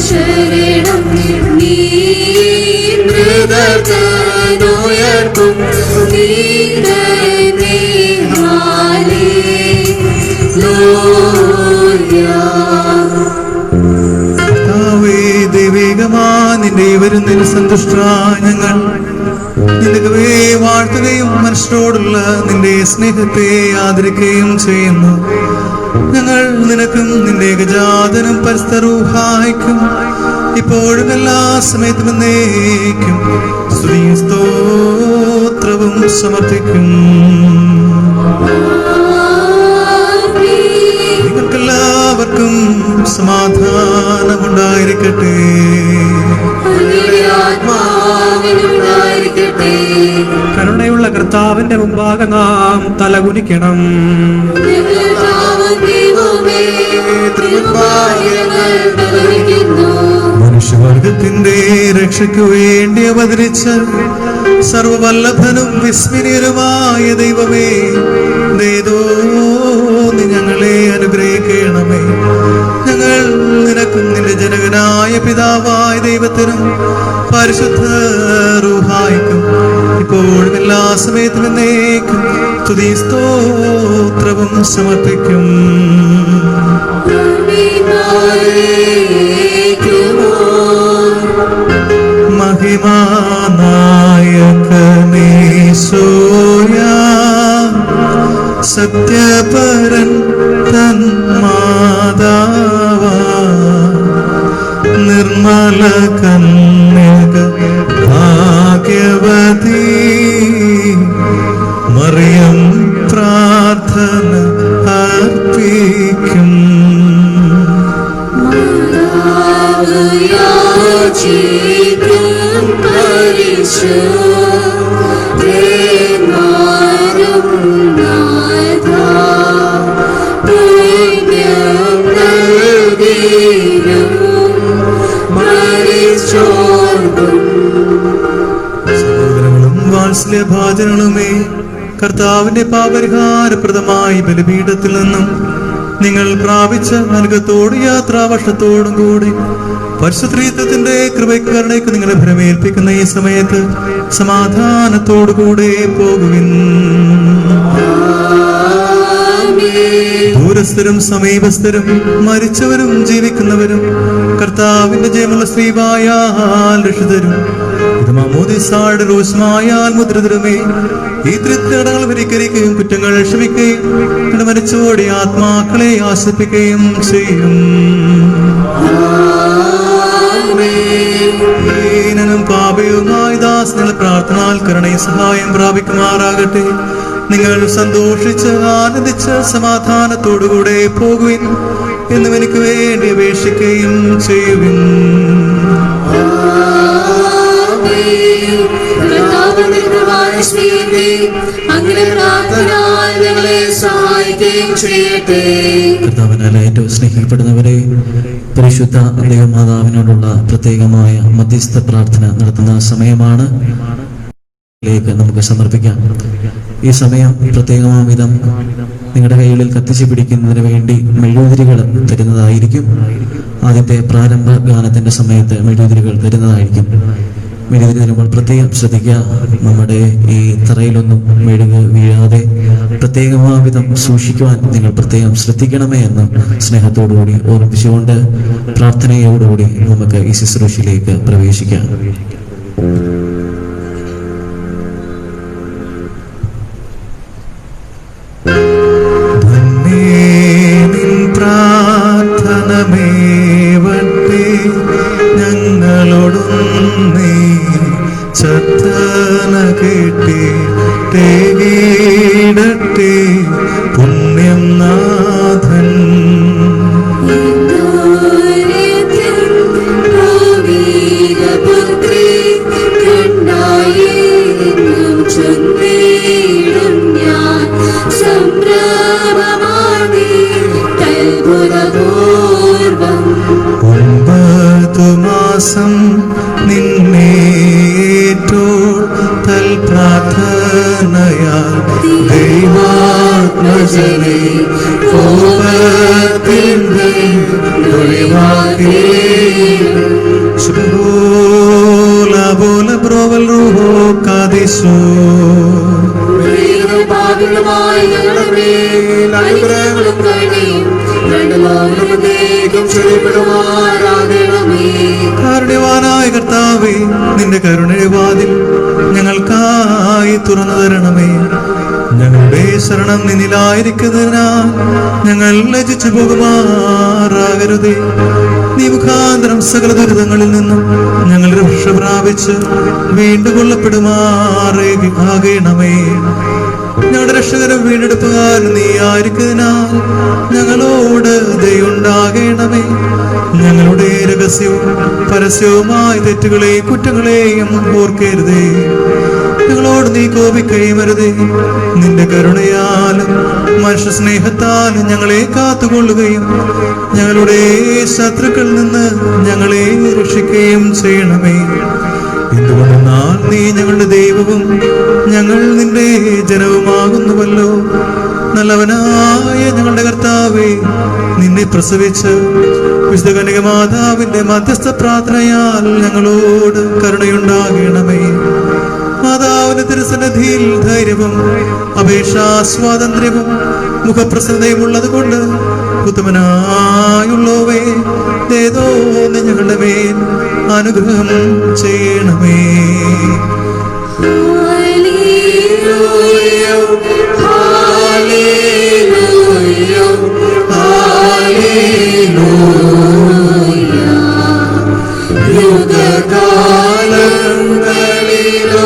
ശരണം നീ മൃതർക്കുയർക്കും ദൈവികമാ നിന്റെ വരുന്നതിന് സന്തുഷ്ടരായ ഞങ്ങൾ നിനക്ക് വാഴ്ത്തുകയും മനുഷ്യരോടുള്ള നിന്റെ സ്നേഹത്തെ ആദരിക്കുകയും ചെയ്യുന്നു. ഞങ്ങൾ നിനക്കും നിന്റെ ഏകജാതനും പരസ്പരൂഹായിക്കും ഇപ്പോഴും എല്ലാ സമയത്തും എന്നേക്കും സ്തുതിയും സ്തോത്രവും സമർപ്പിക്കും. നിങ്ങൾക്കെല്ലാവർക്കും സമാധാനമുണ്ടായിരിക്കട്ടെ. കരുണയുള്ള കർത്താവിന്റെ മുമ്പാകെ നാം തലകുനിക്കണം. മനുഷ്യവർഗത്തിന്റെ രക്ഷയ്ക്കു വേണ്ടി അവതരിച്ച സർവവല്ലഭനും വിസ്മരീയനുമായ ദൈവമേ, ദയതോ നീ ഞങ്ങളെ അനുഗ്രഹിക്കണമേ. ഞങ്ങൾ നിനക്കും നിന്റെ ജനകനായ പിതാവായ ദൈവത്തിനും പരിശുദ്ധ റൂഹായിക്കും ഇപ്പോഴും എല്ലാ സമയത്തും എന്നേക്കും സ്തുതി സ്തോത്രവും സമർപ്പിക്കും. മഹിമാനായകനീശോയാ സത്യപരൻ തന്മാതാവാ നിർമ്മല കന്യക ഭാഗ്യവതി മറിയം പ്രാർത്ഥന അർപ്പിക്കും. സഹോദരങ്ങളും വാത്സല്യഭാജനങ്ങളുമേ, കർത്താവിന്റെ പാപരിഹാരപ്രദമായ ബലിപീഠത്തിൽ നിന്നും നിങ്ങൾ പ്രാപിച്ച അനുഗ്രഹത്തോടും യാത്രാവർഷത്തോടും കൂടി പരിശുദ്ധത്വത്തിന്റെ കൃപയ്ക്ക് കരുണയ്ക്ക് നിങ്ങളെ ഭരമേൽപ്പിക്കുന്ന ഈ സമയത്ത് സമാധാനത്തോടുകൂടെ പോകുവിൻ. ദൂരസ്ഥരും സമീപസ്ഥരും മരിച്ചവരും ജീവിക്കുന്നവരും കർത്താവിന്റെ ജയമുള്ള സ്ത്രീവായാൽ രക്ഷിതരും ഇത് മാമോദീസായുടെ റൂസ്മായാൽ മുദ്രിതരുമേ, ഈ തൃക്കടങ്ങൾ പരിഹരിക്കുകയും കുറ്റങ്ങൾ ക്ഷമിക്കുകയും മരിച്ചോടെ ആത്മാക്കളെ ആശ്വസിപ്പിക്കുകയും ചെയ്യും. പാപയുമായി ദാസനുള്ള പ്രാർത്ഥനാൽ കരുണയും സഹായം പ്രാപിക്കുമാറാകട്ടെ. നിങ്ങൾ സന്തോഷിച്ച് ആനന്ദിച്ച് സമാധാനത്തോടുകൂടെ പോകുവിൻ എന്നും എനിക്ക് വേണ്ടി അപേക്ഷിക്കുകയും ചെയ്യുവിൻ. കർത്താവിനാൽ ഏറ്റവും സ്നേഹിക്കപ്പെടുന്നവരെ, പരിശുദ്ധ ദൈവമാതാവിനോടുള്ള പ്രത്യേകമായ മധ്യസ്ഥ പ്രാർത്ഥന നടത്തുന്ന സമയമാണ്. നമുക്ക് സമർപ്പിക്കാം. ഈ സമയം പ്രത്യേകമായ വിധം നിങ്ങളുടെ കൈകളിൽ കത്തിച്ചു പിടിക്കുന്നതിന് വേണ്ടി മെഴുകുതിരികൾ തരുന്നതായിരിക്കും. ആദ്യത്തെ പ്രാരംഭ ഗാനത്തിന്റെ സമയത്ത് മെഴുകുതിരികൾ തരുന്നതായിരിക്കും. മെഴുകുതിരി തരുമ്പോൾ പ്രത്യേകം ശ്രദ്ധിക്കുക, നമ്മുടെ ഈ തറയിലൊന്നും മെഴുക് വീഴാതെ പ്രത്യേകമായ വിധം സൂക്ഷിക്കുവാൻ നിങ്ങൾ പ്രത്യേകം ശ്രദ്ധിക്കണമേ എന്ന് സ്നേഹത്തോടുകൂടി ഓർമ്മിപ്പിച്ചുകൊണ്ട് പ്രാർത്ഥനയോടുകൂടി നമുക്ക് ഈ ശുശ്രൂഷയിലേക്ക് പ്രവേശിക്കാം. പുണ്യം നാഥൻ മാസം നിന്നേറ്റോ തൽ പ്രാർത്ഥനയാൽ ദൈവാത്മജനെ കോപത്തിൽ ഒഴിവാക്കി ബോല ബ്രോവൽ റൂഹോ കാദിസോ കാരുണ്യവാനായ കർത്താവേ, നിന്റെ കരുണവാതിൽ ഞങ്ങൾക്കായി തുറന്നു തരണമേ. ഞങ്ങളുടെ ശരണം നിന്നിലായിരിക്കുന്നതിനാൽ ഞങ്ങൾ ലജിച്ചു പോകുമാറാകരുതേ. നീ മുഖാന്തരം സകല ദുരിതങ്ങളിൽ നിന്നും ഞങ്ങൾ രക്ഷ പ്രാപിച്ച് വീണ്ടും കൊള്ളപ്പെടുമാറേകണമേ. ഞങ്ങളുടെ രക്ഷകരും വീണ്ടെടുപ്പുകാരൻ നീ ആയിരിക്കുന്നതിനാൽ ഞങ്ങളോട് ദയുണ്ടാകണമേ. ഞങ്ങളുടെ രഹസ്യവും പരസ്യവുമായ തെറ്റുകളെയും കുറ്റങ്ങളെയും ഓർക്കരുതേ. ഞങ്ങളോട് നീ കോപിക്കുകയും അരുതേ. നിന്റെ കരുണയാലും മനുഷ്യ സ്നേഹത്താലും ഞങ്ങളെ കാത്തുകൊള്ളുകയും ഞങ്ങളുടെ ശത്രുക്കളിൽ നിന്ന് ഞങ്ങളെ രക്ഷിക്കുകയും ചെയ്യണമേ. എന്തുകൊണ്ടെന്നാൽ നീ ഞങ്ങളുടെ ദൈവവും ഞങ്ങൾ നിന്റെ ജനവുമാകുന്നുവല്ലോ. നല്ലവനായ ഞങ്ങളുടെ കർത്താവേ, നിന്നെ പ്രസവിച്ച് വിശുദ്ധ കന്യക മാതാവിന്റെ മധ്യസ്ഥ പ്രാർത്ഥനയാൽ ഞങ്ങളോട് കരുണയുണ്ടാകണമേ. മാതാവിന്റെ തിരുസന്നിധിയിൽ ധൈര്യവും അപേക്ഷാ സ്വാതന്ത്ര്യവും മുഖപ്രസന്നതയും ഉള്ളത് കൊണ്ട് ഉത്തമനായുള്ളവേ, ഏതോ ഞങ്ങളുടെ മേൽ അനുഗ്രഹം ചെയ്യണമേ.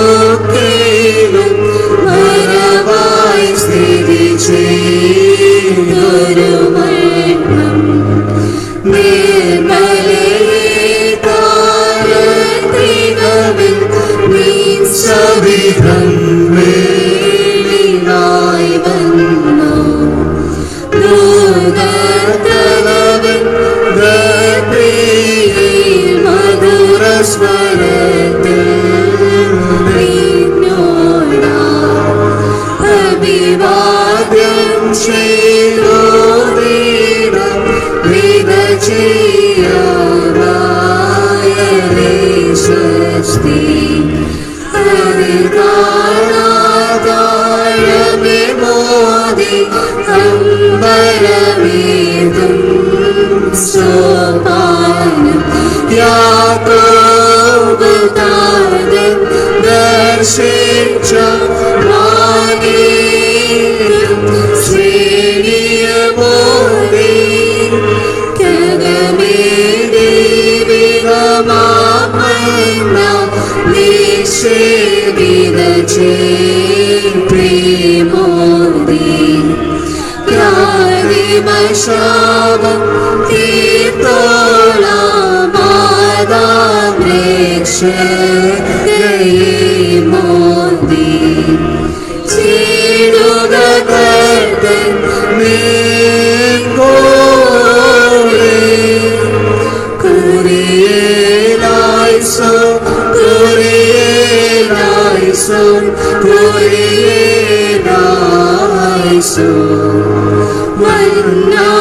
യുഗകാലങ്ങളിലൊക്കെയും മരമായി സ്ഥിതി ചെയ്തൊരു മരണം സവിധം വെളിവായി വന്നു. ദൂതത്തലവൻ ഗാത്രിയിൽ മധുരസ്വരത്തിൽ നിന്നോടാ അഭിവാദ്യം ചെയ്തോ ദൈവം വിതചിയാവായലേ സ്വസ്തി. അതികാണാതാഴമേ മോദി അമ്പരമേതും സോപാനം യാക്കോബ് താതൻ ദർശിച്ച വാനീരും ശ്രേണിയ മോദി കഗമേ ദൈവികമാമൈന നിഷേവിത ചേ പ്രേമോ ശാപം തീർത്തോളാം മോദി ചീടുക കർത്തൻ കുരിയേലായിസോ കുരിയേലായിസോ കുരിയേലായിസോ മന്നാനിശ്ചേതിത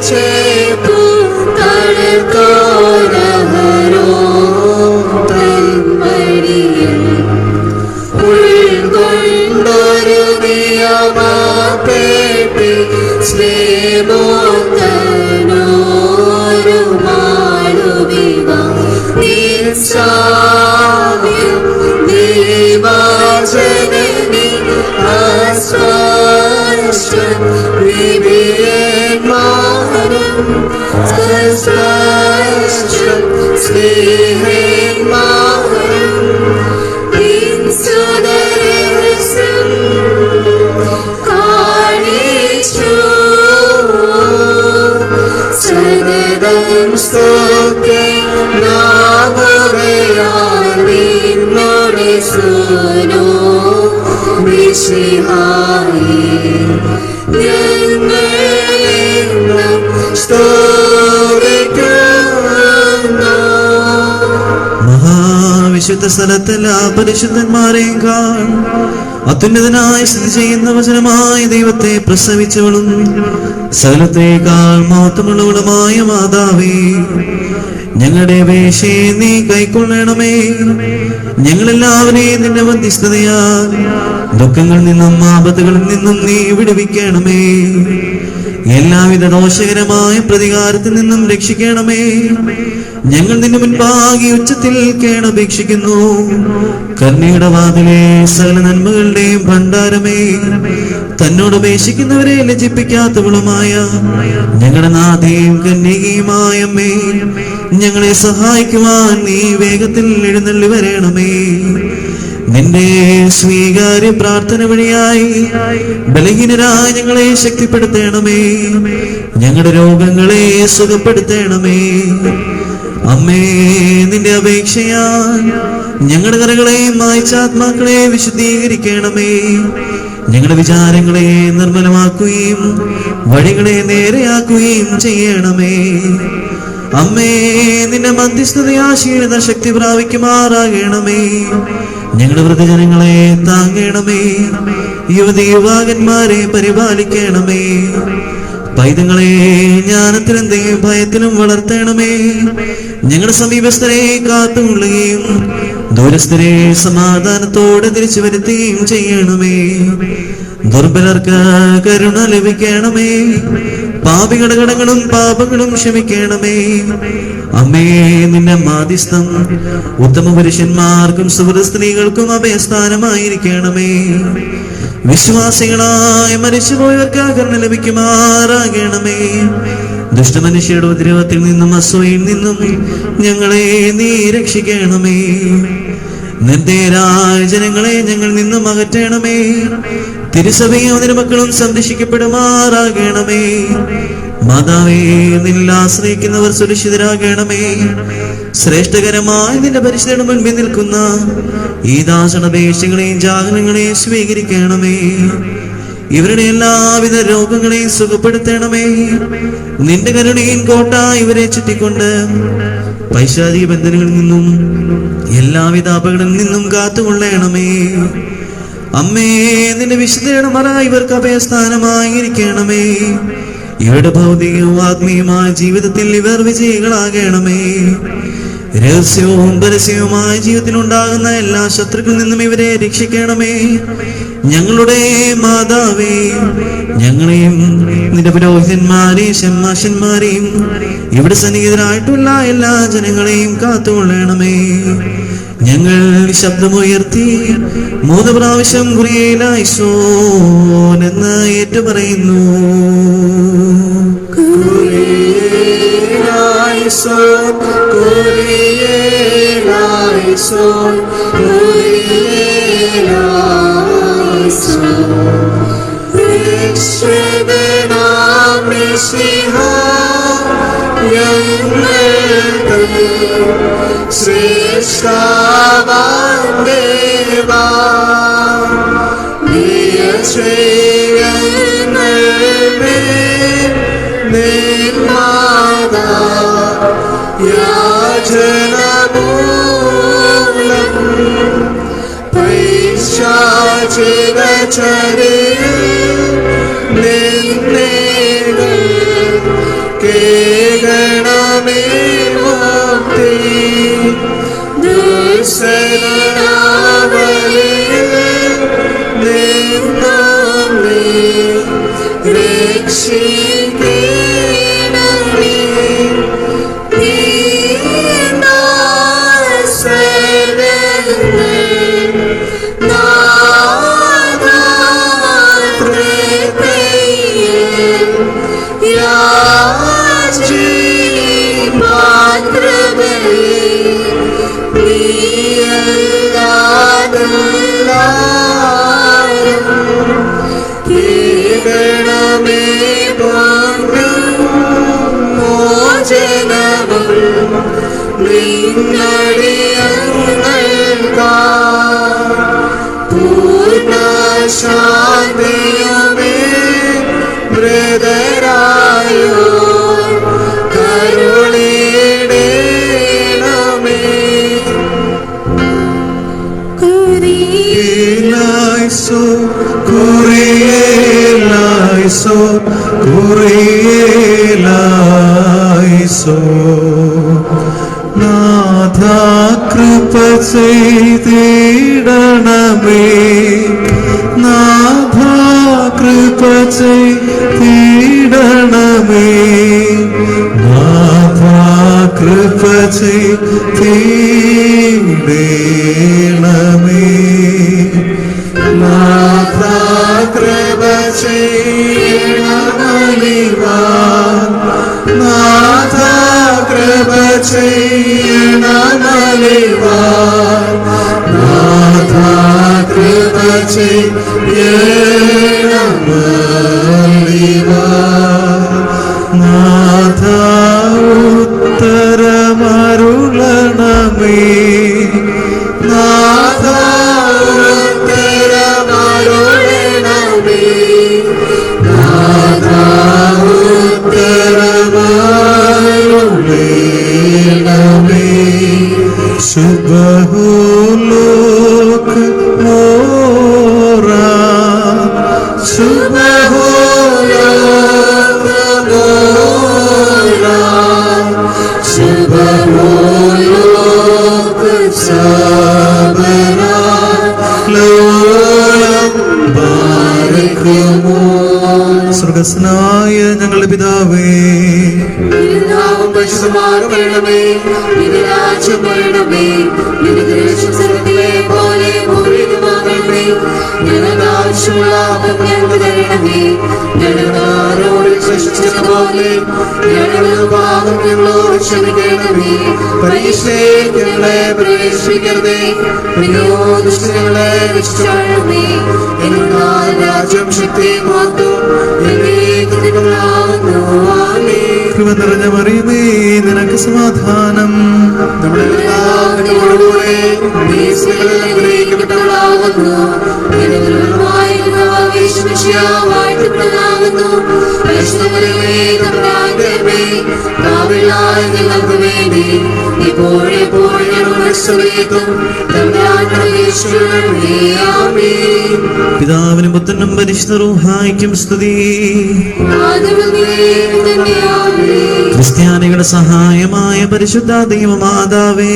ചേതു തഴത്തോരഹരോ തന്മടിയിൽ ഉൾകൊണ്ടൊരു നിയമപേട്ടി ശ്രീമോത്തനോരു മാളുവിവ നിസ്സാവ്യം ദൈവജനനി ആസ്വാഷ്ടം വിവേന്മാരം സ്പഷ്ടം സ്നേഹന്മാരം ഇൻസുദരസം കാണിച്ചു സദതം സ്തോത്രേ നാഗുരയാൽ നിന്നോടെ സുനോ മിശിഹായി ഞങ്ങളെന്നും സ്തുതിക്കുന്നു. മഹാവിശുദ്ധ സ്ഥലത്തെല്ലാ പരിശുദ്ധന്മാരെയും കാൾ അത്യുന്നതനായ സ്ഥിതി ചെയ്യുന്ന വചനമായ ദൈവത്തെ പ്രസവിച്ചവളും സകലത്തേക്കാൾ മഹത്വമുള്ളവളുമായ മാതാവേ, ഞങ്ങളുടെ അപേക്ഷയെ നീ കൈക്കൊള്ളണമേ. ഞങ്ങളെല്ലാവരെയും നിന്റെ മധ്യസ്ഥതയാൽ ദുഃഖങ്ങളിൽ നിന്നും ആപത്തുകളിൽ നിന്നും നീ വിടുവിക്കണമേ. എല്ലാവിധ ദോഷകരമായ പ്രതികാരത്തിൽ നിന്നും രക്ഷിക്കണമേ. ഞങ്ങൾ നിന്റെ മുൻപാകെ ഉച്ചത്തിൽ കേണപേക്ഷിക്കുന്നു. കരുണയുടെ വാതിലെ സകല നന്മകളുടെയും ഭണ്ഡാരമേ, തന്നോട് അപേക്ഷിക്കുന്നവരെ ലജ്ജിപ്പിക്കാത്തവളുമായ ഞങ്ങളുടെ നാഥയും കന്യകയുമായ അമ്മേ, ഞങ്ങളെ സഹായിക്കുവാൻ നീ വേഗത്തിൽ എഴുന്നള്ളി വരണമേ. നിന്റെ സ്വീകാര്യ പ്രാർത്ഥന വഴിയായി ബലഹീനരായ ഞങ്ങളെ ശക്തിപ്പെടുത്തണമേ. ഞങ്ങളുടെ രോഗങ്ങളെ സുഖപ്പെടുത്തണമേ. അമ്മേ, നിന്റെ അപേക്ഷയാൽ ഞങ്ങളുടെ കരകളെയും മായ്ച്ചാത്മാക്കളെ വിശുദ്ധീകരിക്കണമേ. ഞങ്ങളുടെ വിചാരങ്ങളെ നിർമ്മലമാക്കുകയും വഴികളെ നേരെയാക്കുകയും ചെയ്യണമേ. അമ്മേ, നിന്റെ മധ്യസ്ഥതയാശീലത ശക്തി പ്രാപിക്കുമാറാകണമേ. ഞങ്ങളുടെ വൃദ്ധജനങ്ങളെ താങ്ങണമേ. യുവതി യുവാക്കന്മാരെ പരിപാലിക്കണമേ. പൈതങ്ങളെ ജ്ഞാനത്തിലും ഭയത്തിലും വളർത്തണമേ. ഞങ്ങളുടെ സമീപസ്ഥരെ കാത്തുകൊള്ളുകയും ദൂരസ്ഥരെ സമാധാനത്തോടെ തിരിച്ചു വരുത്തുകയും ചെയ്യണമേ. ദുർബലർക്ക് കരുണ ലഭിക്കണമേ. പാപികളുടെ കടങ്ങളും പാപങ്ങളും ക്ഷമിക്കണമേ. അമ്മേ, നിന്റെ മാധ്യസ്ഥം ഉത്തമ പുരുഷന്മാർക്കും സുഹൃത്ത് സ്ത്രീകൾക്കും അഭയസ്ഥാനമായിരിക്കണമേ. വിശ്വാസികളായ മരിച്ചുപോയവർക്ക് കരുണ ലഭിക്കുമാറാകണമേ. ദുഷ്ടമനുഷ്യരുടെ ഉപദ്രവത്തിൽ നിന്നും അസൂയയിൽ നിന്നും ഞങ്ങളെ നീ രക്ഷിക്കണമേ. നിർദ്ദയരായ ജനങ്ങളെ ഞങ്ങൾ നിന്നും അകറ്റണമേ. തിരുസഭയും അതിന്റെ മക്കളും സംരക്ഷിക്കപ്പെടുമാറാകണമേ. മാതാവേ, നിന്നിൽ ആശ്രയിക്കുന്നവർ സുരക്ഷിതരാകണമേ. ശ്രേഷ്ഠകരമായ നിന്റെ പരിശുദ്ധയുടെ മുൻപിൽ നിൽക്കുന്ന ഈ ദാസണപേക്ഷകളെയും ജാഗരങ്ങളെയും സ്വീകരിക്കണമേ. ഇവരുടെ എല്ലാവിധ രോഗങ്ങളെയും സുഖപ്പെടുത്തണമേ. നിന്റെ കരുണയും കോട്ട ഇവരെ ചുറ്റിക്കൊണ്ട് പൈശാചിക ബന്ധനങ്ങളിൽ നിന്നും എല്ലാവിധ അപകടങ്ങളിൽ നിന്നും കാത്തുകൊള്ളണമേ. അമ്മേ, നിന്റെ വിശുദ്ധയുടെ മറ ഇവർക്ക് അഭയസ്ഥാനമായിരിക്കണമേ. ഇവരുടെ ഭൗതികവും ആത്മീയമായ ജീവിതത്തിൽ ഇവർ വിജയികളാകണമേ. രഹസ്യവും പരസ്യവുമായ ജീവിതത്തിലുണ്ടാകുന്ന എല്ലാ ശത്രുക്കളിൽ നിന്നും ഇവരെ രക്ഷിക്കണമേ. ഞങ്ങളുടെ മാതാവേ, ഞങ്ങളെയും നിന്റെ പുരോഹിതന്മാരെയും ഷമ്മാശന്മാരെയും ഇവിടെ സന്നിഹിതരായിട്ടുള്ള എല്ലാ ജനങ്ങളെയും കാത്തുകൊള്ളണമേ. ഞങ്ങൾ ശബ്ദമുയർത്തി 3 പ്രാവശ്യം കുരിയേലായിസോൻ എന്ന് ഏറ്റുപറയുന്നു. കുരിയേലായിസോൻ, കുരിയേലായിസോൻ, കുരിയേലായിസോൻ. കൃപ ചെയ്തിടണമേ നാഥ, കൃപ ചെയ്തിടണമേ നാഥ, കൃപ ചെയ്തിടണമേ നാഥ, കൃപ ചെയ്യണമേ നാഥ, കൃപ ചെയ്യണമേ നാഥ, കൃപ ചെയ്യണമേ നാഥ, ഉത്തരമരുളണമേ നാഥ, ഉത്തരമരുളണമേ നാഥ, ഉത്തരമരുളണമേ ശുഭഹോലോക മോരാ ശുഭഹോലോക മോരാ ശുഭഹോലോക സബരാ ലോലം ബാരക്കുമോ. സ്വർഗസ്നായ ഞങ്ങളുടെ പിതാവേ, പരീക്ഷകളെ പ്രവേശിക്കരുതേ, രാജ്യം ശക്തി കൃപ നിറഞ്ഞ മറിയമേ, നിനക്ക് സമാധാനം. നമ്മുടെ കർത്താവിനോടുകൂടെ നീ സ്ത്രീകളിൽ അനുഗ്രഹിക്കപ്പെട്ടവളാകുന്നു. ഞങ്ങൾക്ക് വേണ്ടി ഇപ്പോഴെപ്പോഴും ഞങ്ങളുടെ സമയത്തും പിതാവിനും പുത്രനും പരിശുദ്ധ റൂഹായ്ക്കും സ്തുതി. ക്രിസ്ത്യാനികളുടെ സഹായമായ പരിശുദ്ധ ദൈവമാതാവേ,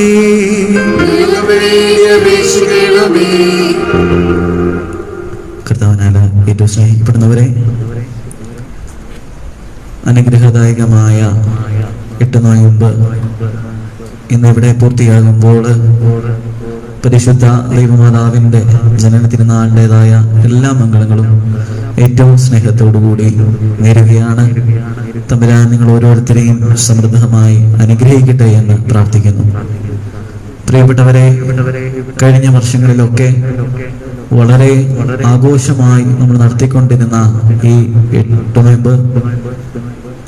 കർത്താവിനാൽ ഏറ്റവും സ്നേഹിക്കപ്പെടുന്നവരെ, അനുഗ്രഹദായകമായ 8 നോയമ്പ് ഇന്നിവിടെ പൂർത്തിയാകുമ്പോൾ പരിശുദ്ധ ദൈവമാതാവിൻ്റെ ജനന തിരുനാളിൻ്റെതായ എല്ലാ മംഗളങ്ങളും ഏറ്റവും സ്നേഹത്തോടുകൂടി നേരുകയാണ്. തമ്പുരാൻ നിങ്ങൾ ഓരോരുത്തരെയും സമൃദ്ധമായി അനുഗ്രഹിക്കട്ടെ എന്ന് പ്രാർത്ഥിക്കുന്നു. പ്രിയപ്പെട്ടവരെ, കഴിഞ്ഞ വർഷങ്ങളിലൊക്കെ വളരെ ആഘോഷമായി നമ്മൾ നടത്തിക്കൊണ്ടിരുന്ന ഈ 8 നോയമ്പ്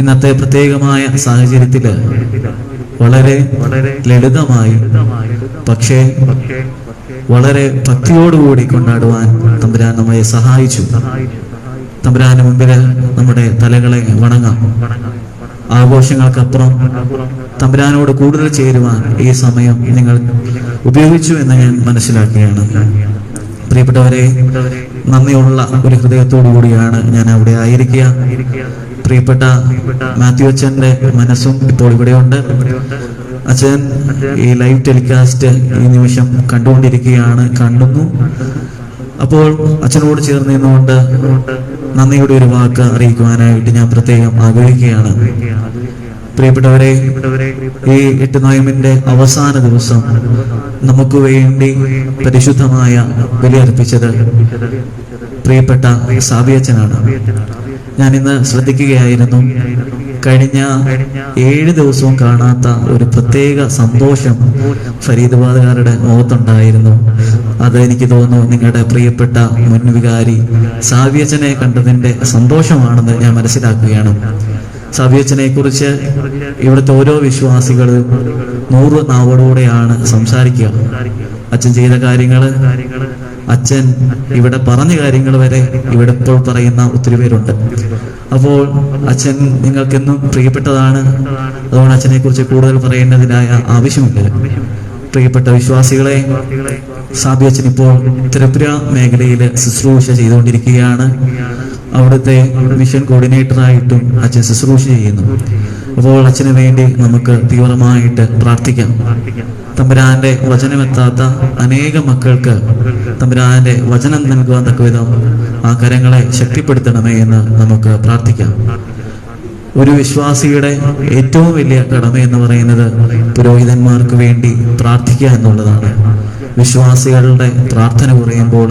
ഇന്നത്തെ പ്രത്യേകമായ സാഹചര്യത്തില് വളരെ ലളിതമായി പക്ഷേ വളരെ ഭക്തിയോടുകൂടി കൊണ്ടാടുവാൻ തമ്പുരാൻ നമ്മളെ സഹായിച്ചു. തമ്പുരാന് മുമ്പിൽ നമ്മുടെ തലകളെ വണങ്ങാം. ആഘോഷങ്ങൾക്കപ്പുറം തമ്പുരാനോട് കൂടുതൽ ചേരുവാൻ ഈ സമയം നിങ്ങൾ ഉപയോഗിച്ചു എന്ന് ഞാൻ മനസ്സിലാക്കുകയാണ്. പ്രിയപ്പെട്ടവരെ, നന്ദിയുള്ള ഒരു ഹൃദയത്തോടു കൂടിയാണ് ഞാൻ അവിടെ ആയിരിക്കുക. പ്രിയപ്പെട്ട മാത്യു അച്ഛന്റെ മനസ്സും ഇപ്പോൾ ഇവിടെയുണ്ട്. അച്ഛൻ ഈ ലൈവ് ടെലികാസ്റ്റ് ഈ നിമിഷം കണ്ടുകൊണ്ടിരിക്കുകയാണ്, കാണുന്നു. അപ്പോൾ അച്ഛനോട് ചേർന്ന് നിന്നുകൊണ്ട് നന്ദിയുടെ ഒരു വാക്ക് അറിയിക്കുവാനായിട്ട് ഞാൻ പ്രത്യേകം ആഗ്രഹിക്കുകയാണ്. പ്രിയപ്പെട്ടവരെ, ഈ 8 നോയമ്പിന്റെ അവസാന ദിവസം നമുക്ക് വേണ്ടി പരിശുദ്ധമായ ബലിയർപ്പിച്ചത് പ്രിയപ്പെട്ട സാബിയച്ചനാണ്. ഞാൻ ഇന്ന് ശ്രദ്ധിക്കുകയായിരുന്നു, കഴിഞ്ഞ 7 ദിവസവും കാണാത്ത ഒരു പ്രത്യേക സന്തോഷം ഫരീദാബാദുകാരുടെ മുഖത്തുണ്ടായിരുന്നു. അത് എനിക്ക് തോന്നുന്നു നിങ്ങളുടെ പ്രിയപ്പെട്ട മുൻ വികാരി സാബിയച്ചനെ കണ്ടതിന്റെ സന്തോഷമാണെന്ന് ഞാൻ മനസ്സിലാക്കുകയാണ്. സാബിയച്ചനെ കുറിച്ച് ഇവിടുത്തെ ഓരോ വിശ്വാസികളും 100 നാവോടുകൂടെയാണ് സംസാരിക്കുക. അച്ഛൻ ചെയ്ത കാര്യങ്ങള്, അച്ഛൻ ഇവിടെ പറഞ്ഞ കാര്യങ്ങൾ വരെ ഇവിടെ ഇപ്പോൾ പറയുന്ന ഒത്തിരി പേരുണ്ട്. അപ്പോൾ അച്ഛൻ നിങ്ങൾക്കെന്നും പ്രിയപ്പെട്ടതാണ്. അതുകൊണ്ട് അച്ഛനെ കുറിച്ച് കൂടുതൽ പറയേണ്ടതിനായ ആവശ്യമില്ല. പ്രിയപ്പെട്ട വിശ്വാസികളെ, സാബി അച്ഛൻ ഇപ്പോൾ ത്രിപുര മേഖലയിൽ ശുശ്രൂഷ ചെയ്തുകൊണ്ടിരിക്കുകയാണ്. അവിടുത്തെ മിഷൻ കോർഡിനേറ്ററായിട്ടും അച്ഛൻ ശുശ്രൂഷ ചെയ്യുന്നു. അപ്പോൾ അച്ഛന് വേണ്ടി നമുക്ക് തീവ്രമായിട്ട് പ്രാർത്ഥിക്കാം. തമ്പുരാന്റെ വചനമെത്താത്ത അനേക മക്കൾക്ക് തമ്പുരാന്റെ വചനം നൽകുവാൻ തക്കവിധം ആ കരങ്ങളെ ശക്തിപ്പെടുത്തണമേ എന്ന് നമുക്ക് പ്രാർത്ഥിക്കാം. ഒരു വിശ്വാസിയുടെ ഏറ്റവും വലിയ കടമ എന്ന് പറയുന്നത് പുരോഹിതന്മാർക്ക് വേണ്ടി പ്രാർത്ഥിക്കുക എന്നുള്ളതാണ്. വിശ്വാസികളുടെ പ്രാർത്ഥന കുറയുമ്പോൾ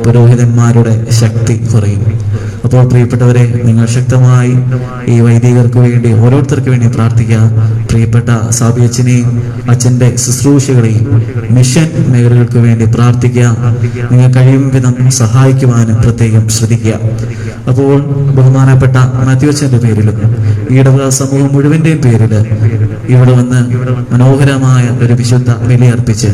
പുരോഹിതന്മാരുടെ ശക്തി കുറയും. അപ്പോൾ പ്രിയപ്പെട്ടവരെ, നിങ്ങൾ ശക്തമായി ഈ വൈദികർക്ക് വേണ്ടി, ഓരോരുത്തർക്ക് വേണ്ടി പ്രാർത്ഥിക്കുക. പ്രിയപ്പെട്ട സാബി അച്ഛനെയും അച്ഛന്റെ ശുശ്രൂഷകളെയും മിഷൻ മേഖലകൾക്ക് വേണ്ടി പ്രാർത്ഥിക്കുക. നിങ്ങൾ കഴിയും വിധം സഹായിക്കുവാനും പ്രത്യേകം ശ്രദ്ധിക്കുക. അപ്പോൾ ബഹുമാനപ്പെട്ട മാത്യു അച്ഛന്റെ പേരിലും ഈടവക സമൂഹം മുഴുവന്റെയും പേരിൽ ഇവിടെ വന്ന് മനോഹരമായ ഒരു വിശുദ്ധ ബലിയർപ്പിച്ച്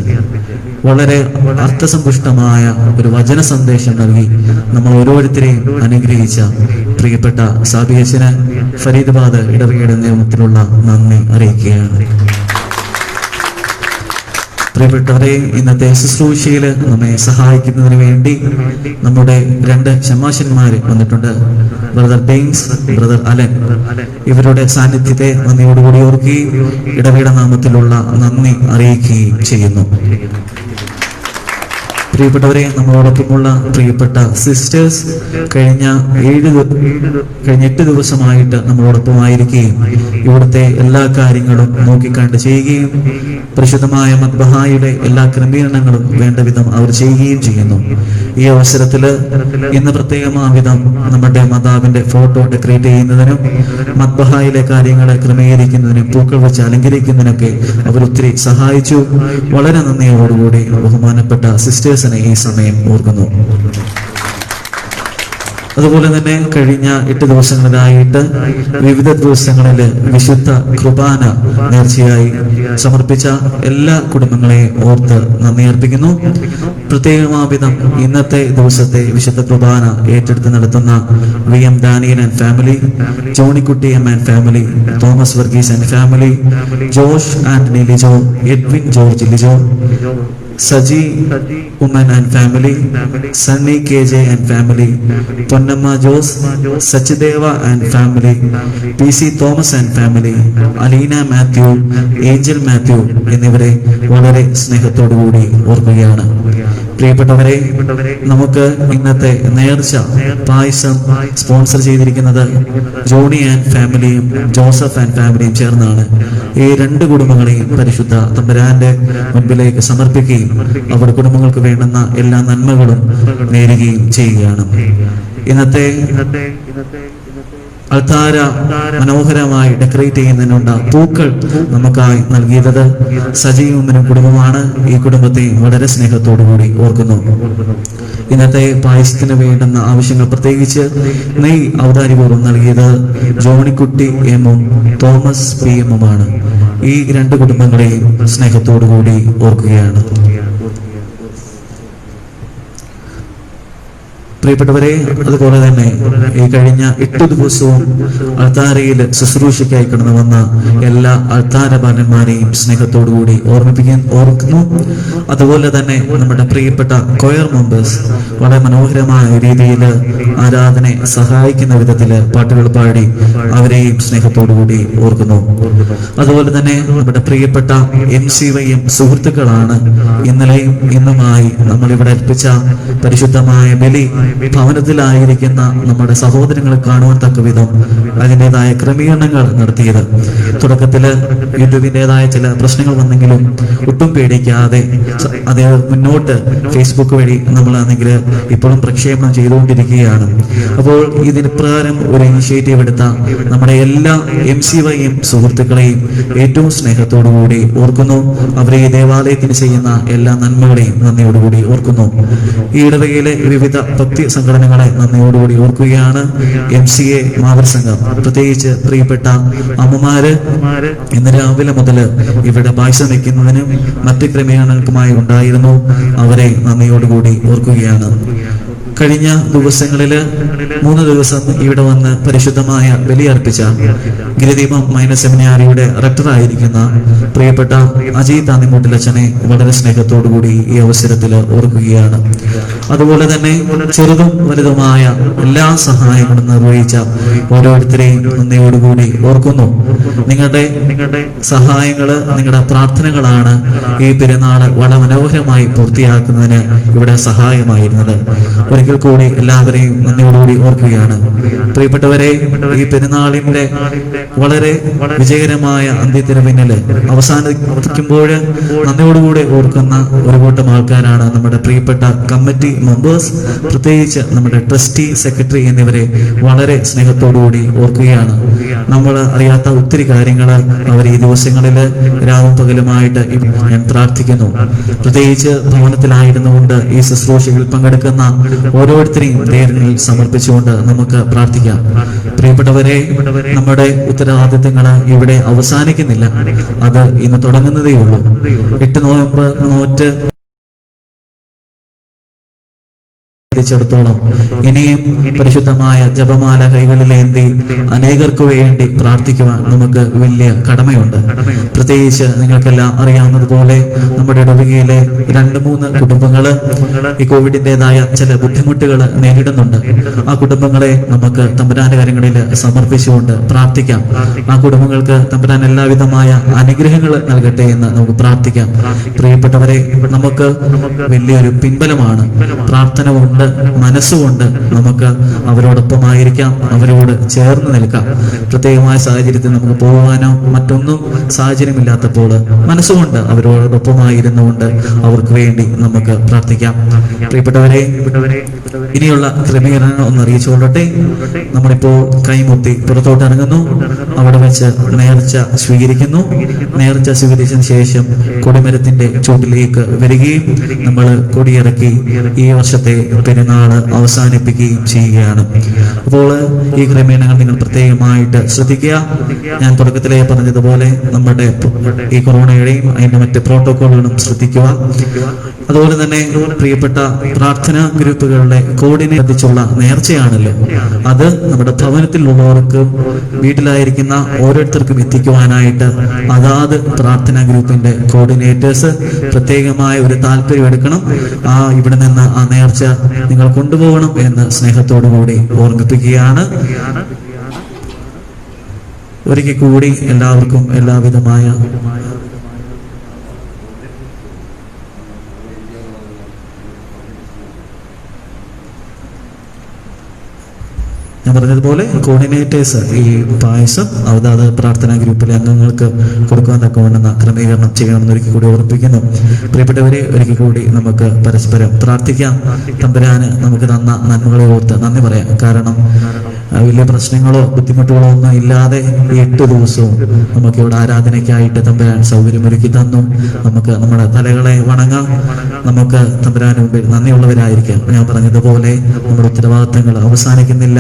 വളരെ അർത്ഥസമ്പുഷ്ടമായ ഒരു വചന സന്ദേശം നൽകി നമ്മൾ ഓരോരുത്തരെയും അനുഗ്രഹിച്ച പ്രിയപ്പെട്ട സാബി അച്ഛന് ഫരീദാബാദ് ഇടവകയുടെ നേതൃത്വത്തിലുള്ള നന്ദി അറിയിക്കുകയാണ്. പ്രിയപ്പെട്ടവരെ, ഇന്നത്തെ ശുശ്രൂഷയിൽ നമ്മെ സഹായിക്കുന്നതിന് വേണ്ടി നമ്മുടെ 2 ശമാശന്മാര് വന്നിട്ടുണ്ട്. Brother Deins, brother Alan. ഇവരുടെ സാന്നിധ്യത്തെ നന്ദിയോടുകൂടി ഓർക്കുകയും ഇടവകയുടെ നാമത്തിലുള്ള നന്ദി അറിയിക്കുകയും ചെയ്യുന്നു. പ്രിയപ്പെട്ടവരെ, നമ്മളോടൊപ്പമുള്ള പ്രിയപ്പെട്ട സിസ്റ്റേഴ്സ് കഴിഞ്ഞ 8 ദിവസമായിട്ട് നമ്മളോടൊപ്പമായിരിക്കുകയും ഇവിടുത്തെ എല്ലാ കാര്യങ്ങളും നോക്കിക്കണ്ട് ചെയ്യുകയും പരിശുദ്ധമായ മദ്ബഹായുടെ എല്ലാ ക്രമീകരണങ്ങളും വേണ്ട വിധം അവർ ചെയ്യുകയും ചെയ്യുന്നു. ഈ അവസരത്തില് ഇന്ന് പ്രത്യേകമാവിധം നമ്മുടെ മാതാവിന്റെ ഫോട്ടോ ഡെക്കറേറ്റ് ചെയ്യുന്നതിനും മദ്ബഹായിലെ കാര്യങ്ങളെ ക്രമീകരിക്കുന്നതിനും പൂക്കൾ വെച്ച് അലങ്കരിക്കുന്നതിനൊക്കെ അവർ ഒത്തിരി സഹായിച്ചു. വളരെ നന്ദിയോടുകൂടി ബഹുമാനപ്പെട്ട സിസ്റ്റേഴ്സിനെ ഈ സമയം ഓർക്കുന്നു. അതുപോലെ തന്നെ കഴിഞ്ഞ 8 ദിവസങ്ങളിലായിട്ട് വിവിധ ദിവസങ്ങളിൽ വിശുദ്ധ കുർബാന നേർച്ചയായി സമർപ്പിച്ച എല്ലാ കുടുംബങ്ങളെയും ഓർത്ത് നന്ദി അർപ്പിക്കുന്നു. പ്രത്യേകമാവിധം ഇന്നത്തെ ദിവസത്തെ വിശുദ്ധ കുർബാന ഏറ്റെടുത്ത് നടത്തുന്ന VM Daniel and family, Johnykutty M and family, Thomas Varghese and family, Josh Antony Lijo, Edwin George Lijo, Saji Oommen and family, Sunny KJ and family, Ponnamma Jose, Sachideva and family, PC Thomas and family, Aleena Mathew, Angel Mathew എന്നിവരെ വളരെ സ്നേഹത്തോടുകൂടി ഓർക്കുകയാണ്. പ്രിയപ്പെട്ടവരെ, നമുക്ക് ഇന്നത്തെ നേർച്ച പായസം സ്പോൺസർ ചെയ്തിരിക്കുന്നത് Johnny and ഫാമിലിയും ജോസഫ് ആൻഡ് ഫാമിലിയും ചേർന്നാണ്. ഈ 2 കുടുംബങ്ങളെയും പരിശുദ്ധ തമ്പുരാന്റെ മുൻപിലേക്ക് സമർപ്പിക്കുകയും അവരുടെ കുടുംബങ്ങൾക്ക് വേണ്ടുന്ന എല്ലാ നന്മകളും നേരുകയും ചെയ്യുകയാണ്. ഇന്നത്തെ അൾത്താര മനോഹരമായി ഡെക്കറേറ്റ് ചെയ്യുന്നതിനുള്ള പൂക്കൾ നമുക്കായി നൽകിയത് സജീവനും കുടുംബമാണ്. ഈ കുടുംബത്തെ വളരെ സ്നേഹത്തോടുകൂടി ഓർക്കുന്നു. ഇന്നത്തെ പായസത്തിന് വേണ്ടുന്ന ആവശ്യങ്ങൾ പ്രത്യേകിച്ച് നെയ് ഔദാര്യപൂർവ്വം നൽകിയത് ജോണിക്കുട്ടി എമ്മും തോമസ് പി എമ്മുമാണ്. ഈ രണ്ട് കുടുംബങ്ങളെയും സ്നേഹത്തോടുകൂടി ഓർക്കുകയാണ്. പ്രിയപ്പെട്ടവരെ, അതുപോലെ തന്നെ ഈ കഴിഞ്ഞ 8 ദിവസവും അൾത്താരയിൽ ശുശ്രൂഷയ്ക്കായി കടന്നു വന്ന എല്ലാ അൾത്താര ബാലന്മാരെയും സ്നേഹത്തോടുകൂടി ഓർക്കുന്നു. അതുപോലെ തന്നെ നമ്മുടെ പ്രിയപ്പെട്ട കൊയർ മെമ്പേഴ്സ് വളരെ മനോഹരമായ രീതിയിൽ ആരാധനയെ സഹായിക്കുന്ന വിധത്തിൽ പാട്ടുകൾ പാടി അവരെയും സ്നേഹത്തോടുകൂടി ഓർക്കുന്നു. അതുപോലെ തന്നെ നമ്മുടെ പ്രിയപ്പെട്ട MCYM സുഹൃത്തുക്കളാണ് ഇന്നലെയും ഇന്നുമായി നമ്മളിവിടെ അർപ്പിച്ച പരിശുദ്ധമായ ബലി ഭവനത്തിലായിരിക്കുന്ന നമ്മുടെ സഹോദരങ്ങളെ കാണുവാൻ തക്ക വിധം അതിൻ്റെതായ ക്രമീകരണങ്ങൾ നടത്തിയത്. തുടക്കത്തില് യൂട്യൂബിൻ്റെതായ ചില പ്രശ്നങ്ങൾ വന്നെങ്കിലും ഒട്ടും പേടിക്കാതെ അത് മുന്നോട്ട് ഫേസ്ബുക്ക് വഴി നമ്മളാണെങ്കിൽ ഇപ്പോഴും പ്രക്ഷേപണം ചെയ്തുകൊണ്ടിരിക്കുകയാണ്. അപ്പോൾ ഇതിന് പ്രകാരം ഒരു ഇനിഷ്യേറ്റീവ് എടുത്ത നമ്മുടെ എല്ലാ MCYM സുഹൃത്തുക്കളെയും ഏറ്റവും സ്നേഹത്തോടുകൂടി ഓർക്കുന്നു. അവരെ ഈ ദേവാലയത്തിന് ചെയ്യുന്ന എല്ലാ നന്മകളെയും നന്ദിയോടുകൂടി ഓർക്കുന്നു. ഈ ഇടവകയിലെ വിവിധ ഭക്തി സംഘടനകളെ നന്ദിയോടുകൂടി ഓർക്കുകയാണ്. MCA മാതൃസംഘം, പ്രത്യേകിച്ച് പ്രിയപ്പെട്ട അമ്മമാര് ഇന്ന് രാവിലെ മുതൽ ഇവിടെ പായസം വയ്ക്കുന്നതിനും മറ്റ് ക്രമീകരണങ്ങൾക്കുമായി ഉണ്ടായിരുന്നു. അവരെ നന്ദിയോടുകൂടി ഓർക്കുകയാണ്. കഴിഞ്ഞ ദിവസങ്ങളില് 3 ദിവസം ഇവിടെ വന്ന് പരിശുദ്ധമായ ബലിയർപ്പിച്ച ഗിരിദീപം മൈനർ സെമിനാരിയുടെ റക്ടറായിരിക്കുന്ന പ്രിയപ്പെട്ട അജയ് താന്നിമൂട്ടിലച്ഛനെ വളരെ സ്നേഹത്തോടുകൂടി ഈ അവസരത്തിൽ ഓർക്കുകയാണ്. അതുപോലെ തന്നെ ചെറുതും വലുതുമായ എല്ലാ സഹായങ്ങളും നിർവഹിച്ച ഓരോരുത്തരെയും നന്ദിയോടുകൂടി ഓർക്കുന്നു. നിങ്ങളുടെ സഹായങ്ങള്, നിങ്ങളുടെ പ്രാർത്ഥനകളാണ് ഈ പെരുന്നാള് വളരെ മനോഹരമായി പൂർത്തിയാക്കുന്നതിന് ഇവിടെ സഹായമായിരുന്നത്. ഒരിക്കൽ കൂടി എല്ലാവരെയും നന്ദിയോടുകൂടി ഓർക്കുകയാണ്. പ്രിയപ്പെട്ടവരെ, ഈ പെരുന്നാളിന്റെ വളരെ വിജയകരമായ അന്ത്യത്തിന് പിന്നില് അവസാനിക്കുമ്പോൾ നന്ദിയോടുകൂടി ഓർക്കുന്ന ഒരു കൂട്ടം ആൾക്കാരാണ് നമ്മുടെ പ്രിയപ്പെട്ട കമ്മിറ്റി മെമ്പേഴ്സ്, പ്രത്യേകിച്ച് നമ്മുടെ ട്രസ്റ്റി, സെക്രട്ടറി എന്നിവരെ വളരെ സ്നേഹത്തോടുകൂടി ഓർക്കുകയാണ്. നമ്മൾ അറിയാത്ത ഒത്തിരി കാര്യങ്ങൾ അവർ ഈ ദിവസങ്ങളിൽ രാവും പകലുമായിട്ട് ഞാൻ പ്രാർത്ഥിക്കുന്നു. പ്രത്യേകിച്ച് ഭവനത്തിലായിരുന്നുകൊണ്ട് ഈ ശുശ്രൂഷയിൽ പങ്കെടുക്കുന്ന ഓരോരുത്തരെയും ദൈവങ്ങളിൽ സമർപ്പിച്ചുകൊണ്ട് നമുക്ക് പ്രാർത്ഥിക്കാം. പ്രിയപ്പെട്ടവരെ, നമ്മുടെ ഉത്തരവാദിത്തങ്ങൾ ഇവിടെ അവസാനിക്കുന്നില്ല, അത് ഇന്ന് തുടങ്ങുന്നതേ ഉള്ളൂ. 8 നോയമ്പ് നോറ്റ് ത്തോളം ഇനിയും പരിശുദ്ധമായ ജപമാല കൈകളിലേന്തി അനേകർക്ക് വേണ്ടി പ്രാർത്ഥിക്കുവാൻ നമുക്ക് വലിയ കടമയുണ്ട്. പ്രത്യേകിച്ച് നിങ്ങൾക്കെല്ലാം അറിയാവുന്നതുപോലെ നമ്മുടെ ഇടവകയിലെ 2-3 കുടുംബങ്ങള് ഈ കോവിഡിൻ്റെതായ ചില ബുദ്ധിമുട്ടുകൾ നേരിടുന്നുണ്ട്. ആ കുടുംബങ്ങളെ നമുക്ക് തമ്പുരാന്റെ കാര്യങ്ങളിൽ സമർപ്പിച്ചുകൊണ്ട് പ്രാർത്ഥിക്കാം. ആ കുടുംബങ്ങൾക്ക് തമ്പുരാൻ എല്ലാവിധമായ അനുഗ്രഹങ്ങൾ നൽകട്ടെ എന്ന് നമുക്ക് പ്രാർത്ഥിക്കാം. പ്രിയപ്പെട്ടവരെ, നമുക്ക് വലിയൊരു പിൻബലമാണ് പ്രാർത്ഥന കൊണ്ട്, മനസ്സുകൊണ്ട് നമുക്ക് അവരോടൊപ്പമായിരിക്കാം, അവരോട് ചേർന്ന് നിൽക്കാം. പ്രത്യേകമായ സാഹചര്യത്തിൽ നമുക്ക് പോകുവാനോ മറ്റൊന്നും സാഹചര്യമില്ലാത്തപ്പോൾ മനസ്സുകൊണ്ട് അവരോടൊപ്പമായിരുന്നുകൊണ്ട് അവർക്ക് വേണ്ടി നമുക്ക് പ്രാർത്ഥിക്കാം. പ്രിയപ്പെട്ടവരെ, ഇനിയുള്ള ക്രമീകരണങ്ങൾ ഒന്ന് അറിയിച്ചുകൊള്ളട്ടെ. നമ്മളിപ്പോൾ കൈമുത്തി പുറത്തോട്ട് ഇറങ്ങുന്നു. അവിടെ വെച്ച് നേർച്ച സ്വീകരിക്കുന്നു. നേർച്ച സ്വീകരിച്ചതിന് ശേഷം കൊടിമരത്തിന്റെ ചൂട്ടിലേക്ക് വരികയും നമ്മൾ കൊടിയിറക്കി ഈ വർഷത്തെ പെരുന്നാള് അവസാനിപ്പിക്കുകയും ചെയ്യുകയാണ്. അപ്പോൾ ഈ ക്രമീകരണങ്ങൾ നിങ്ങൾ പ്രത്യേകമായിട്ട് ശ്രദ്ധിക്കുക. ഞാൻ തുടക്കത്തിലേ പറഞ്ഞതുപോലെ നമ്മുടെ ഈ കൊറോണയുടെയും അതിന്റെ മറ്റ് പ്രോട്ടോകോളുകളും ശ്രദ്ധിക്കുക. അതുപോലെ തന്നെ പ്രിയപ്പെട്ട പ്രാർത്ഥനാ ഗ്രൂപ്പുകളുടെ കോർഡിനേറ്റിച്ചുള്ള നേർച്ചയാണല്ലോ, അത് നമ്മുടെ ഭവനത്തിലുള്ളവർക്കും വീട്ടിലായിരിക്കുന്ന ഓരോരുത്തർക്കും എത്തിക്കുവാനായിട്ട് അതാത് പ്രാർത്ഥനാ ഗ്രൂപ്പിന്റെ കോർഡിനേറ്റേഴ്സ് പ്രത്യേകമായ ഒരു താല്പര്യം എടുക്കണം. ഇവിടെ നിന്ന് ആ നേർച്ച നിങ്ങൾ കൊണ്ടുപോകണം എന്ന് സ്നേഹത്തോടുകൂടി ഓർമ്മിപ്പിക്കുകയാണ്. ഒരിക്കൽ കൂടി എല്ലാവർക്കും എല്ലാവിധമായ ഞാൻ പറഞ്ഞതുപോലെ കോർഡിനേറ്റേഴ്സ് ഈ പായസം അതാത് പ്രാർത്ഥനാ ഗ്രൂപ്പിലെ അംഗങ്ങൾക്ക് കൊടുക്കാൻ തക്കവണ്ണം ക്രമീകരണം ചെയ്യണമെന്ന് ഒരിക്കൽ കൂടി ഓർമ്മിപ്പിക്കുന്നു. പ്രിയപ്പെട്ടവരെ, ഒരിക്കൽ കൂടി നമുക്ക് പരസ്പരം പ്രാർത്ഥിക്കാം. തമ്പുരാന് നമുക്ക് തന്ന നന്മകളെ ഓർത്ത് നന്ദി പറയാം. കാരണം വലിയ പ്രശ്നങ്ങളോ ബുദ്ധിമുട്ടുകളോ ഒന്നും ഇല്ലാതെ ഈ 8 ദിവസവും നമുക്ക് ഇവിടെ ആരാധനയ്ക്കായിട്ട് തമ്പുരാൻ സൗകര്യമൊരുക്കി തന്നു. നമുക്ക് നമ്മുടെ തലകളെ വണങ്ങാം, നമുക്ക് തമ്പുരാന് മുമ്പിൽ നന്ദിയുള്ളവരായിരിക്കാം. ഞാൻ പറഞ്ഞതുപോലെ നമ്മുടെ ഉത്തരവാദിത്തങ്ങൾ അവസാനിക്കുന്നില്ല,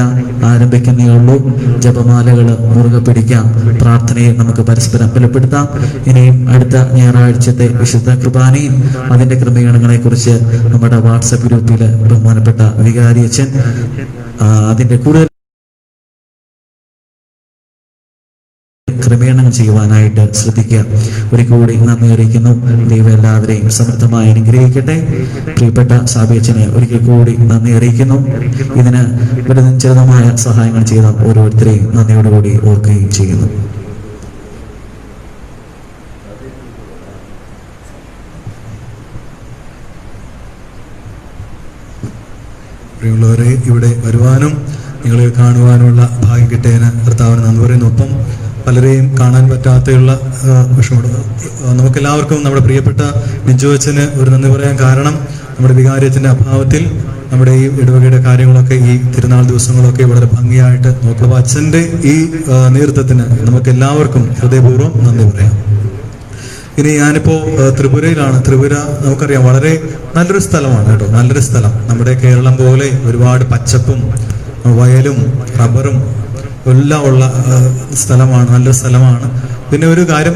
ആരംഭിക്കുന്നേ ഉള്ളൂ. ജപമാലകൾ മുറുകെ പിടിക്കാം, പ്രാർത്ഥനയെ നമുക്ക് പരസ്പരം ബലപ്പെടുത്താം. ഇനിയും അടുത്ത ഞായറാഴ്ചത്തെ വിശുദ്ധ കുർബാനയും അതിന്റെ ക്രമീകരണങ്ങളെ കുറിച്ച് നമ്മുടെ വാട്സപ്പ് ഗ്രൂപ്പിൽ ബഹുമാനപ്പെട്ട വികാരി അച്ഛൻ അതിന്റെ കൂടുതൽ ക്രമീകരണങ്ങൾ ചെയ്യുവാനായിട്ട് ശ്രദ്ധിക്കുക. ഒരിക്കൽ കൂടി നന്ദി അറിയിക്കുന്നു. ദൈവം എല്ലാവരെയും സമൃദ്ധമായി അനുഗ്രഹിക്കട്ടെ. പ്രിയപ്പെട്ട സാബിയച്ചനെ ഒരിക്കൽ കൂടി നന്ദി അറിയിക്കുന്നു. ഇതിന് ചെറുതമായ സഹായങ്ങൾ ചെയ്ത ഓരോരുത്തരെയും നന്ദിയോടുകൂടി ഓർക്കുകയും ചെയ്യുന്നു. പ്രിയമുള്ളവരെ, ഇവിടെ വരുവാനും നിങ്ങളെ കാണുവാനുമുള്ള ഭാഗ്യം കിട്ടിയതിന് കർത്താവിന് നന്ദി പറയുന്നു. ഒപ്പം പലരെയും കാണാൻ പറ്റാത്തയുള്ള വിഷമമുണ്ട്. നമുക്കെല്ലാവർക്കും നമ്മുടെ പ്രിയപ്പെട്ട ബിജുവച്ചന് ഒരു നന്ദി പറയാൻ കാരണം നമ്മുടെ വികാരിയത്തിന്റെ അഭാവത്തിൽ നമ്മുടെ ഈ ഇടവകയുടെ കാര്യങ്ങളൊക്കെ ഈ തിരുനാൾ ദിവസങ്ങളൊക്കെ വളരെ ഭംഗിയായിട്ട് നോക്കുക. അച്ഛന്റെ ഈ നേതൃത്വത്തിന് നമുക്ക് എല്ലാവർക്കും ഹൃദയപൂർവ്വം നന്ദി പറയാം. ഇനി ഞാനിപ്പോ ത്രിപുരയിലാണ്. ത്രിപുര നമുക്കറിയാം വളരെ നല്ലൊരു സ്ഥലമാണ് കേട്ടോ, നല്ലൊരു സ്ഥലം. നമ്മുടെ കേരളം പോലെ ഒരുപാട് പച്ചപ്പും വയലും റബ്ബറും എല്ലാം ഉള്ള സ്ഥലമാണ്, നല്ലൊരു സ്ഥലമാണ്. പിന്നെ ഒരു കാര്യം